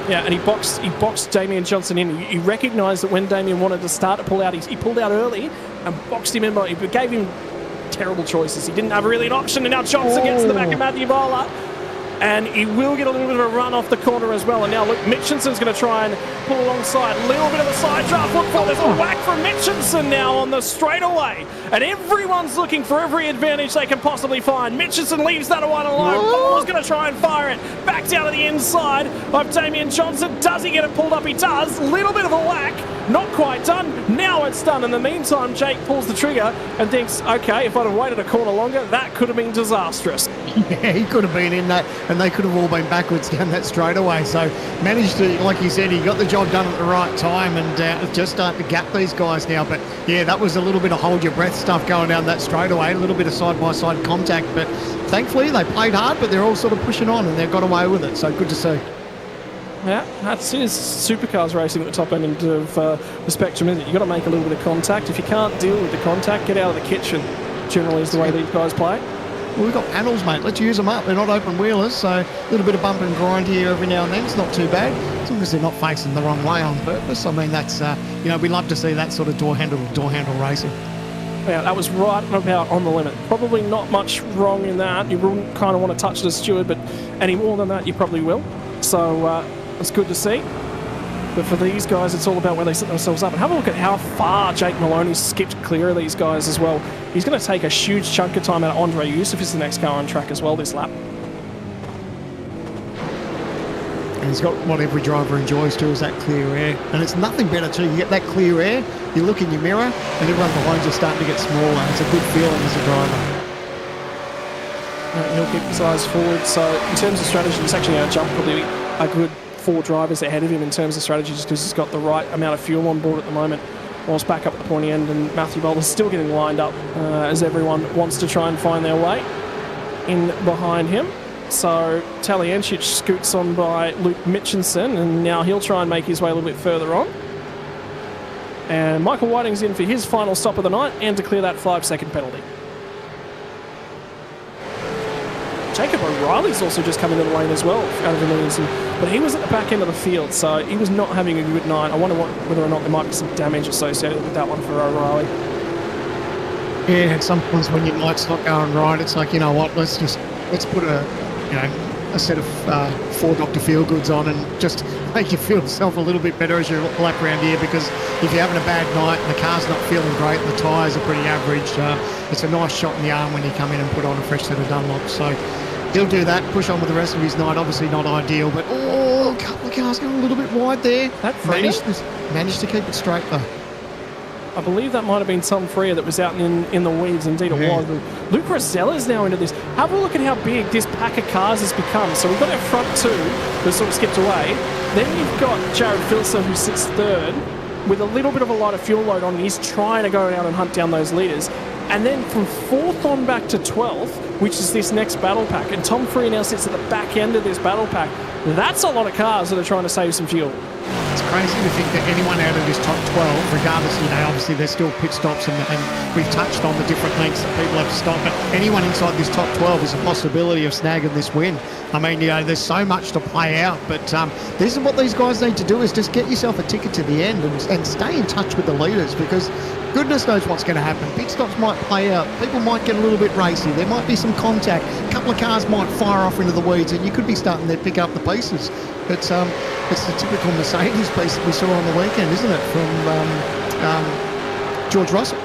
Yeah, and he boxed Damien Johnson in. He recognised that when Damien wanted to start to pull out, he pulled out early and boxed him in. But he gave him terrible choices. He didn't have really an option, and now Johnson gets to the back of Matthew Bowler. And he will get a little bit of a run off the corner as well. And now, look, Mitchinson's going to try and pull alongside. A little bit of a side draft. Look for, there's a whack from Mitchinson now on the straightaway. And everyone's looking for every advantage they can possibly find. Mitchinson leaves that one alone. Bowler's going to try and fire it back down to the inside of Damien Johnson. Does he get it pulled up? He does. Little bit of a whack. Not quite done. Now it's done. In the meantime, Jake pulls the trigger and thinks, okay, if I'd have waited a corner longer, that could have been disastrous. Yeah, he could have been in that, and they could have all been backwards down that straightaway. So managed to, like you said, he got the job done at the right time, and just starting to gap these guys now. But yeah, that was a little bit of hold your breath stuff going down that straightaway, a little bit of side-by-side contact. But thankfully, they played hard, but they're all sort of pushing on, and they've got away with it. So good to see. Yeah, that's his supercars racing at the top end of the spectrum, isn't it? You've got to make a little bit of contact. If you can't deal with the contact, get out of the kitchen, generally is the way these guys play. Well, we've got panels, mate. Let's use them up. They're not open wheelers, so a little bit of bump and grind here every now and then. It's not too bad, as long as they're not facing the wrong way on purpose. I mean, that's, we love to see that sort of door handle racing. Yeah, that was right about on the limit. Probably not much wrong in that. You wouldn't kind of want to touch the steward, but any more than that, you probably will. So it's good to see. But for these guys, it's all about where they set themselves up. And have a look at how far Jake Maloney skipped clear of these guys as well. He's going to take a huge chunk of time out of Andre Yusuf is the next car on track as well this lap. And he's got what every driver enjoys too, is that clear air. And it's nothing better too. You get that clear air, you look in your mirror, and everyone behind you is starting to get smaller. It's a good feeling as a driver. He'll keep his eyes forward. So in terms of strategy, he's actually going to jump probably a good 4 drivers ahead of him in terms of strategy, just because he's got the right amount of fuel on board at the moment. Whilst back up at the pointy end, and Matthew Bowler's still getting lined up as everyone wants to try and find their way in behind him. So Taliencic scoots on by Luke Mitchinson, and now he'll try and make his way a little bit further on. And Michael Whiting's in for his final stop of the night and to clear that 5-second penalty. Jacob O'Reilly's also just come into the lane as well out of the leads, but he was at the back end of the field, so he was not having a good night. I wonder whether or not there might be some damage associated with that one for O'Reilly. Yeah, at some points when your night's not going right, it's like, you know what, let's put a set of 4 Dr. Feelgoods on and just make you feel yourself a little bit better as you lap around here, because if you're having a bad night and the car's not feeling great and the tyres are pretty average, it's a nice shot in the arm when you come in and put on a fresh set of Dunlops. So he'll do that, push on with the rest of his night. Obviously not ideal, but a couple of cars going a little bit wide there. That managed to keep it straight though. I believe that might have been Tom Freer that was out in the weeds. Indeed it was. Luke Rosella's now into this. Have a look at how big this pack of cars has become. So we've got our front 2 who sort of skipped away. Then you've got Jared Filson who sits 3rd with a little bit of a lighter fuel load on. He's trying to go out and hunt down those leaders. And then from 4th on back to 12th, which is this next battle pack. And Tom Free now sits at the back end of this battle pack. That's a lot of cars that are trying to save some fuel. It's crazy to think that anyone out of this top 12, regardless, obviously there's still pit stops and we've touched on the different lengths that people have to stop, but anyone inside this top 12 is a possibility of snagging this win. I mean, there's so much to play out, but this is what these guys need to do is just get yourself a ticket to the end and stay in touch with the leaders, because goodness knows what's going to happen. Pit stops might play out. People might get a little bit racy. There might be some contact. A couple of cars might fire off into the weeds, and you could be starting to pick up the pieces. But it's the typical Mercedes piece that we saw on the weekend, isn't it, from George Russell?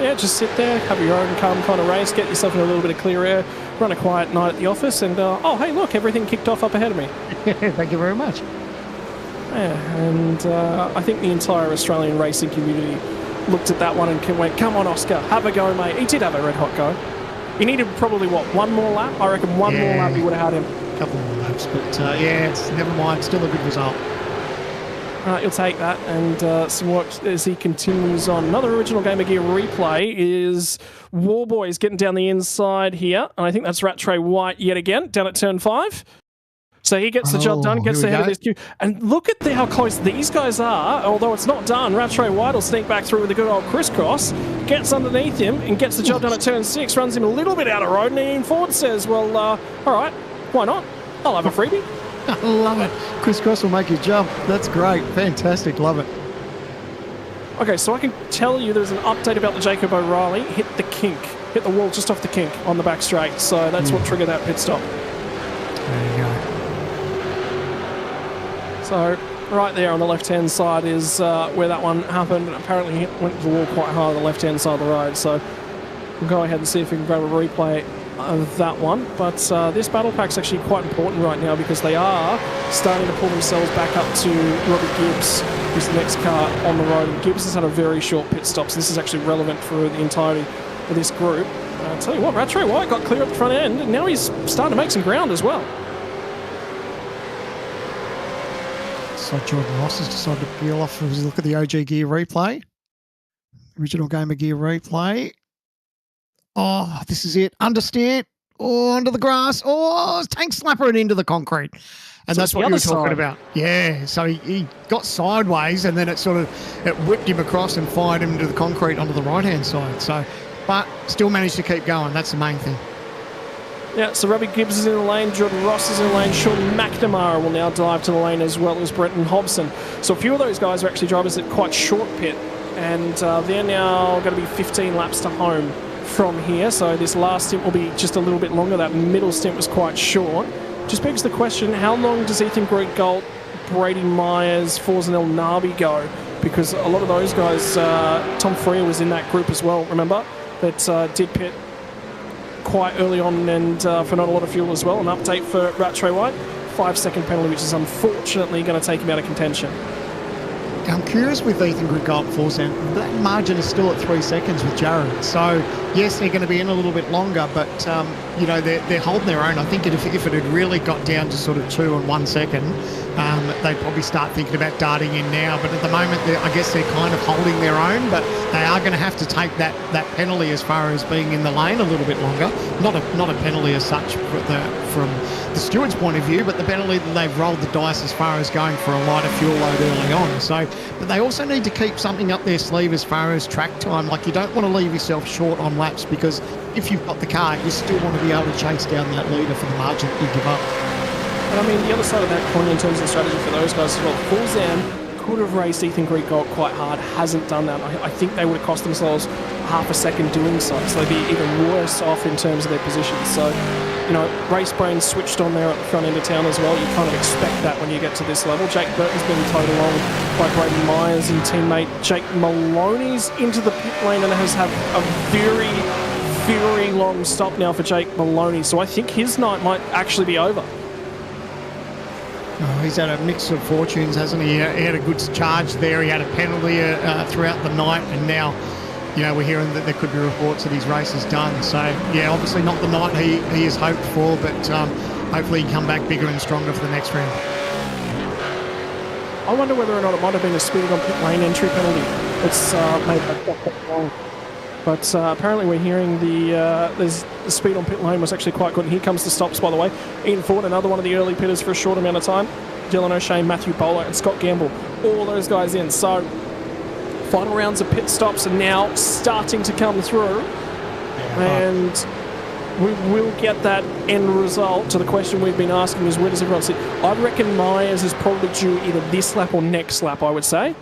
Yeah, just sit there, have your own calm kind of race, get yourself in a little bit of clear air, run a quiet night at the office, and oh, hey, look, everything kicked off up ahead of me. Thank you very much. Yeah, and I think the entire Australian racing community looked at that one and went, come on, Oscar, have a go, mate. He did have a red hot go. He needed probably, one more lap? I reckon one more lap he would have had him. A couple more laps, but it's never mind, still a good result. You'll take that, and some work as he continues on. Another original Game of Gear replay is Warboys getting down the inside here, and I think that's Rattray White yet again, down at turn 5. So he gets the job done, gets ahead of this queue. And look at how close these guys are. Although it's not done, Rattray White will sneak back through with a good old crisscross, gets underneath him and gets the job done at turn 6, runs him a little bit out of road, and Ian Ford says, well, all right, why not? I'll have a freebie. I love it. Crisscross will make his jump. That's great. Fantastic. Love it. Okay, so I can tell you there's an update about the Jacob O'Reilly. Hit the kink. Hit the wall just off the kink on the back straight. So that's what triggered that pit stop. There you go. So right there on the left-hand side is where that one happened. Apparently it went to the wall quite hard on the left-hand side of the road. So we'll go ahead and see if we can grab a replay of that one. But this battle pack's actually quite important right now because they are starting to pull themselves back up to Robbie Gibbs, who's the next car on the road. And Gibbs has had a very short pit stop, so this is actually relevant for the entirety of this group. I'll tell you what, Rattray White got clear at the front end, and now he's starting to make some ground as well. So Jordan Ross has decided to peel off as we look at the OG Gear replay. Original Game of Gear replay. Oh, this is it. Understeer. Oh, under the grass. Oh, tank slapper it into the concrete. And so that's what you were talking about. Yeah, so he got sideways and then it whipped him across and fired him into the concrete onto the right-hand side. So, but still managed to keep going. That's the main thing. Yeah, so Robbie Gibbs is in the lane, Jordan Ross is in the lane, Sean McNamara will now dive to the lane as well as Brenton Hobson. So a few of those guys are actually drivers at quite short pit, and they're now going to be 15 laps to home from here. So this last stint will be just a little bit longer. That middle stint was quite short. Just begs the question, how long does Ethan Greek-Galt, Brady Myers, Forzanel Nabi go? Because a lot of those guys, Tom Freer was in that group as well, remember? That did pit quite early on and for not a lot of fuel as well. An update for Rattray White, 5-second penalty, which is unfortunately going to take him out of contention. I'm curious with Ethan Greek-Galt, that margin is still at 3 seconds with Jared. So, yes, they're going to be in a little bit longer, but, they're holding their own. I think if it had really got down to sort of 2 and 1 second, they'd probably start thinking about darting in now. But at the moment, I guess they're kind of holding their own, but they are going to have to take that penalty as far as being in the lane a little bit longer. Not a penalty as such from the steward's point of view, but the penalty that they've rolled the dice as far as going for a lighter fuel load early on. So, but they also need to keep something up their sleeve as far as track time. Like, you don't want to leave yourself short on laps, because if you've got the car, you still want to be able to chase down that leader for the margin that you give up. And I mean, the other side of that coin in terms of strategy for those guys as well, Forzan could have raced Ethan Greek-Galt quite hard, hasn't done that. I think they would have cost themselves half a second doing so they'd be even worse off in terms of their position. So, race brain switched on there at the front end of town as well. You kind of expect that when you get to this level. Jake Burton's been towed along by Brady Myers and teammate Jake Maloney's into the pit lane and has had a very, very long stop now for Jake Maloney. So I think his night might actually be over. Oh, he's had a mix of fortunes, hasn't he? He had a good charge there. He had a penalty throughout the night, and now, we're hearing that there could be reports that his race is done. So, yeah, obviously not the night he has hoped for, but hopefully he can come back bigger and stronger for the next round. I wonder whether or not it might have been a speed on pit lane entry penalty. It's made that long. But apparently we're hearing the speed on pit lane was actually quite good. And here comes the stops, by the way. Ian Ford, another one of the early pitters for a short amount of time. Dylan O'Shea, Matthew Bowler, and Scott Gamble. All those guys in. So final rounds of pit stops are now starting to come through. And we will get that end result to the question we've been asking is where does everyone sit? I reckon Myers is probably due either this lap or next lap, I would say.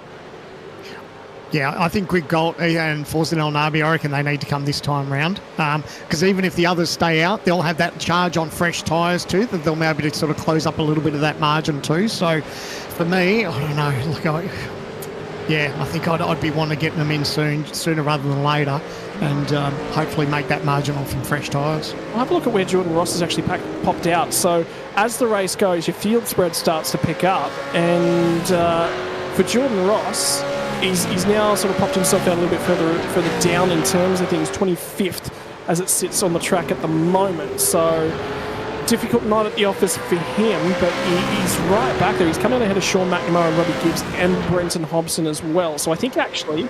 Yeah, I think Greg Galt and Forzen El Nabi, I reckon they need to come this time round. Because even if the others stay out, they'll have that charge on fresh tyres too, that they'll be able to sort of close up a little bit of that margin too. So for me, I don't know. Look, I think I'd be wanting to get them in sooner rather than later, and hopefully make that margin on from fresh tyres. I'll have a look at where Jordan Ross has actually popped out. So as the race goes, your field spread starts to pick up, and for Jordan Ross, he's now sort of popped himself out a little bit further down in terms of things, 25th as it sits on the track at the moment. So difficult night at the office for him, but he's right back there. He's coming ahead of Sean McNamara and Robbie Gibbs and Brenton Hobson as well. So I think actually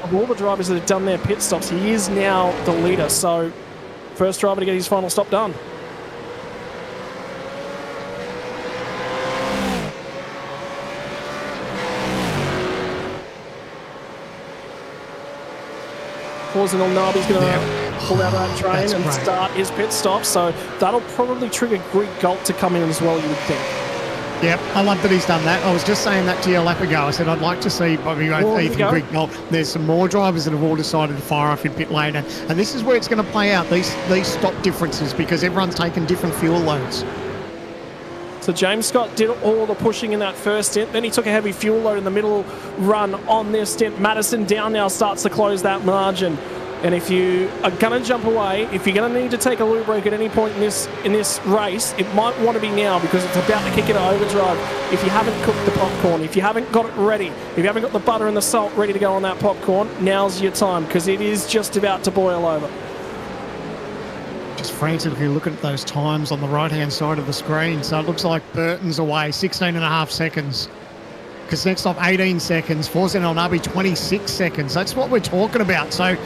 of all the drivers that have done their pit stops, he is now the leader. So first driver to get his final stop done. Forzen El Nabi's going to pull out of that train and start his pit stop, so that'll probably trigger Greg Galt to come in as well, you would think. Yep, I love that he's done that. I was just saying that to you a lap ago. I said I'd like to see Bobby Ethan and Greg Galt. There's some more drivers that have all decided to fire off in pit lane, and this is where it's going to play out, these stop differences, because everyone's taken different fuel loads. So James Scott did all the pushing in that first stint. Then he took a heavy fuel load in the middle run on this stint. Madison Down now starts to close that margin. And if you are going to jump away, if you're going to need to take a loo break at any point in this race, it might want to be now, because it's about to kick into overdrive. If you haven't cooked the popcorn, if you haven't got it ready, if you haven't got the butter and the salt ready to go on that popcorn, now's your time, because it is just about to boil over. Just frantically looking at those times on the right-hand side of the screen. So it looks like Burton's away, 16.5 seconds. Kuznetsov, 18 seconds. Forzen El Nabi, 26 seconds. That's what we're talking about. So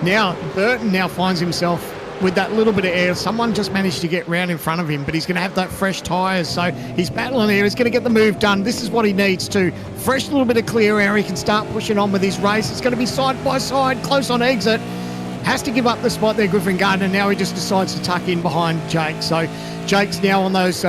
now Burton now finds himself with that little bit of air. Someone just managed to get round in front of him, but he's going to have that fresh tyres. So he's battling here. He's going to get the move done. This is what he needs to. Fresh little bit of clear air. He can start pushing on with his race. It's going to be side by side, close on exit. Has to give up the spot there, Griffin Gardner. Now he just decides to tuck in behind Jake. So Jake's now on those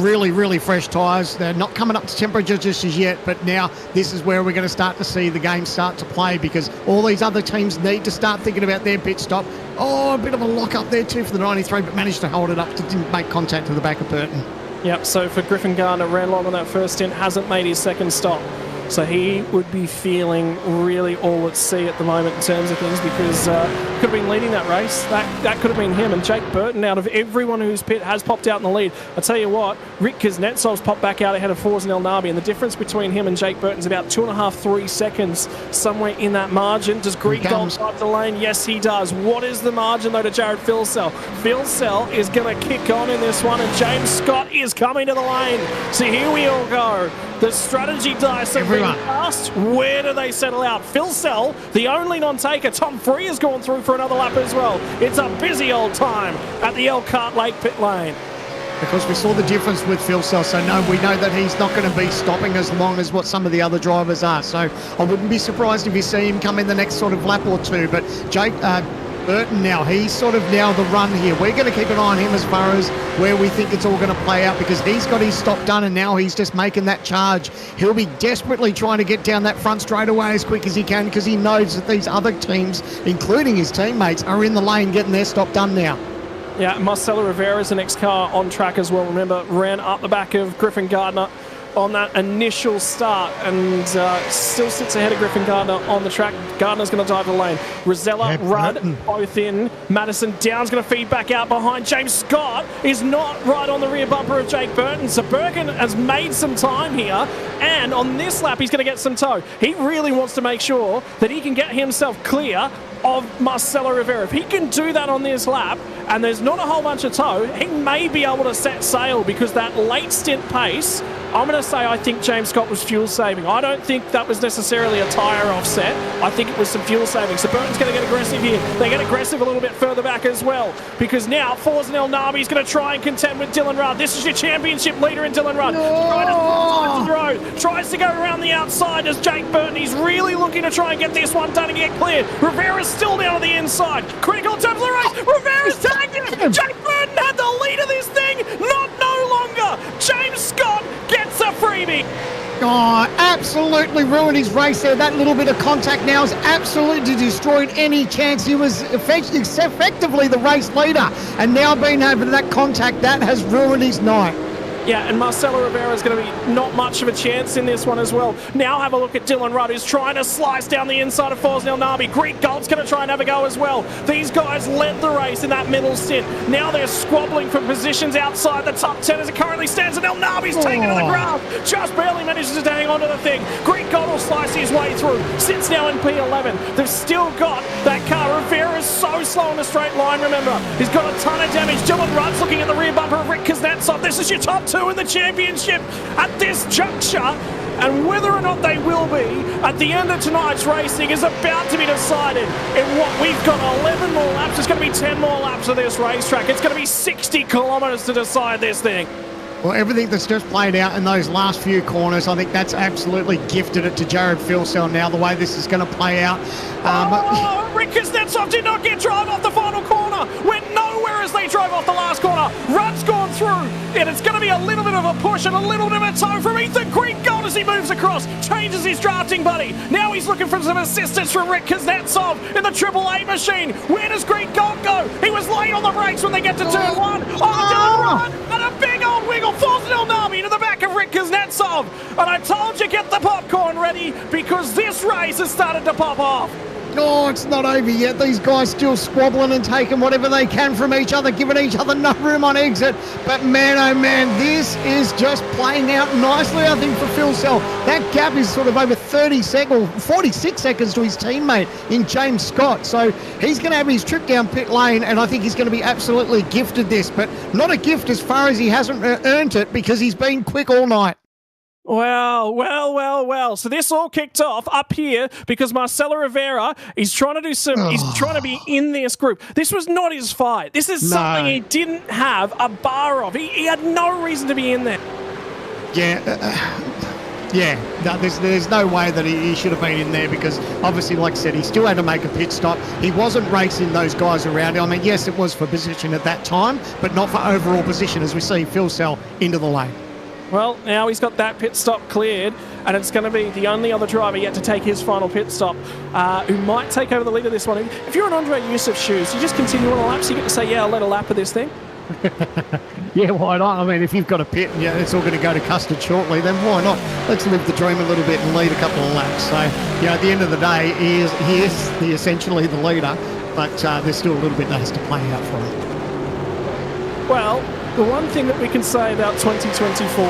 really, really fresh tyres. They're not coming up to temperature just as yet, but now this is where we're going to start to see the game start to play, because all these other teams need to start thinking about their pit stop. Oh, a bit of a lock up there too for the 93, but managed to hold it up, didn't make contact to the back of Burton. Yep, so for Griffin Gardner, ran long on that first stint, hasn't made his second stop. So he would be feeling really all at sea at the moment in terms of things, because could have been leading that race. That could have been him. And Jake Burton, out of everyone who's pit, has popped out in the lead. I tell you what, Rick Kuznetsov's popped back out ahead of Forzen El Nabi, and the difference between him and Jake Burton's about 2.5, 3 seconds, somewhere in that margin. Does Greg Galt drive the lane? Yes, he does. What is the margin, though, to Jared Filsell? Filsell is going to kick on in this one, and James Scott is coming to the lane. So here we all go. The strategy dice have been cast. Where do they settle out? Filsell, the only non-taker. Tom Free has gone through for another lap as well. It's a busy old time at the Elkhart Lake pit lane. Because we saw the difference with Filsell, so no, we know that he's not going to be stopping as long as what some of the other drivers are. So I wouldn't be surprised if you see him come in the next sort of lap or two. But Jake Burton now, he's sort of now the run here. We're going to keep an eye on him as far as where we think it's all going to play out, because he's got his stop done and now he's just making that charge. He'll be desperately trying to get down that front straightaway as quick as he can, because he knows that these other teams, including his teammates, are in the lane getting their stop done now. Yeah, Marcelo Rivera's the next car on track as well. Remember, ran up the back of Griffin Gardner on that initial start, and still sits ahead of Griffin Gardner on the track. Gardner's going to dive the lane. Rosella, Rudd, both in. Madison Down's going to feed back out behind. James Scott is not right on the rear bumper of Jake Burton. So Burton has made some time here, and on this lap he's going to get some tow. He really wants to make sure that he can get himself clear of Marcelo Rivera. If he can do that on this lap, and there's not a whole bunch of tow, he may be able to set sail, because that late stint pace, I'm going to say I think James Scott was fuel saving. I don't think that was necessarily a tyre offset. I think it was some fuel saving. So Burton's going to get aggressive here. They get aggressive a little bit further back as well, because now Forza El Nabi is going to try and contend with Dylan Rudd. This is your championship leader in Dylan Rudd. Trying to road. Tries to go around the outside as Jake Burton. He's really looking to try and get this one done and get cleared. Rivera's still down on the inside. Critical in terms of the race. Rivera's tagged him. Jake Burton had the lead of this thing. Not no longer. James Scott gets a freebie. Oh, absolutely ruined his race there. That little bit of contact now has absolutely destroyed any chance. He was effectively the race leader, and now being able to that contact, that has ruined his night. Yeah, and Marcelo Rivera is going to be not much of a chance in this one as well. Now have a look at Dylan Rudd, who's trying to slice down the inside of Forza El Nabi. Greek Gold's going to try and have a go as well. These guys led the race in that middle stint. Now they're squabbling for positions outside the top 10 as it currently stands, and El Nabi's taken to the ground. Just barely manages to hang onto the thing. Greek Gold will slice his way through. Sits now in P11. They've still got that car. Rivera's so slow in a straight line, remember. He's got a ton of damage. Dylan Rudd's looking at the rear bumper of Rick Kuznetsov. This is your top two in the championship at this juncture, and whether or not they will be at the end of tonight's racing is about to be decided in what we've got 11 more laps. It's going to be 10 more laps of this racetrack. It's going to be 60 kilometres to decide this thing. Well, everything that's just played out in those last few corners, I think that's absolutely gifted it to Jared Filsell now, the way this is going to play out. Rick Kuznetsov did not get drive off the final corner. Went nowhere as they drove off the last corner. Rudd's gone through, and it's going to be a little bit of a push and a little bit of a tow from Ethan Greek Gold as he moves across. Changes his drafting buddy. Now he's looking for some assistance from Rick Kuznetsov in the Triple A machine. Where does Greek Gold go? He was late on the brakes when they get to turn one. Dylan Rudd, and a big old wiggle. Forza El Nabi into the back of Rick Kuznetsov. And I told you, get the popcorn ready, because this race has started to pop off. Oh, it's not over yet. These guys still squabbling and taking whatever they can from each other, giving each other no room on exit. But man, oh man, this is just playing out nicely, I think, for Filsell. That gap is sort of over 30 seconds, 46 seconds to his teammate in James Scott. So he's going to have his trip down pit lane, and I think he's going to be absolutely gifted this, but not a gift as far as he hasn't earned it, because he's been quick all night. Well. So this all kicked off up here because Marcelo Rivera is trying to do he's trying to be in this group. This was not his fight. This is something he didn't have a bar of. He had no reason to be in there. No, there's no way that he should have been in there, because obviously, like I said, he still had to make a pit stop. He wasn't racing those guys around him. I mean, yes, it was for position at that time, but not for overall position, as we see Filsell into the lane. Well, now he's got that pit stop cleared, and it's going to be the only other driver yet to take his final pit stop, who might take over the lead of this one. If you're in Andre Yusuf's shoes, you just continue on the laps. You get to say, yeah, I'll let a lap of this thing. Yeah, why not? I mean, if you've got a pit and it's all going to go to custard shortly, then why not? Let's live the dream a little bit and lead a couple of laps. So, at the end of the day, he is essentially the leader, but there's still a little bit that has to play out for him. Well, the one thing that we can say about 2024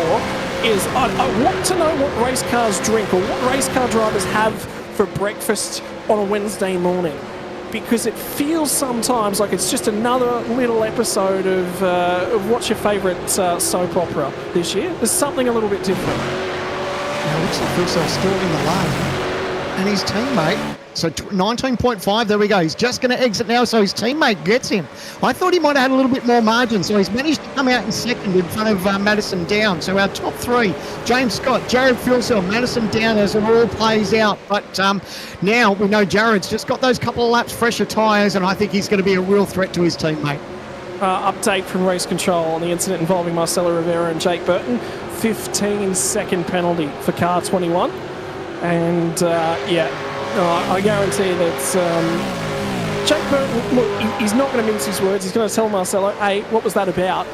is I want to know what race cars drink, or what race car drivers have for breakfast on a Wednesday morning, because it feels sometimes like it's just another little episode of what's your favourite soap opera this year. There's something a little bit different. Now, it looks like Filsell's still in the lane, and his teammate. So 19.5, there we go. He's just going to exit now, so his teammate gets him. I thought he might have had a little bit more margin, so he's managed to come out in second in front of Madison Down. So our top three, James Scott, Jared Filsell, Madison Down, as it all plays out. But now we know Jared's just got those couple of laps fresher tyres, and I think he's going to be a real threat to his teammate. Update from Race Control on the incident involving Marcelo Rivera and Jake Burton. 15-second penalty for car 21. And, I guarantee that Jake Burton, look, he's not going to mince his words. He's going to tell Marcelo, hey, what was that about?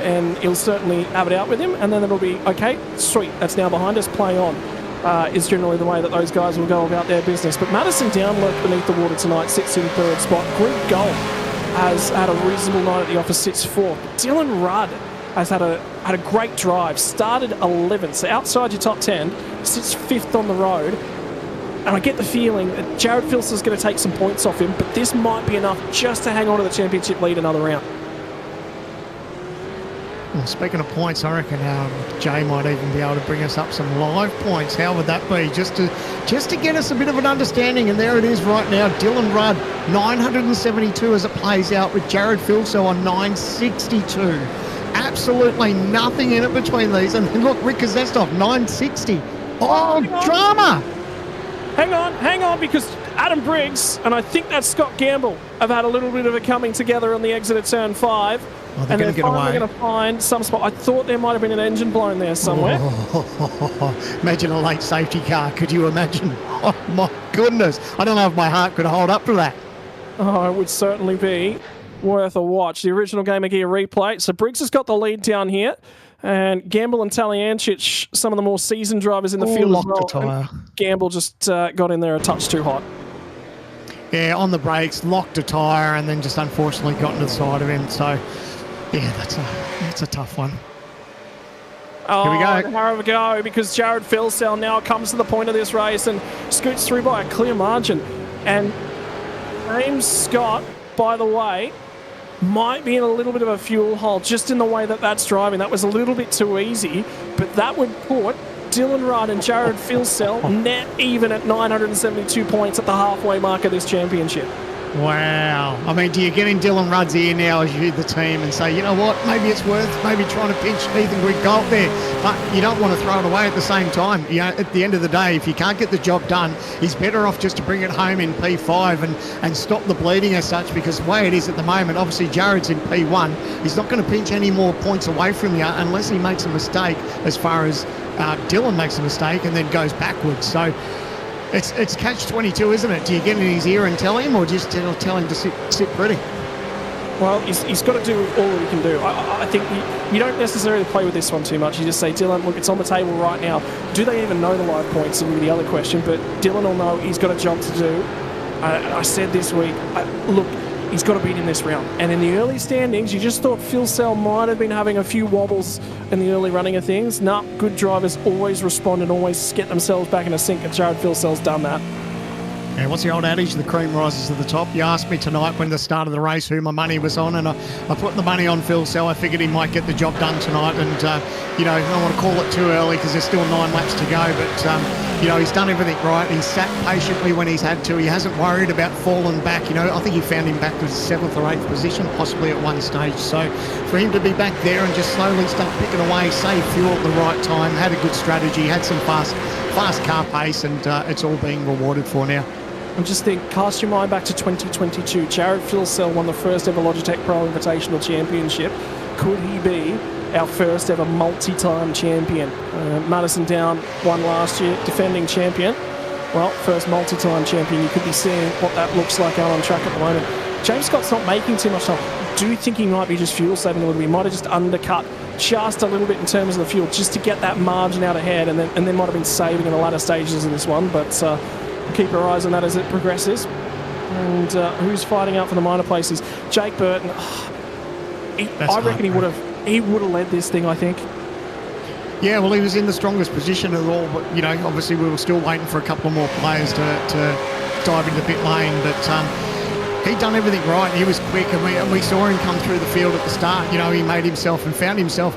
And he'll certainly have it out with him, and then it'll be, okay, sweet, that's now behind us, play on. Is generally the way that those guys will go about their business. But Madison Down lurked beneath the water tonight, sits in third spot. Greek Gold has had a reasonable night at the office, sits fourth. Dylan Rudd has had a great drive, started 11th, so outside your top 10, sits fifth on the road. and I get the feeling that Jared Filsell's going to take some points off him, but this might be enough just to hang on to the championship lead another round. Well, speaking of points, I reckon Jay might even be able to bring us up some live points. How would that be? Just to get us a bit of an understanding. And there it is right now. Dylan Rudd, 972 as it plays out, with Jared Filsell on 962. Absolutely nothing in it between these. And look, Rick Kazestov, 960. Oh, drama! Hang on, because Adam Briggs, and I think that's Scott Gamble, have had a little bit of a coming together on the exit at turn 5. Oh, and they're finally going to find some spot. I thought there might have been an engine blown there somewhere. Imagine a late safety car. Could you imagine? Oh, my goodness. I don't know if my heart could hold up to that. Oh, it would certainly be worth a watch. The original Game of Gear replay. So Briggs has got the lead down here. And Gamble and Taliancic, some of the more seasoned drivers in the field as well. Gamble just got in there a touch too hot. Yeah, on the brakes, locked a tyre, and then just unfortunately got into the side of him. So, yeah, that's a tough one. Oh, here we go. Have a go, because Jared Filsell now comes to the point of this race and scoots through by a clear margin. And James Scott, by the way, might be in a little bit of a fuel hole just in the way that that's driving. That was a little bit too easy, but that would put Dylan Rudd and Jared Filsell net even at 972 points at the halfway mark of this championship. Wow. I mean, do you get in Dylan Rudd's ear now as you hear the team and say, you know what, maybe it's worth maybe trying to pinch Ethan Grigalt there, but you don't want to throw it away at the same time. You know, at the end of the day, if you can't get the job done, he's better off just to bring it home in P5 and stop the bleeding as such, because the way it is at the moment, obviously Jared's in P1. He's not going to pinch any more points away from you unless he makes a mistake, as far as Dylan makes a mistake and then goes backwards. So it's catch-22, isn't it? Do you get in his ear and tell him, or just tell him to sit pretty? Well, he's got to do all that he can do. I think you don't necessarily play with this one too much. You just say, Dylan, look, it's on the table right now. Do they even know the live points? Would be the other question. But Dylan will know he's got a job to do. I said this week, look, he's got to beat in this round. And in the early standings, you just thought Filsell might have been having a few wobbles in the early running of things. Nah, good drivers always respond and always get themselves back in a sync, and Jared Filsell's done that. Yeah, what's the old adage? The cream rises to the top. You asked me tonight when the start of the race who my money was on, and I put the money on Filsell. I figured he might get the job done tonight, and I don't want to call it too early because there's still 9 laps to go, but he's done everything right. He's sat patiently when he's had to. He hasn't worried about falling back. I think he found him back to 7th or 8th position, possibly at one stage. So for him to be back there and just slowly start picking away, save fuel at the right time, had a good strategy, had some fast car pace, and it's all being rewarded for now. And just think, cast your mind back to 2022. Jared Filsell won the first ever Logitech Pro Invitational Championship. Could he be our first ever multi-time champion? Madison Down won last year, defending champion. Well, first multi-time champion. You could be seeing what that looks like out on track at the moment. James Scott's not making too much time. I do think he might be just fuel saving a little bit. He might have just undercut just a little bit in terms of the fuel, just to get that margin out ahead, and then might have been saving in the latter stages of this one. But keep our eyes on that as it progresses. And who's fighting out for the minor places? Jake Burton. I reckon he would have led this thing, I think. Yeah, well, he was in the strongest position of all, but obviously we were still waiting for a couple of more players to dive into pit lane. But he'd done everything right. He was quick, and we saw him come through the field at the start. He made himself and found himself,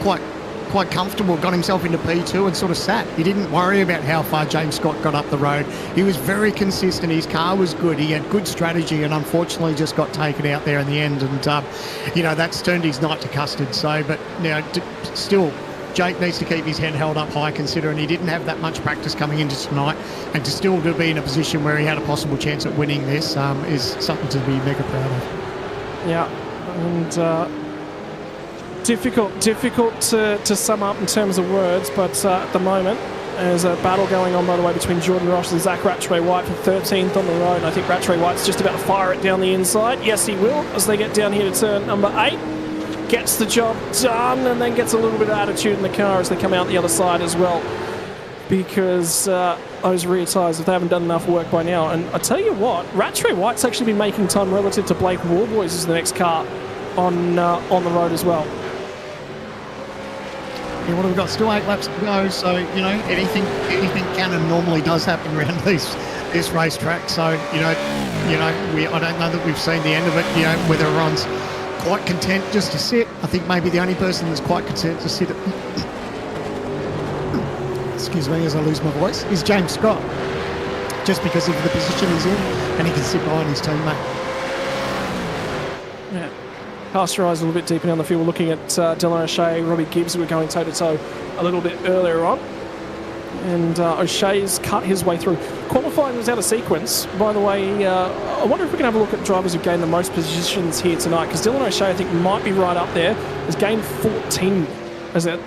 quite comfortable, got himself into P2 and sort of sat. He didn't worry about how far James Scott got up the road. He was very consistent. His car was good. He had good strategy, and unfortunately just got taken out there in the end. And, that's turned his night to custard. So, but still, Jake needs to keep his head held up high, considering he didn't have that much practice coming into tonight, and to still to be in a position where he had a possible chance at winning this is something to be mega proud of. Yeah, and difficult to sum up in terms of words, but at the moment there's a battle going on, by the way, between Jordan Ross and Zach Rattray White for 13th on the road. And I think Rattray White's just about to fire it down the inside. Yes, he will, as they get down here to turn number 8. Gets the job done, and then gets a little bit of attitude in the car as they come out the other side as well, because those rear tyres, if they haven't done enough work by now. And I tell you what, Rattray White's actually been making time relative to Blake Warboys as the next car on the road as well. Yeah, what have we got? Still 8 laps to go, so anything can and normally does happen around this racetrack. So I don't know that we've seen the end of it. Whether everyone's quite content just to sit. I think maybe the only person that's quite content to sit excuse me as I lose my voice, is James Scott, just because of the position he's in and he can sit behind his teammate. Yeah. Cast your eyes a little bit deeper down the field, looking at Dylan O'Shea, Robbie Gibbs, who were going toe-to-toe a little bit earlier on. And O'Shea's cut his way through. Qualifying was out of sequence. By the way, I wonder if we can have a look at drivers who've gained the most positions here tonight, because Dylan O'Shea, I think, might be right up there. Has gained 14 as it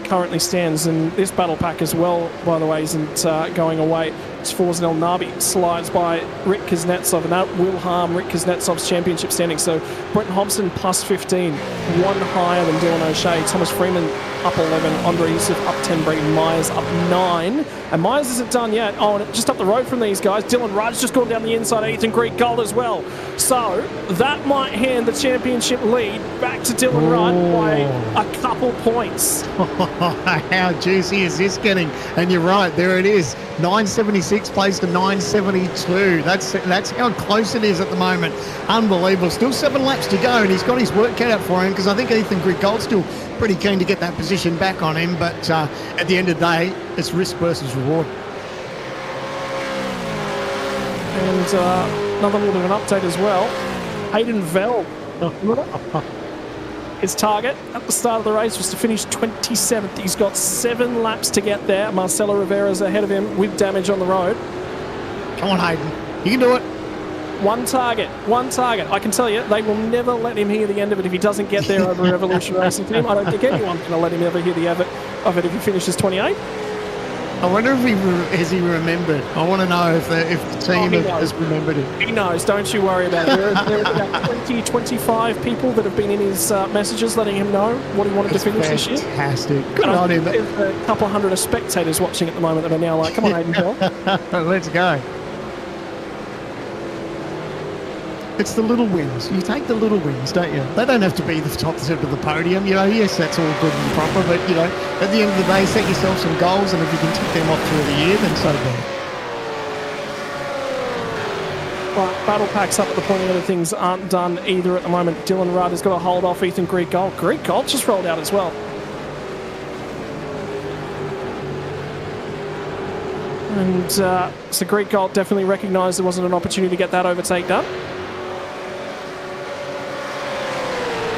currently stands. And this battle pack as well, by the way, isn't going away. It's Forza El Nabi slides by Rick Kuznetsov, and that will harm Rick Kuznetsov's championship standing. So Brent Hobson plus 15, one higher than Dylan O'Shea. Thomas Freeman up 11, Andre Yusuf up 10, Brayden Myers up 9. And Myers isn't done yet. Oh, and just up the road from these guys, Dylan Rudd's just gone down the inside, Ethan Greek Gold as well. So that might hand the championship lead back to Dylan Rudd by a couple points. How juicy is this getting? And you're right, there it is. 976 plays to 972. That's how close it is at the moment. Unbelievable. Still 7 laps to go, and he's got his work cut out for him, because I think Ethan Greek Gold's still pretty keen to get that position back on him. But at the end of the day, it's risk versus reward. And another little bit of an update as well. Hayden Vell. His target at the start of the race was to finish 27th. He's got 7 laps to get there. Marcelo Rivera's ahead of him with damage on the road. Come on, Hayden. You can do it. One target. I can tell you, they will never let him hear the end of it if he doesn't get there over Revolution Racing Team. I don't think anyone's going to let him ever hear the end of it if he finishes 28th. I wonder if has he remembered. I want to know if the team has remembered it. He knows, don't you worry about it. There are about 20, 25 people that have been in his messages letting him know what he wanted to finish this year. Fantastic. Good on him. There's a couple hundred of spectators watching at the moment that are now like, come on, Hayden Hill. Let's go. It's the little wins. You take the little wins, don't you? They don't have to be the top of the podium. Yes, that's all good and proper, but, at the end of the day, set yourself some goals, and if you can tick them off through the year, then so be it. Right, battle packs up at the point where the things aren't done either at the moment. Dylan Rudd has got to hold off Ethan Greek Gold. Greek Gold just rolled out as well. And so Greek Gold definitely recognised there wasn't an opportunity to get that overtake done.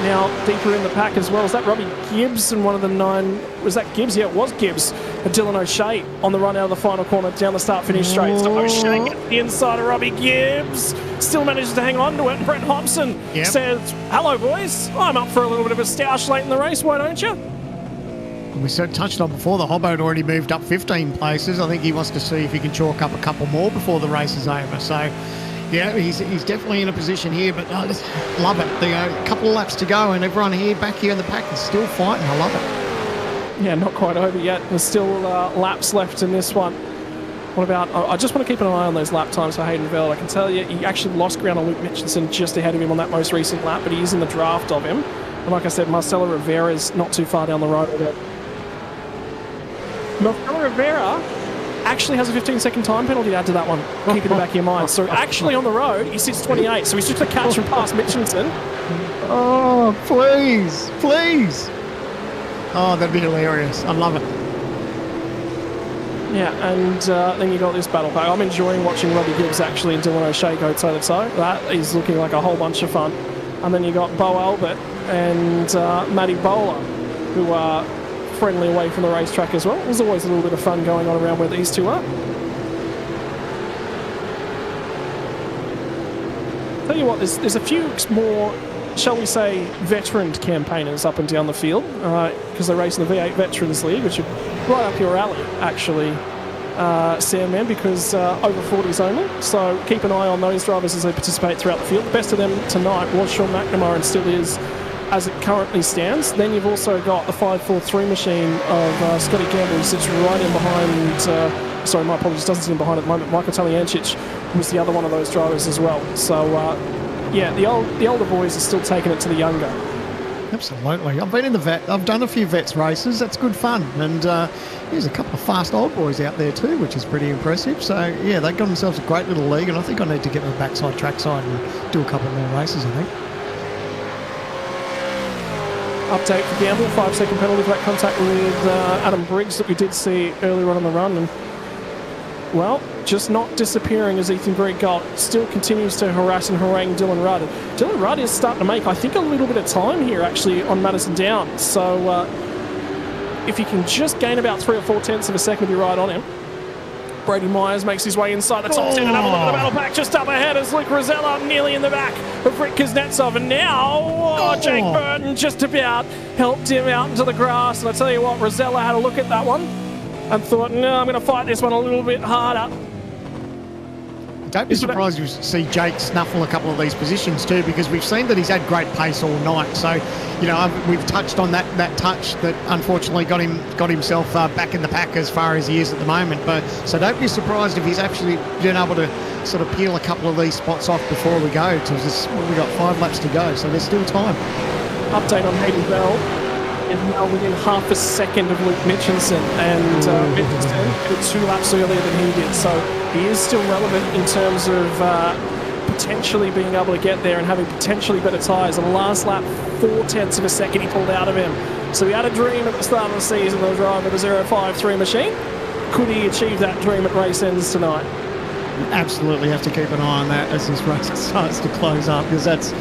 Now, deeper in the pack as well. Is that Robbie Gibbs and one of the 9? Was that Gibbs? Yeah, it was Gibbs. And Dylan O'Shea on the run out of the final corner down the start-finish straight. So O'Shea gets the inside of Robbie Gibbs. Still manages to hang on to it. And Brent Hobson says, hello, boys. I'm up for a little bit of a stoush late in the race. Why don't you? We touched on before, the Hobbo had already moved up 15 places. I think he wants to see if he can chalk up a couple more before the race is over. So, yeah, he's definitely in a position here, but I just love it. A couple of laps to go, and everyone back here in the pack is still fighting. I love it. Yeah, not quite over yet. There's still laps left in this one. What about... I just want to keep an eye on those lap times for Hayden Veld. I can tell you, he actually lost ground on Luke Mitchinson just ahead of him on that most recent lap, but he is in the draft of him. And like I said, Marcelo Rivera's not too far down the road. Marcelo Rivera actually has a 15-second time penalty to add to that one. Keep it in the back of your mind. So actually on the road, he sits 28. So he's just a catch from past Mitchinson. Oh, please. Oh, that'd be hilarious. I love it. Yeah, and then you got this battle pack. I'm enjoying watching Robbie Gibbs actually and Dylan O'Shea go toe-to-toe. That is looking like a whole bunch of fun. And then you got Bo Albert and Matty Bowler, who are friendly away from the racetrack as well. There's always a little bit of fun going on around where these two are. Tell you what, there's a few more, shall we say, veteran campaigners up and down the field, because they race in the V8 Veterans League, which are right up your alley, actually, Sam, man, because over 40s only. So keep an eye on those drivers as they participate throughout the field. The best of them tonight was Sean McNamara and still is, as it currently stands. Then you've also got the 543 machine of Scotty Campbell, who sits right in behind, sorry, my apologies, doesn't sit in behind at the moment. Michael Taliancic was the other one of those drivers as well. So, yeah, the older boys are still taking it to the younger. Absolutely. I've been in the vet. I've done a few vets races. That's good fun. And there's a couple of fast old boys out there too, which is pretty impressive. So, yeah, they got themselves a great little league. And I think I need to get to the backside trackside and do a couple more races, I think. Update for Gamble, 5-second penalty for that contact with Adam Briggs that we did see earlier on in the run. And, well, just not disappearing as Ethan Grigg still continues to harass and harangue Dylan Rudd. Dylan Rudd is starting to make, I think, a little bit of time here, actually, on Madison Downs. So if he can just gain about 3 or 4 tenths of a second to be right on him. Brady Myers makes his way inside the top 10 and have a look at the battle pack just up ahead as Luke Rosella nearly in the back of Rick Kuznetsov. And now Jake Burton just about helped him out into the grass. And I tell you what, Rosella had a look at that one and thought, no, I'm going to fight this one a little bit harder. Don't be surprised if you see Jake snuffle a couple of these positions too, because we've seen that he's had great pace all night. So, you know, we've touched on that touch that unfortunately got himself back in the pack as far as he is at the moment. But so don't be surprised if he's actually been able to sort of peel a couple of these spots off before we go. We've got 5 laps to go, so there's still time. Update on Hayden Bell. And now within half a second of Luke Mitchinson, and Mitchinson did 2 laps earlier than he did, so he is still relevant in terms of potentially being able to get there and having potentially better tyres. On the last lap, 4 tenths of a second he pulled out of him. So he had a dream at the start of the season of driving the 053 machine. Could he achieve that dream at race ends tonight? Absolutely have to keep an eye on that as this race starts to close up, because that's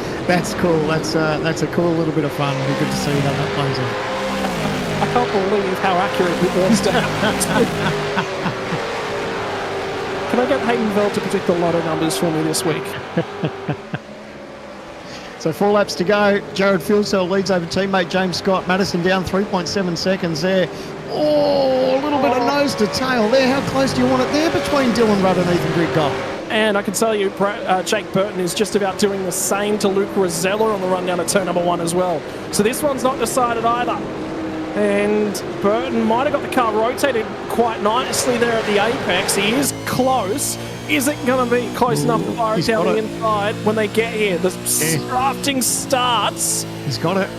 cool. That's a cool little bit of fun. It'll be good to see how that plays out. I can't believe how accurate it was to happen. Can I get Hayden Vell to predict the lotto numbers for me this week? So 4 laps to go. Jared Fieldcell leads over teammate James Scott. Madison down 3.7 seconds there. Oh, a little bit of nose to tail there. How close do you want it there between Dylan Rudd and Ethan Grigg? And I can tell you, Jake Burton is just about doing the same to Luke Rosella on the run down to turn number 1 as well. So this one's not decided either. And Burton might have got the car rotated quite nicely there at the apex. He is close. Is it going to be close enough to fire it down the inside when they get here? The drafting starts. He's got it.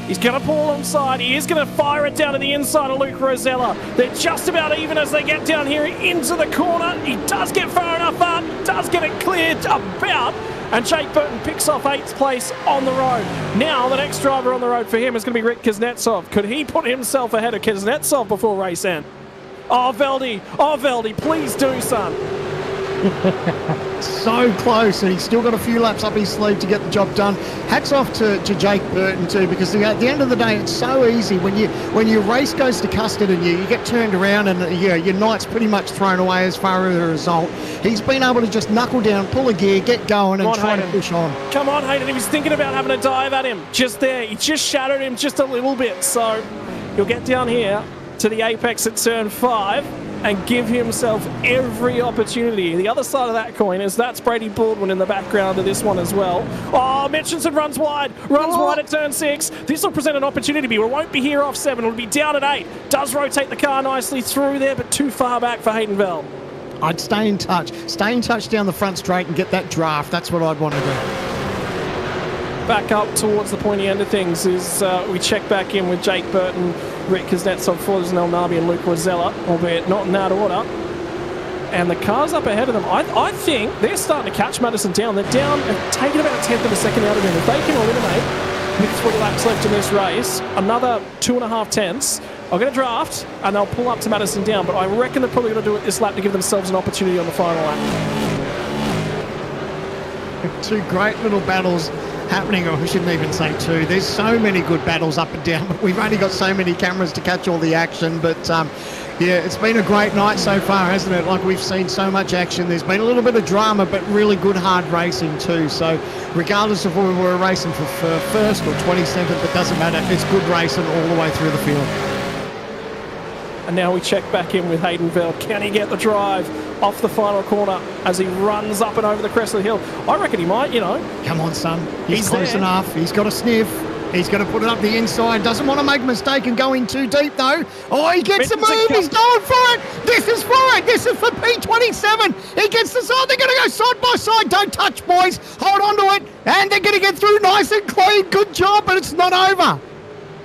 He's going to pull alongside. He is going to fire it down to the inside of Luke Rosella. They're just about even as they get down here into the corner. He does get far enough up, does get it cleared about, and Jake Burton picks off 8th place on the road. Now the next driver on the road for him is going to be Rick Kuznetsov. Could he put himself ahead of Kuznetsov before race end? Oh, Veldy, please do, son. So close, and he's still got a few laps up his sleeve to get the job done. Hats off to Jake Burton too, because at the end of the day, it's so easy when your race goes to custard and you get turned around and your night's pretty much thrown away as far as a result. He's been able to just knuckle down, pull a gear, get going, and try to push on. Come on, Hayden. He was thinking about having a dive at him just there. He just shattered him just a little bit. So he'll get down here to the apex at turn 5 and give himself every opportunity. The other side of that coin is that's Brady Baldwin in the background of this one as well. Oh, Mitchinson runs wide at turn 6. This will present an opportunity. We won't be here off 7. It'll be down at 8. Does rotate the car nicely through there, but too far back for Hayden Bell. I'd stay in touch. Stay in touch down the front straight and get that draft. That's what I'd want to do. Back up towards the pointy end of things is we check back in with Jake Burton, Rick Kuznetsov, Forza El Nabi and Luke Rosella, albeit not in that order. And the car's up ahead of them. I think they're starting to catch Madison down. They're down, taking about a tenth of a second out of him. If they can eliminate, with 3 laps left in this race, another 2.5 tenths, I'm going to draft and they'll pull up to Madison down. But I reckon they're probably going to do it this lap to give themselves an opportunity on the final lap. 2 great little battles happening, or we shouldn't even say 2. There's so many good battles up and down, but we've only got so many cameras to catch all the action. But yeah, it's been a great night so far, hasn't it? Like, we've seen so much action. There's been a little bit of drama, but really good hard racing too. So regardless of whether we're racing for first or 27th, it doesn't matter. It's good racing all the way through the field. And now we check back in with Hayden Vell. Can he get the drive off the final corner as he runs up and over the crest of the hill? I reckon he might, you know. Come on, son. He's close enough. He's got a sniff. He's going to put it up the inside. Doesn't want to make a mistake and go in too deep, though. Oh, he gets the move. He's going for it. This is right. This races for P27. He gets the side. They're going to go side by side. Don't touch, boys. Hold on to it. And they're going to get through nice and clean. Good job, but it's not over.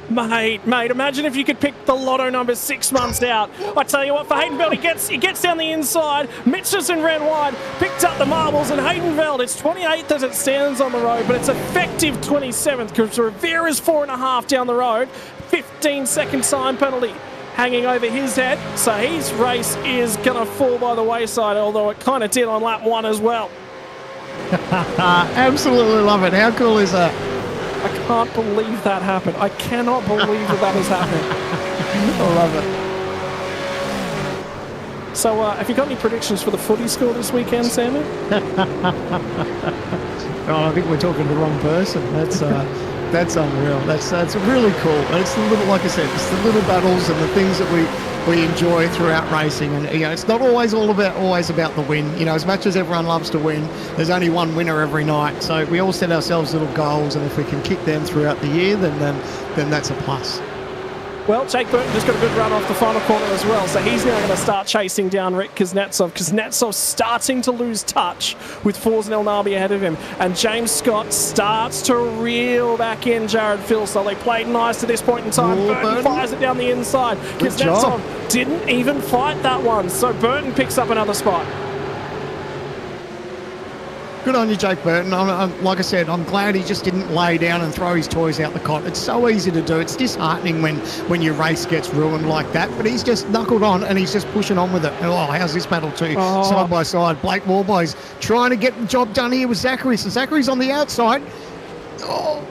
Mate, imagine if you could pick the lotto numbers 6 months out. I tell you what, for Haydenveld, he gets down the inside. Mitchelson ran wide, picked up the marbles, and Haydenveld, it's 28th as it stands on the road, but it's effective 27th because Rivera's 4.5 down the road. 15-second time penalty hanging over his head, so his race is going to fall by the wayside, although it kind of did on lap 1 as well. Absolutely love it. How cool is that? I can't believe that happened. I cannot believe that has happened. I love it. So, have you got any predictions for the footy score this weekend, Sammy? I think we're talking to the wrong person. That's unreal. That's really cool. And it's the little, like I said, it's the little battles and the things that we enjoy throughout racing. And it's not always about the win. As much as everyone loves to win, there's only one winner every night. So we all set ourselves little goals, and if we can kick them throughout the year, then that's a plus. Well, Jake Burton just got a good run off the final corner as well, so he's now going to start chasing down Rick Kuznetsov. Kuznetsov's starting to lose touch with Forsen El Nabi ahead of him, and James Scott starts to reel back in Jared Filsell. They played nice to this point in time. Burton fires it down the inside. Kuznetsov didn't even fight that one, so Burton picks up another spot. Good on you, Jake Burton. Like I said, I'm glad he just didn't lay down and throw his toys out the cot. It's so easy to do. It's disheartening when your race gets ruined like that. But he's just knuckled on and he's just pushing on with it. Oh, how's this battle too? Side by side. Blake Warboys trying to get the job done here with Zachary. So Zachary's on the outside. Oh,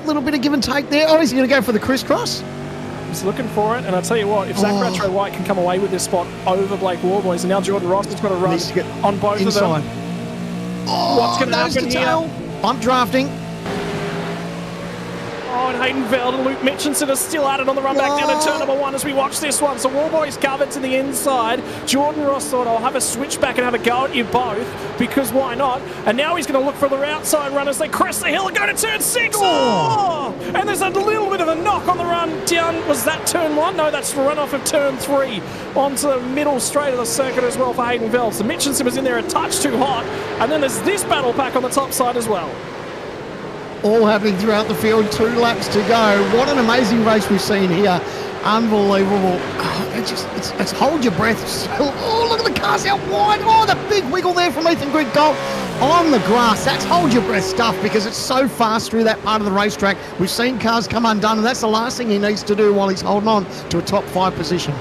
a little bit of give and take there. Oh, is he going to go for the crisscross? He's looking for it, and I tell you what, if Zach Ratro White can come away with this spot over Blake Warboys, and now Jordan Ross has got to run on both inside. of them. What's going to happen here? I'm drafting. Oh, and Haydenveld and Luke Mitchinson are still at it on the run back down to turn number 1 as we watch this one. So Warboy's covered to the inside. Jordan Ross thought, I'll have a switch back and have a go at you both, because why not? And now he's going to look for the outside run as they crest the hill and go to turn 6. Oh! And there's a little bit of a knock on the run down. Was that turn 1? No, that's the run off of turn 3 onto the middle straight of the circuit as well for Haydenveld. So Mitchinson was in there a touch too hot. And then there's this battle pack on the top side as well. All happening throughout the field, 2 laps to go. What an amazing race we've seen here. Unbelievable. It's hold your breath. Oh, look at the cars out wide. Oh, the big wiggle there from Ethan Grigol on the grass. That's hold your breath stuff because it's so fast through that part of the racetrack. We've seen cars come undone, and that's the last thing he needs to do while he's holding on to a top 5 position.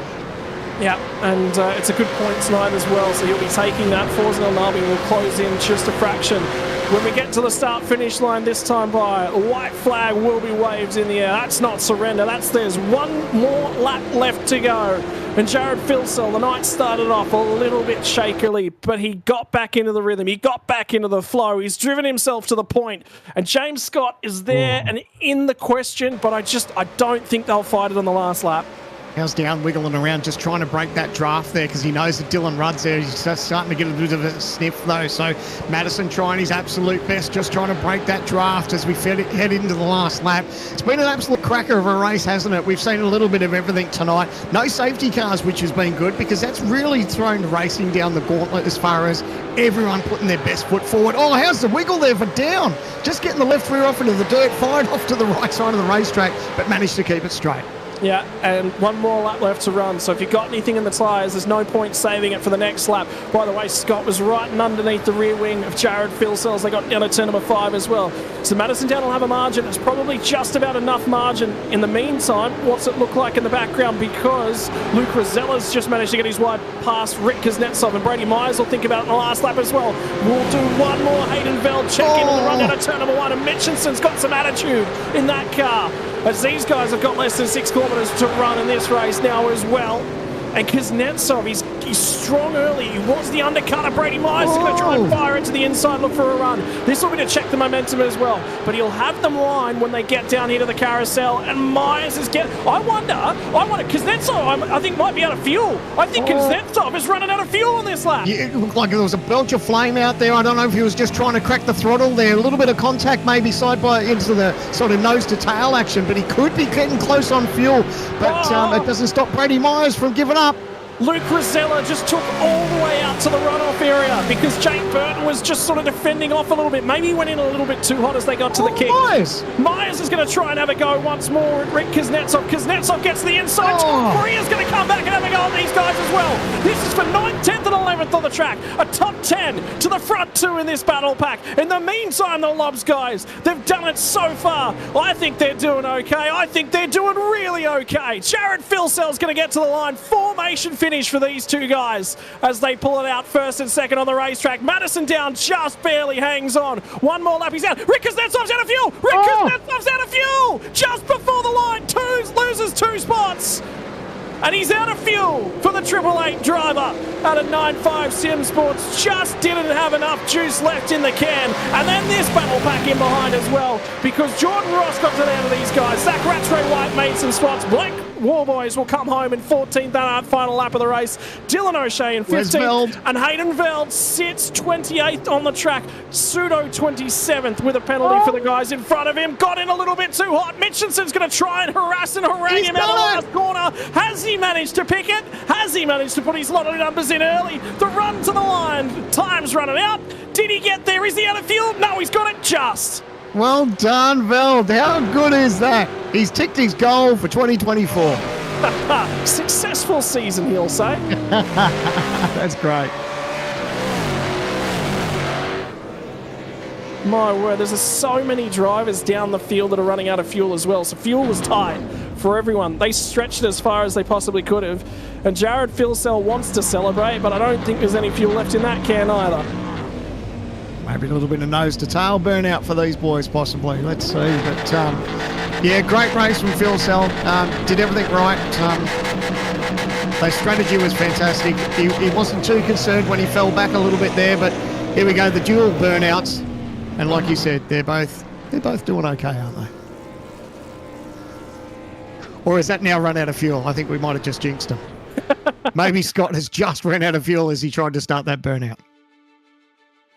Yeah, and it's a good point tonight as well, so he'll be taking that. Forsen El Nabi will close in just a fraction. When we get to the start-finish line this time by, a white flag will be waved in the air. That's not surrender. There's one more lap left to go. And Jared Filsell, the night started off a little bit shakily, but he got back into the rhythm. He got back into the flow. He's driven himself to the point. And James Scott is there and in the question, but I don't think they'll fight it on the last lap. How's down wiggling around, just trying to break that draft there because he knows that Dylan Rudd's there. He's just starting to get a bit of a sniff though. So Madison trying his absolute best, just trying to break that draft as we head into the last lap. It's been an absolute cracker of a race, hasn't it? We've seen a little bit of everything tonight. No safety cars, which has been good because that's really thrown racing down the gauntlet as far as everyone putting their best foot forward. Oh, how's the wiggle there for down? Just getting the left rear off into the dirt, fired off to the right side of the racetrack, but managed to keep it straight. Yeah, and one more lap left to run. So if you've got anything in the tyres, there's no point saving it for the next lap. By the way, Scott was right and underneath the rear wing of Jared Filsell as they got down to turn number 5 as well. So Madison Down will have a margin. It's probably just about enough margin. In the meantime, what's it look like in the background? Because Luke Rosella's just managed to get his wide past Rick Kuznetsov, and Brady Myers will think about it in the last lap as well. We'll do one more Haydenveld check in on the run down to turn number 1, and Mitchinson's got some attitude in that car. As these guys have got less than 6 kilometres to run in this race now as well. And Kuznetsov, he's strong early. He was the undercut of Brady Myers. He's going to try and fire into the inside, look for a run. This will be to check the momentum as well. But he'll have them line when they get down here to the carousel. And Myers is getting... I wonder, Kuznetsov, I think, might be out of fuel. I think Kuznetsov is running out of fuel on this lap. Yeah, it looked like there was a belch of flame out there. I don't know if he was just trying to crack the throttle there. A little bit of contact maybe side by into the sort of nose to tail action. But he could be getting close on fuel. But it doesn't stop Brady Myers from giving up. Luke Rosella just took all the way out to the runoff area because Jake Burton was just sort of defending off a little bit. Maybe he went in a little bit too hot as they got to the kick. Myers is going to try and have a go once more at Rick Kuznetsov. Kuznetsov gets the inside. Tom Korea's going to come back and have a go at these guys as well. This is for 9th, 10th and 11th on the track. A top 10 to the front two in this battle pack. In the meantime, the Lobs guys, they've done it so far. I think they're doing okay. I think they're doing really okay. Jared Filsell's going to get to the line. Formation finish for these two guys as they pull it out first and second on the racetrack. Madison Down just barely hangs on. One more lap, he's out. Rick Kuznetsov's out of fuel. Rick Kuznetsov's out of fuel just before the line. Loses 2 spots. And he's out of fuel for the 888 driver out of 9.5 Sim Sports. Just didn't have enough juice left in the can. And then this battle pack in behind as well, because Jordan Ross got to the end of these guys. Zach Rattray White made some spots. Blake Warboys will come home in 14th and final lap of the race. Dylan O'Shea in 15th. And Hayden Veld sits 28th on the track. Pseudo 27th with a penalty for the guys in front of him. Got in a little bit too hot. Mitchinson's going to try and harass and harangue him out of the last corner. Has he managed to pick it? Has he managed to put his lottery numbers in early? The run to the line. Time's running out. Did he get there? Is he out of fuel? No, he's got it just. Well done, Veld. How good is that? He's ticked his goal for 2024. Successful season, he'll say. That's great. My word, there's so many drivers down the field that are running out of fuel as well. So fuel was tight for everyone. They stretched it as far as they possibly could have. And Jared Filsell wants to celebrate, but I don't think there's any fuel left in that can either. Maybe a little bit of nose-to-tail burnout for these boys, possibly. Let's see. But, yeah, great race from Filsell. Did everything right. Their strategy was fantastic. He wasn't too concerned when he fell back a little bit there, but here we go, the dual burnouts. And like you said, they're both doing okay, aren't they? Or has that now run out of fuel? I think we might have just jinxed him. Maybe Scott has just run out of fuel as he tried to start that burnout.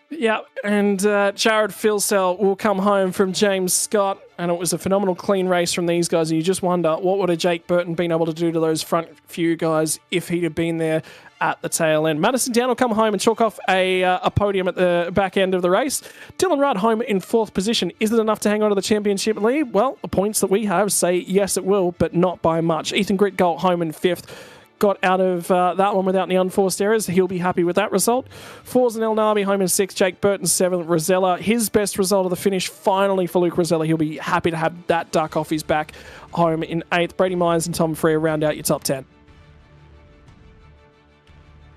Yeah, and Jared Filsell will come home from James Scott, and it was a phenomenal clean race from these guys, and you just wonder what would a Jake Burton been able to do to those front few guys if he'd have been there at the tail end. Madison Down will come home and chalk off a podium at the back end of the race. Dylan Rudd home in 4th position. Is it enough to hang on to the championship lead? Well, the points that we have say yes, it will, but not by much. Ethan Gritgold home in 5th. Got out of that one without any unforced errors. He'll be happy with that result. Fours and El Nabi home in 6th. Jake Burton 7th. Rosella, his best result of the finish finally for Luke Rosella. He'll be happy to have that duck off his back home in 8th. Brady Myers and Tom Freer round out your top 10.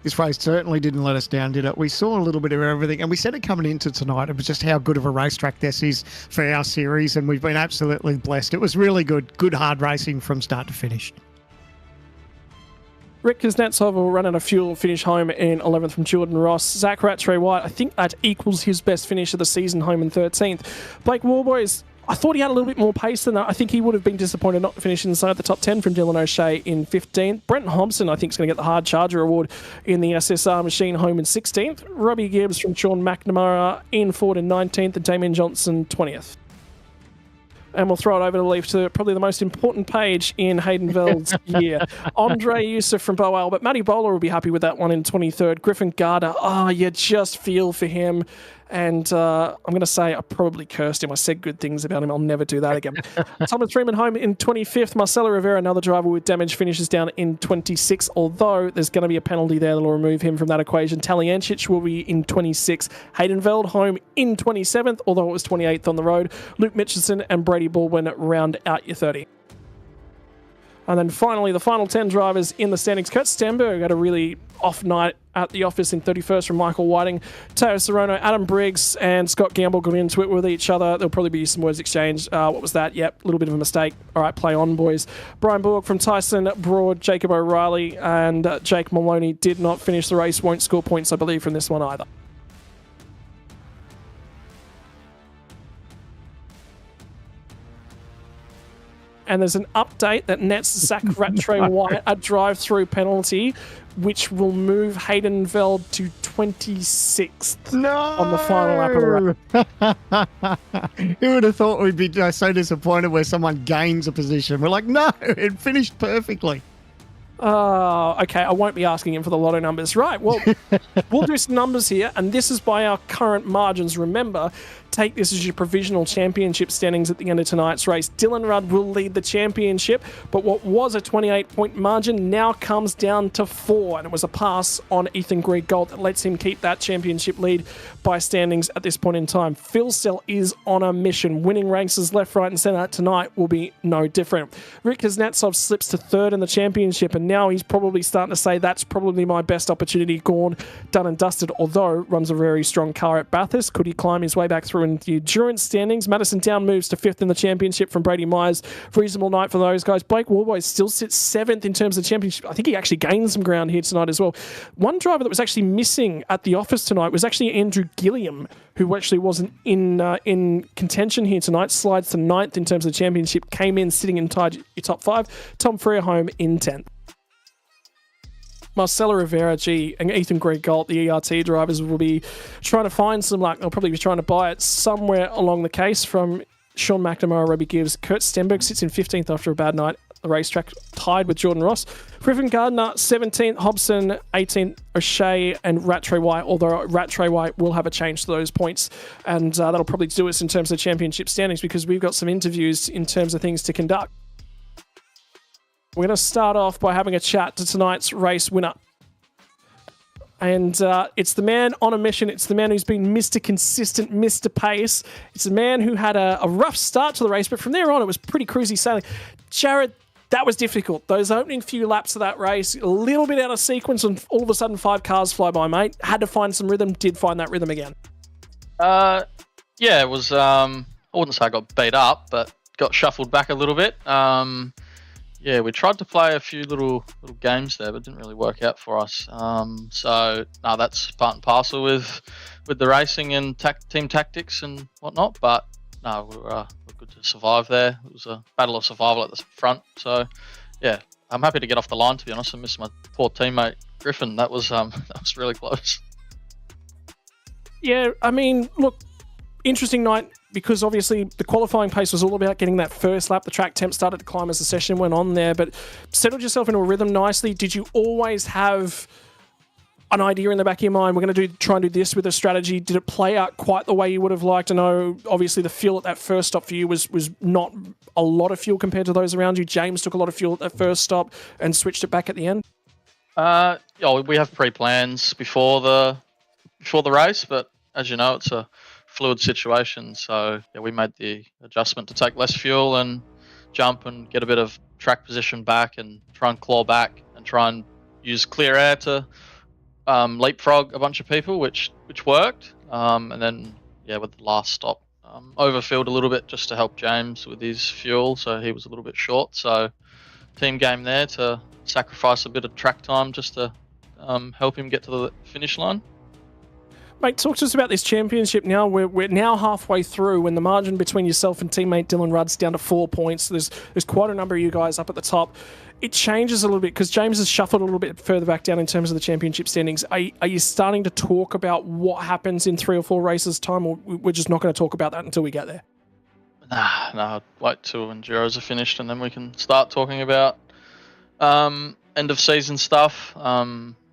This race certainly didn't let us down, did it? We saw a little bit of everything, and we said it coming into tonight. It was just how good of a racetrack this is for our series, and we've been absolutely blessed. It was really good hard racing from start to finish. Rick Kuznetsov will run out of fuel, finish home in 11th from Jordan Ross. Zach Rattray White, I think that equals his best finish of the season, home in 13th. Blake Warboys, I thought he had a little bit more pace than that. I think he would have been disappointed not to finish inside the top 10 from Dylan O'Shea in 15th. Brenton Hobson, I think, is going to get the Hard Charger Award in the SSR machine, home in 16th. Robbie Gibbs from Sean McNamara, Ian Ford in 19th, and Damien Johnson 20th. And we'll throw it over the leaf to probably the most important page in Hayden Veld's year. Andre Youssef from Bow Albert. Matty Bowler will be happy with that one in 23rd. Griffin Garda, you just feel for him. And I'm going to say I probably cursed him. I said good things about him. I'll never do that again. Thomas Freeman home in 25th. Marcelo Rivera, another driver with damage, finishes down in 26th, although there's going to be a penalty there that will remove him from that equation. Taliancic will be in 26th. Hayden Veld home in 27th, although it was 28th on the road. Luke Mitchison and Brady Baldwin round out your 30. And then finally, the final 10 drivers in the standings. Kurt Stenberg had a really off night at the office in 31st from Michael Whiting. Teo Sorono, Adam Briggs, and Scott Gamble got into it with each other. There'll probably be some words exchanged. What was that? Yep, a little bit of a mistake. All right, play on, boys. Brian Bullock from Tyson Broad, Jacob O'Reilly, and Jake Maloney did not finish the race. Won't score points, I believe, from this one either. And there's an update that nets Zach Rattray White a drive-through penalty, which will move Hayden Veld to 26th on the final lap of the race. Who would have thought we'd be so disappointed where someone gains a position? We're like, no, it finished perfectly. Okay, I won't be asking him for the lotto numbers. Right, well, we'll do some numbers here, and this is by our current margins. Remember, take this as your provisional championship standings at the end of tonight's race. Dylan Rudd will lead the championship, but what was a 28-point margin now comes down to 4, and it was a pass on Ethan Greig-Gault that lets him keep that championship lead by standings at this point in time. Phil Sell is on a mission. Winning races left, right, and centre tonight will be no different. Rick Kuznetsov slips to 3rd in the championship, and now he's probably starting to say that's probably my best opportunity gone, done and dusted, although runs a very strong car at Bathurst. Could he climb his way back through in the endurance standings? Madison Down moves to 5th in the championship from Brady Myers. Reasonable night for those guys. Blake Warboy still sits 7th in terms of the championship. I think he actually gained some ground here tonight as well. One driver that was actually missing at the office tonight was actually Andrew Gilliam, who actually wasn't in contention here tonight. Slides to 9th in terms of the championship. Came in sitting inside your top 5. Tom Freer home in 10th. Marcelo Rivera, and Ethan Greig-Gault, the ERT drivers, will be trying to find some luck. They'll probably be trying to buy it somewhere along the case from Sean McNamara, Robbie Gibbs. Kurt Stenberg sits in 15th after a bad night at the racetrack, tied with Jordan Ross. Griffin Gardner, 17th. Hobson, 18th. O'Shea and Rattray White, although Rattray White will have a change to those points. And that'll probably do us in terms of championship standings, because we've got some interviews in terms of things to conduct. We're going to start off by having a chat to tonight's race winner. And it's the man on a mission. It's the man who's been Mr. Consistent, Mr. Pace. It's the man who had a rough start to the race, but from there on, it was pretty cruisy sailing. Jared, that was difficult. Those opening few laps of that race, a little bit out of sequence, and all of a sudden 5 cars fly by, mate. Had to find some rhythm, did find that rhythm again. Yeah, it was, I wouldn't say I got beat up, but got shuffled back a little bit. Yeah, we tried to play a few little games there, but it didn't really work out for us. So no, that's part and parcel with the racing and team tactics and whatnot. But no, we're good to survive there. It was a battle of survival at the front. So yeah, I'm happy to get off the line. To be honest, I miss my poor teammate Griffin. That was really close. Yeah, I mean, look, interesting night, because obviously the qualifying pace was all about getting that first lap. The track temp started to climb as the session went on there, but settled yourself into a rhythm nicely. Did you always have an idea in the back of your mind, we're going to try and do this with a strategy? Did it play out quite the way you would have liked? I know, obviously, the fuel at that first stop for you was not a lot of fuel compared to those around you. James took a lot of fuel at that first stop and switched it back at the end. We have pre-plans before the race, but as you know, it's a fluid situation, so yeah, we made the adjustment to take less fuel and jump and get a bit of track position back and try and claw back and try and use clear air to leapfrog a bunch of people, which worked. And then yeah, with the last stop, overfilled a little bit just to help James with his fuel, so he was a little bit short. So team game there to sacrifice a bit of track time just to help him get to the finish line. Mate, talk to us about this championship now. We're now halfway through, when the margin between yourself and teammate Dylan Rudd's down to 4 points. There's quite a number of you guys up at the top. It changes a little bit because James has shuffled a little bit further back down in terms of the championship standings. Are you starting to talk about what happens in 3 or 4 races' time, or we're just not going to talk about that until we get there? No, wait till Enduros are finished and then we can start talking about end of season stuff.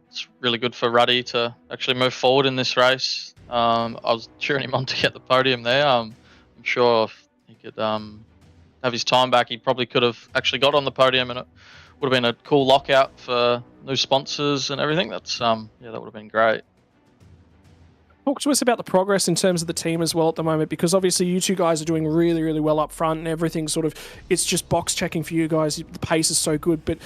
It's really good for Ruddy to actually move forward in this race. I was cheering him on to get the podium there. I'm sure if he could have his time back, he probably could have actually got on the podium, and it would have been a cool lockout for new sponsors and everything. That's that would have been great. Talk to us about the progress in terms of the team as well at the moment, because obviously you two guys are doing really, really well up front, and everything it's just box checking for you guys. The pace is so good, but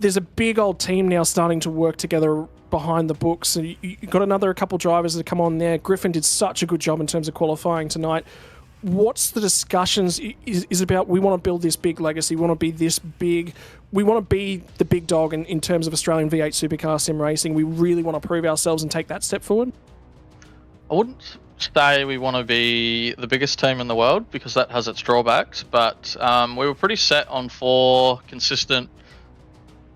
there's a big old team now starting to work together behind the books. And you got a couple drivers that come on there. Griffin did such a good job in terms of qualifying tonight. What's the discussions is about? We want to build this big legacy. We want to be this big. We want to be the big dog in terms of Australian V8 supercar sim racing. We really want to prove ourselves and take that step forward. I wouldn't say we want to be the biggest team in the world, because that has its drawbacks, but we were pretty set on 4 consistent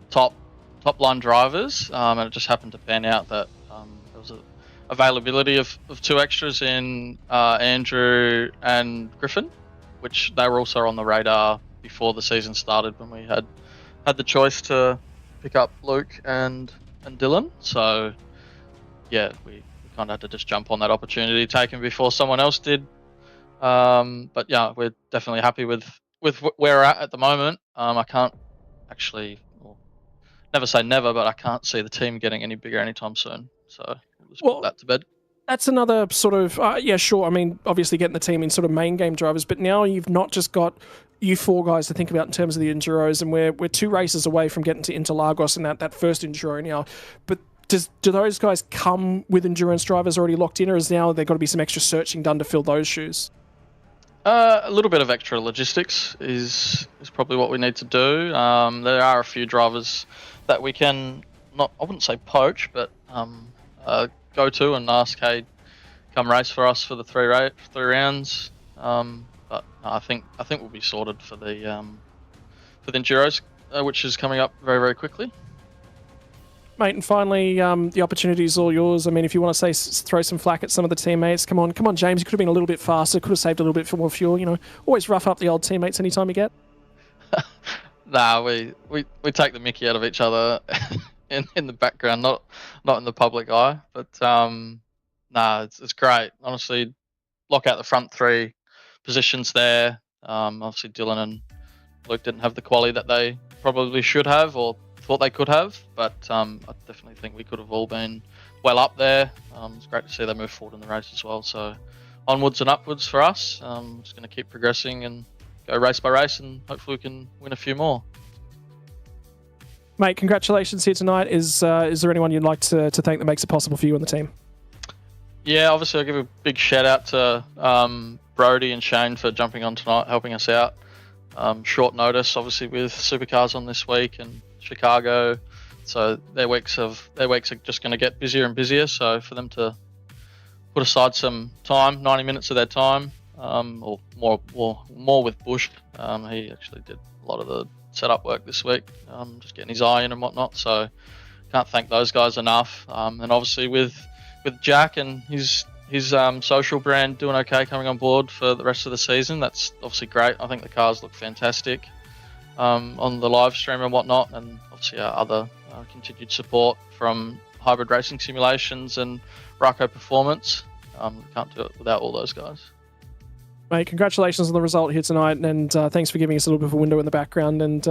top line drivers, and it just happened to pan out that there was a availability of 2 extras in Andrew and Griffin, which they were also on the radar before the season started when we had the choice to pick up Luke and Dylan. So yeah, we kind of had to just jump on that opportunity taken before someone else did. But yeah, we're definitely happy with where we're at the moment. I can't actually, well, never say never, but I can't see the team getting any bigger anytime soon. So we'll just put that to bed. That's another sort of, yeah, sure. I mean, obviously getting the team in sort of main game drivers, but now you've not just got you four guys to think about in terms of the Enduros, and we're 2 races away from getting to Interlagos and that first Enduro now. But do those guys come with endurance drivers already locked in, or is now there got to be some extra searching done to fill those shoes? A little bit of extra logistics is probably what we need to do. There are a few drivers that we can I wouldn't say poach, but go to and ask, hey, come race for us for the 3 rounds. But I think we'll be sorted for the Enduros, which is coming up very, very quickly. Mate, and finally, the opportunity is all yours. I mean, if you want to throw some flack at some of the teammates, come on, James. You could have been a little bit faster, could have saved a little bit more fuel. You know, always rough up the old teammates anytime you get. Nah, we take the mickey out of each other in the background, not in the public eye. But nah, it's great. Honestly, lock out the front 3 positions there. Obviously, Dylan and Luke didn't have the quality that they probably should have or thought they could have, but I definitely think we could have all been well up there. It's great to see they move forward in the race as well. So onwards and upwards for us. Just going to keep progressing and go race by race, and hopefully we can win a few more. Mate, congratulations here tonight. Is there anyone you'd like to thank that makes it possible for you and the team? Yeah, obviously I'll give a big shout out to Brody and Shane for jumping on tonight, helping us out. Short notice, obviously, with Supercars on this week and Chicago, so their weeks are just going to get busier and busier. So for them to put aside some time, 90 minutes of their time, or more with Bush, he actually did a lot of the setup work this week, just getting his eye in and whatnot. So can't thank those guys enough. And obviously with Jack and his social brand doing okay, coming on board for the rest of the season, that's obviously great. I think the cars look fantastic on the live stream and whatnot, and obviously our other continued support from Hybrid Racing Simulations and Rocco Performance. We can't do it without all those guys. Mate, congratulations on the result here tonight, and thanks for giving us a little bit of a window in the background. And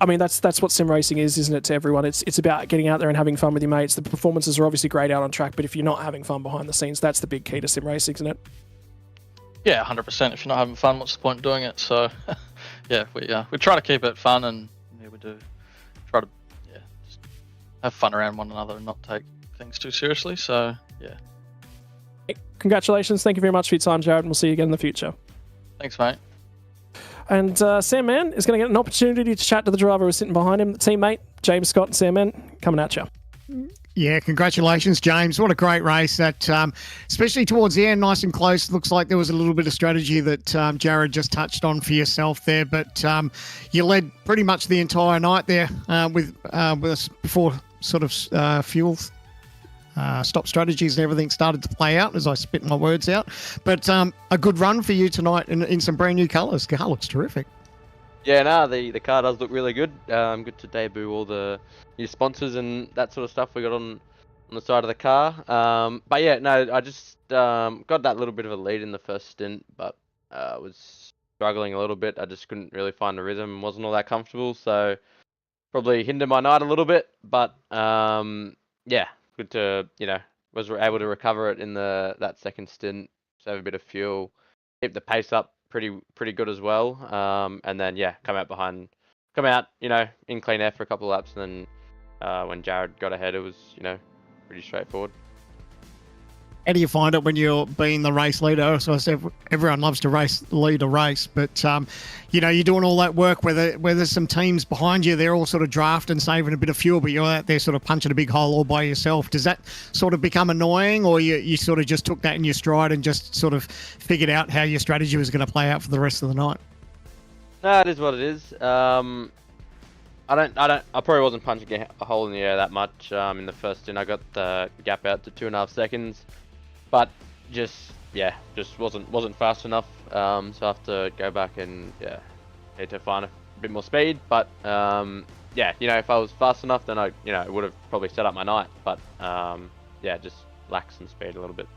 I mean, that's what sim racing is, isn't it, to everyone? It's about getting out there and having fun with your mates. The performances are obviously great out on track, but if you're not having fun behind the scenes, that's the big key to sim racing, isn't it? Yeah, 100%. If you're not having fun, what's the point of doing it? So, yeah, we try to keep it fun, and yeah, we do try to just have fun around one another and not take things too seriously. So, yeah. Congratulations. Thank you very much for your time, Jared, and we'll see you again in the future. Thanks, mate. And Sam Mann is going to get an opportunity to chat to the driver who's sitting behind him, the teammate, James Scott and Sam Mann, coming at you. Yeah, congratulations, James. What a great race. That, especially towards the end, nice and close. Looks like there was a little bit of strategy that Jared just touched on for yourself there, but you led pretty much the entire night there with us before sort of fuel stop strategies and everything started to play out as I spit my words out. But a good run for you tonight in some brand new colours. Car looks terrific. Yeah, no, the car does look really good. Good to debut all the new sponsors and that sort of stuff we got on the side of the car. But yeah, no, I just got that little bit of a lead in the first stint, but was struggling a little bit. I just couldn't really find a rhythm and wasn't all that comfortable, so probably hindered my night a little bit. But yeah, good to, was able to recover it in that second stint, save a bit of fuel, keep the pace up pretty good as well. And then yeah, come out, in clean air for a couple of laps, and then when Jared got ahead, it was, pretty straightforward. How do you find it when you're being the race leader? So I said everyone loves to lead a race, but you're doing all that work where there's some teams behind you, they're all sort of drafting, saving a bit of fuel, but you're out there sort of punching a big hole all by yourself. Does that sort of become annoying, or you sort of just took that in your stride and just sort of figured out how your strategy was going to play out for the rest of the night? No, it is what it is. I probably wasn't punching a hole in the air that much in the first stint. I got the gap out to 2.5 seconds. But just wasn't fast enough. So I have to go back and need to find a bit more speed. But yeah, if I was fast enough, then I would have probably set up my night. But yeah, just lacks in speed a little bit.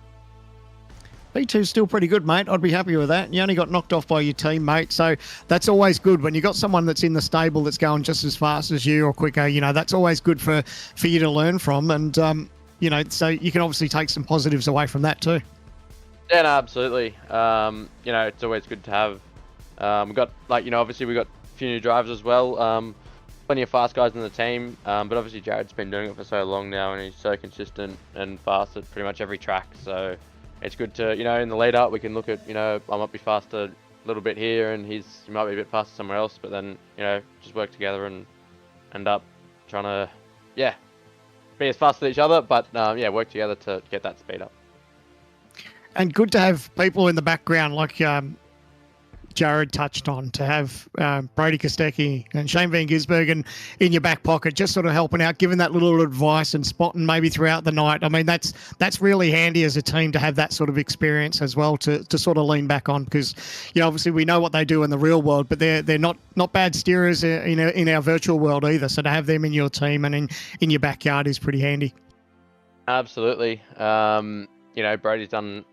B2's still pretty good, mate. I'd be happy with that. You only got knocked off by your teammate, so that's always good. When you got someone that's in the stable that's going just as fast as you or quicker, that's always good for you to learn from. And, so you can obviously take some positives away from that too. Yeah, no, absolutely. It's always good to have. We've got, obviously we've got a few new drivers as well. Plenty of fast guys in the team, but obviously Jared's been doing it for so long now, and he's so consistent and fast at pretty much every track. So it's good to, in the lead up, we can look at, I might be faster a little bit here, and he might be a bit faster somewhere else, but then, just work together and end up trying to, be as fast as each other, but work together to get that speed up. And good to have people in the background like Jared touched on, to have Brody Kostecki and Shane Van Gisbergen in your back pocket, just sort of helping out, giving that little advice and spotting maybe throughout the night. I mean, that's really handy as a team to have that sort of experience as well to sort of lean back on, because obviously we know what they do in the real world, but they're not bad steerers in our virtual world either. So to have them in your team and in your backyard is pretty handy. Absolutely. Brody's done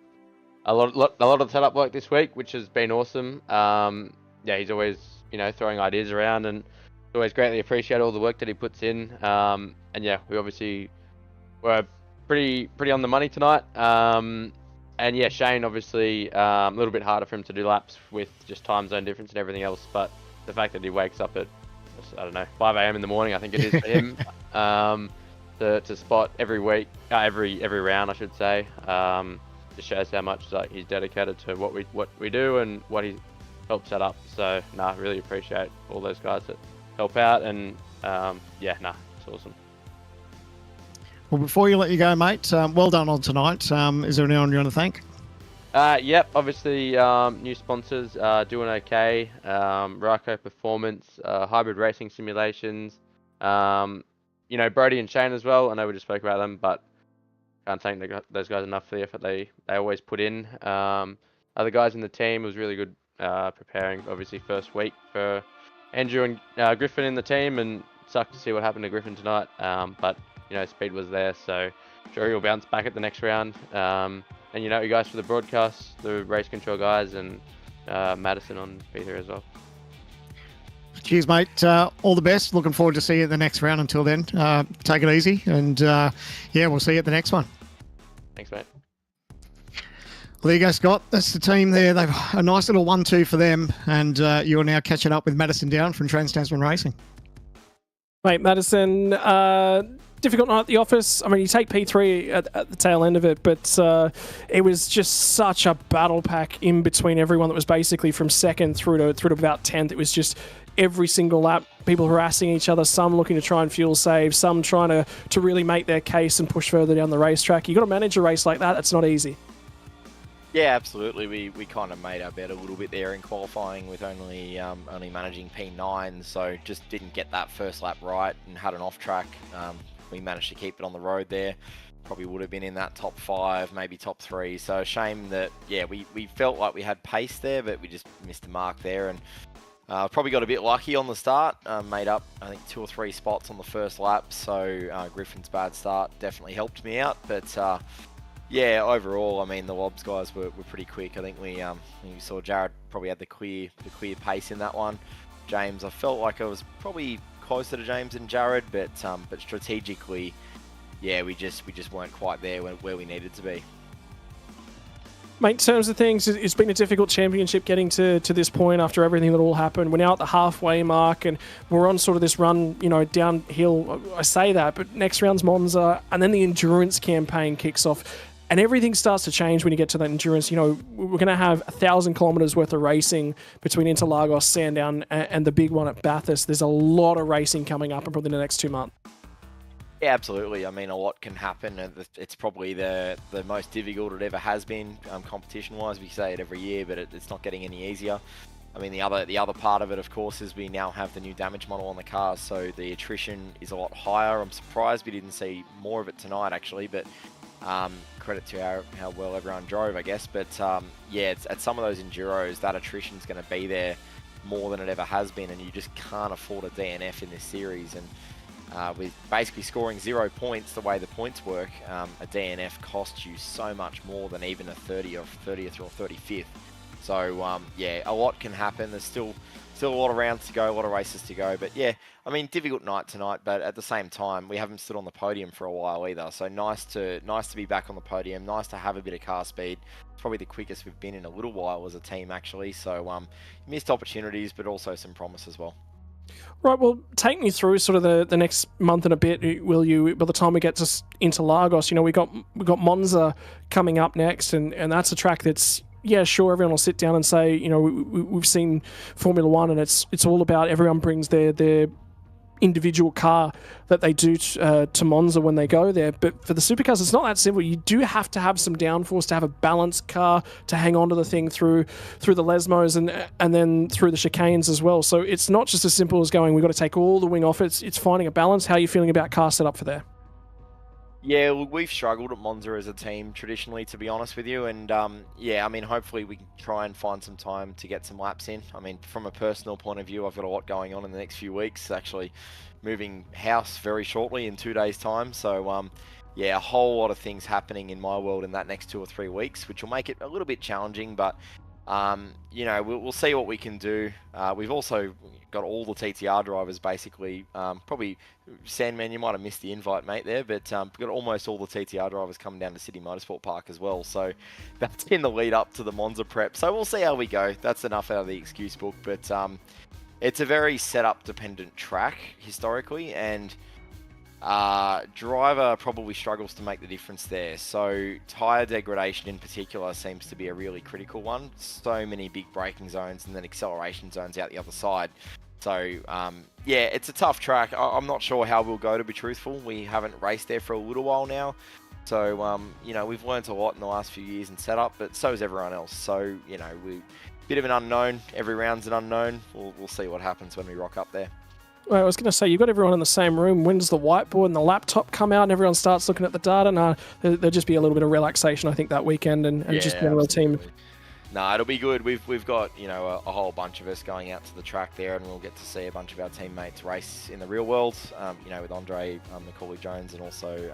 a lot of the setup work this week, which has been awesome. He's always, throwing ideas around, and always greatly appreciate all the work that he puts in. We obviously were pretty on the money tonight. Shane obviously a little bit harder for him to do laps with just time zone difference and everything else. But the fact that he wakes up at 5 a.m. in the morning, I think it is for him, to spot every week, every round, I should say. Just shows how much he's dedicated to what we do and what he helps set up. So really appreciate all those guys that help out, and it's awesome. Well, before you let you go, mate, well done on tonight. Is there anyone you want to thank? Yep, obviously new sponsors doing okay. Ryko Performance, Hybrid Racing Simulations, Brody and Shane as well. I know we just spoke about them, but can't thank those guys enough for the effort they always put in. Other guys in the team, it was really good preparing, obviously, first week for Andrew and Griffin in the team, and sucked to see what happened to Griffin tonight. But speed was there, so sure he'll bounce back at the next round. And you guys for the broadcast, the race control guys, and Madison on be here as well. Cheers, mate. All the best. Looking forward to seeing you at the next round. Until then, take it easy, and we'll see you at the next one. Thanks, mate. Well, there you go, Scott. That's the team there. They've a nice little 1-2 for them, and you're now catching up with Madison Down from Trans-Tasman Racing. Mate, Madison, difficult night at the office. I mean, you take P3 at the tail end of it, but it was just such a battle pack in between everyone that was basically from second through to about 10th. It was just every single lap, people harassing each other, some looking to try and fuel save, some trying to really make their case and push further down the racetrack. You've got to manage a race like that. That's not easy. Yeah, absolutely. We kind of made our bet a little bit there in qualifying with only managing P9, so just didn't get that first lap right and had an off track. We managed to keep it on the road there. Probably would have been in that top 5, maybe top 3. So a shame that, we felt like we had pace there, but we just missed the mark there. And probably got a bit lucky on the start. Made up, I think, 2 or 3 spots on the first lap. So Griffin's bad start definitely helped me out. But overall, I mean, the Lobs guys were pretty quick. I think we saw Jared probably had the clear pace in that one. James, I felt like I was probably closer to James and Jared, but strategically, we just weren't quite there where we needed to be. Mate, in terms of things, it's been a difficult championship getting to this point after everything that all happened. We're now at the halfway mark, and we're on sort of this run, downhill. I say that, but next round's Monza, and then the endurance campaign kicks off. And everything starts to change when you get to that endurance. We're going to have 1,000 kilometres worth of racing between Interlagos, Sandown, and the big one at Bathurst. There's a lot of racing coming up in probably the next 2 months. Yeah, absolutely. I mean, a lot can happen. It's probably the most difficult it ever has been, competition-wise. We say it every year, but it's not getting any easier. I mean, the other part of it, of course, is we now have the new damage model on the cars, so the attrition is a lot higher. I'm surprised we didn't see more of it tonight, actually, but credit to how well everyone drove, I guess. But it's at some of those enduros, that attrition is going to be there. more than it ever has been, and you just can't afford a DNF in this series. And with basically scoring 0 points the way the points work, a DNF costs you so much more than even a 30th or 35th. So yeah, a lot can happen. There's still a lot of rounds to go, a lot of races to go. But yeah, I mean, difficult night tonight, but at the same time, we haven't stood on the podium for a while either. So nice to be back on the podium. Nice to have a bit of car speed. It's probably the quickest we've been in a little while as a team, actually. So missed opportunities, but also some promise as well. Right, well, take me through sort of the next month and a bit, will you? By the time we get into Lagos, we got Monza coming up next, and that's a track that's, yeah, sure, everyone will sit down and say, we've seen Formula One, and it's all about everyone brings their individual car that they do to Monza when they go there. But for the supercars, it's not that simple. You do have to have some downforce to have a balanced car to hang on to the thing through the Lesmos and then through the chicanes as well. So it's not just as simple as going, we've got to take all the wing off. It's finding a balance. How are you feeling about car setup for there? Yeah, we've struggled at Monza as a team traditionally, to be honest with you. And yeah, I mean, hopefully we can try and find some time to get some laps in. I mean, from a personal point of view, I've got a lot going on in the next few weeks. Actually, moving house very shortly in 2 days' time. So yeah, a whole lot of things happening in my world in that next 2 or 3 weeks, which will make it a little bit challenging. But we'll see what we can do. We've also got all the TTR drivers basically. Probably, Sandman, you might have missed the invite, mate, there, but we've got almost all the TTR drivers coming down to City Motorsport Park as well. So that's in the lead up to the Monza prep. So we'll see how we go. That's enough out of the excuse book. But it's a very setup dependent track historically, and driver probably struggles to make the difference there. So tyre degradation in particular seems to be a really critical one. So many big braking zones and then acceleration zones out the other side. So yeah, it's a tough track. I'm not sure how we'll go, to be truthful. We haven't raced there for a little while now. So we've learnt a lot in the last few years in setup, but so is everyone else. So we bit of an unknown. Every round's an unknown. We'll see what happens when we rock up there. Well, I was going to say, you've got everyone in the same room. When does the whiteboard and the laptop come out and everyone starts looking at the data? No, there'll just be a little bit of relaxation, I think, that weekend and yeah, just being a real team. No, it'll be good. We've got a whole bunch of us going out to the track there, and we'll get to see a bunch of our teammates race in the real world. With Andre Macaulay-Jones and also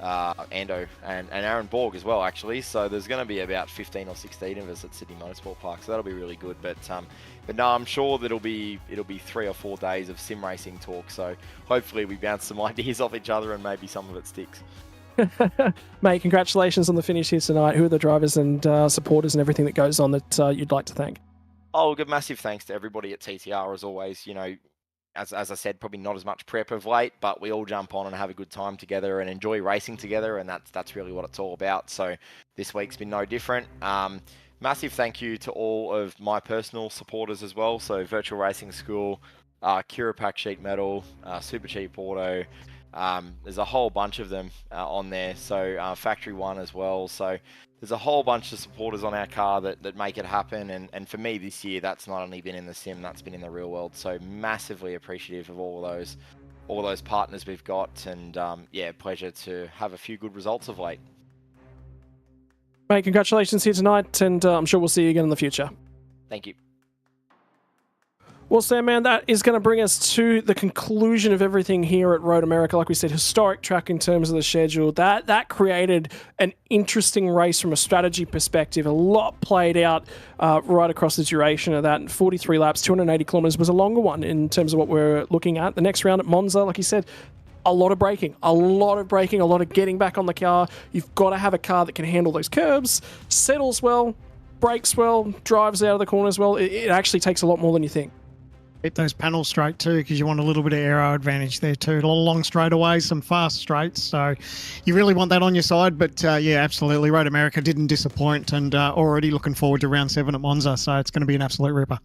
Ando and Aaron Borg as well, actually. So there's going to be about 15 or 16 of us at Sydney Motorsport Park, so that'll be really good. But no, I'm sure that it'll be 3 or 4 days of sim racing talk. So hopefully we bounce some ideas off each other and maybe some of it sticks. Mate, congratulations on the finish here tonight. Who are the drivers and supporters and everything that goes on that you'd like to thank? Oh, good, massive thanks to everybody at TTR as always. As I said, probably not as much prep of late, but we all jump on and have a good time together and enjoy racing together, and that's really what it's all about. So this week's been no different. Massive thank you to all of my personal supporters as well. So Virtual Racing School, Curapack Sheet Metal, Super Cheap Auto. There's a whole bunch of them on there. So Factory One as well. So there's a whole bunch of supporters on our car that make it happen. And for me this year, that's not only been in the sim, that's been in the real world. So massively appreciative of all those partners we've got. And yeah, pleasure to have a few good results of late. Mate, congratulations here tonight, and I'm sure we'll see you again in the future. Thank you. Well, Sam, man, that is going to bring us to the conclusion of everything here at Road America. Like we said, historic track in terms of the schedule. That created an interesting race from a strategy perspective. A lot played out right across the duration of that. And 43 laps, 280 kilometres was a longer one in terms of what we're looking at. The next round at Monza, like you said, a lot of braking, a lot of getting back on the car. You've got to have a car that can handle those curbs, settles well, brakes well, drives out of the corners well. It actually takes a lot more than you think. Hit those panels straight too, because you want a little bit of aero advantage there too. A lot of long straightaways, some fast straights, so you really want that on your side. But yeah, absolutely, Road America didn't disappoint, and already looking forward to round 7 at Monza, so it's going to be an absolute ripper.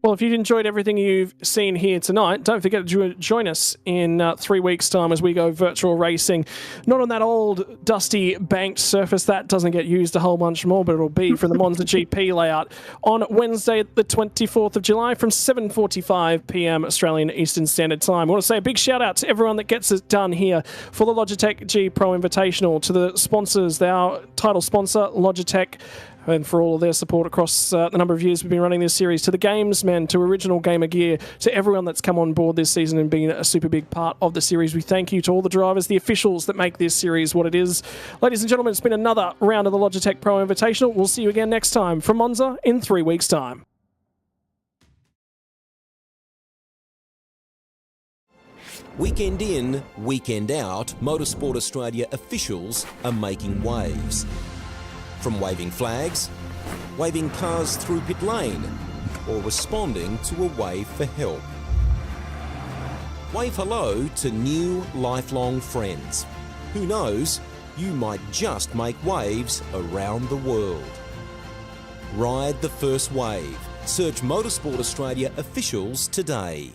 Well, if you've enjoyed everything you've seen here tonight, don't forget to join us in 3 weeks' time as we go virtual racing. Not on that old, dusty, banked surface. That doesn't get used a whole bunch more, but it'll be from the Monza GP layout on Wednesday, the 24th of July from 7:45 p.m. Australian Eastern Standard Time. I want to say a big shout-out to everyone that gets it done here for the Logitech G Pro Invitational, to the sponsors, our title sponsor, Logitech, and for all of their support across the number of years we've been running this series, to the gamesmen, to Original Gamer Gear, to everyone that's come on board this season and been a super big part of the series. We thank you to all the drivers, the officials that make this series what it is. Ladies and gentlemen, it's been another round of the Logitech Pro Invitational. We'll see you again next time from Monza in 3 weeks' time. Weekend in, weekend out, Motorsport Australia officials are making waves. From waving flags, waving cars through pit lane, or responding to a wave for help. Wave hello to new lifelong friends. Who knows, you might just make waves around the world. Ride the first wave. Search Motorsport Australia officials today.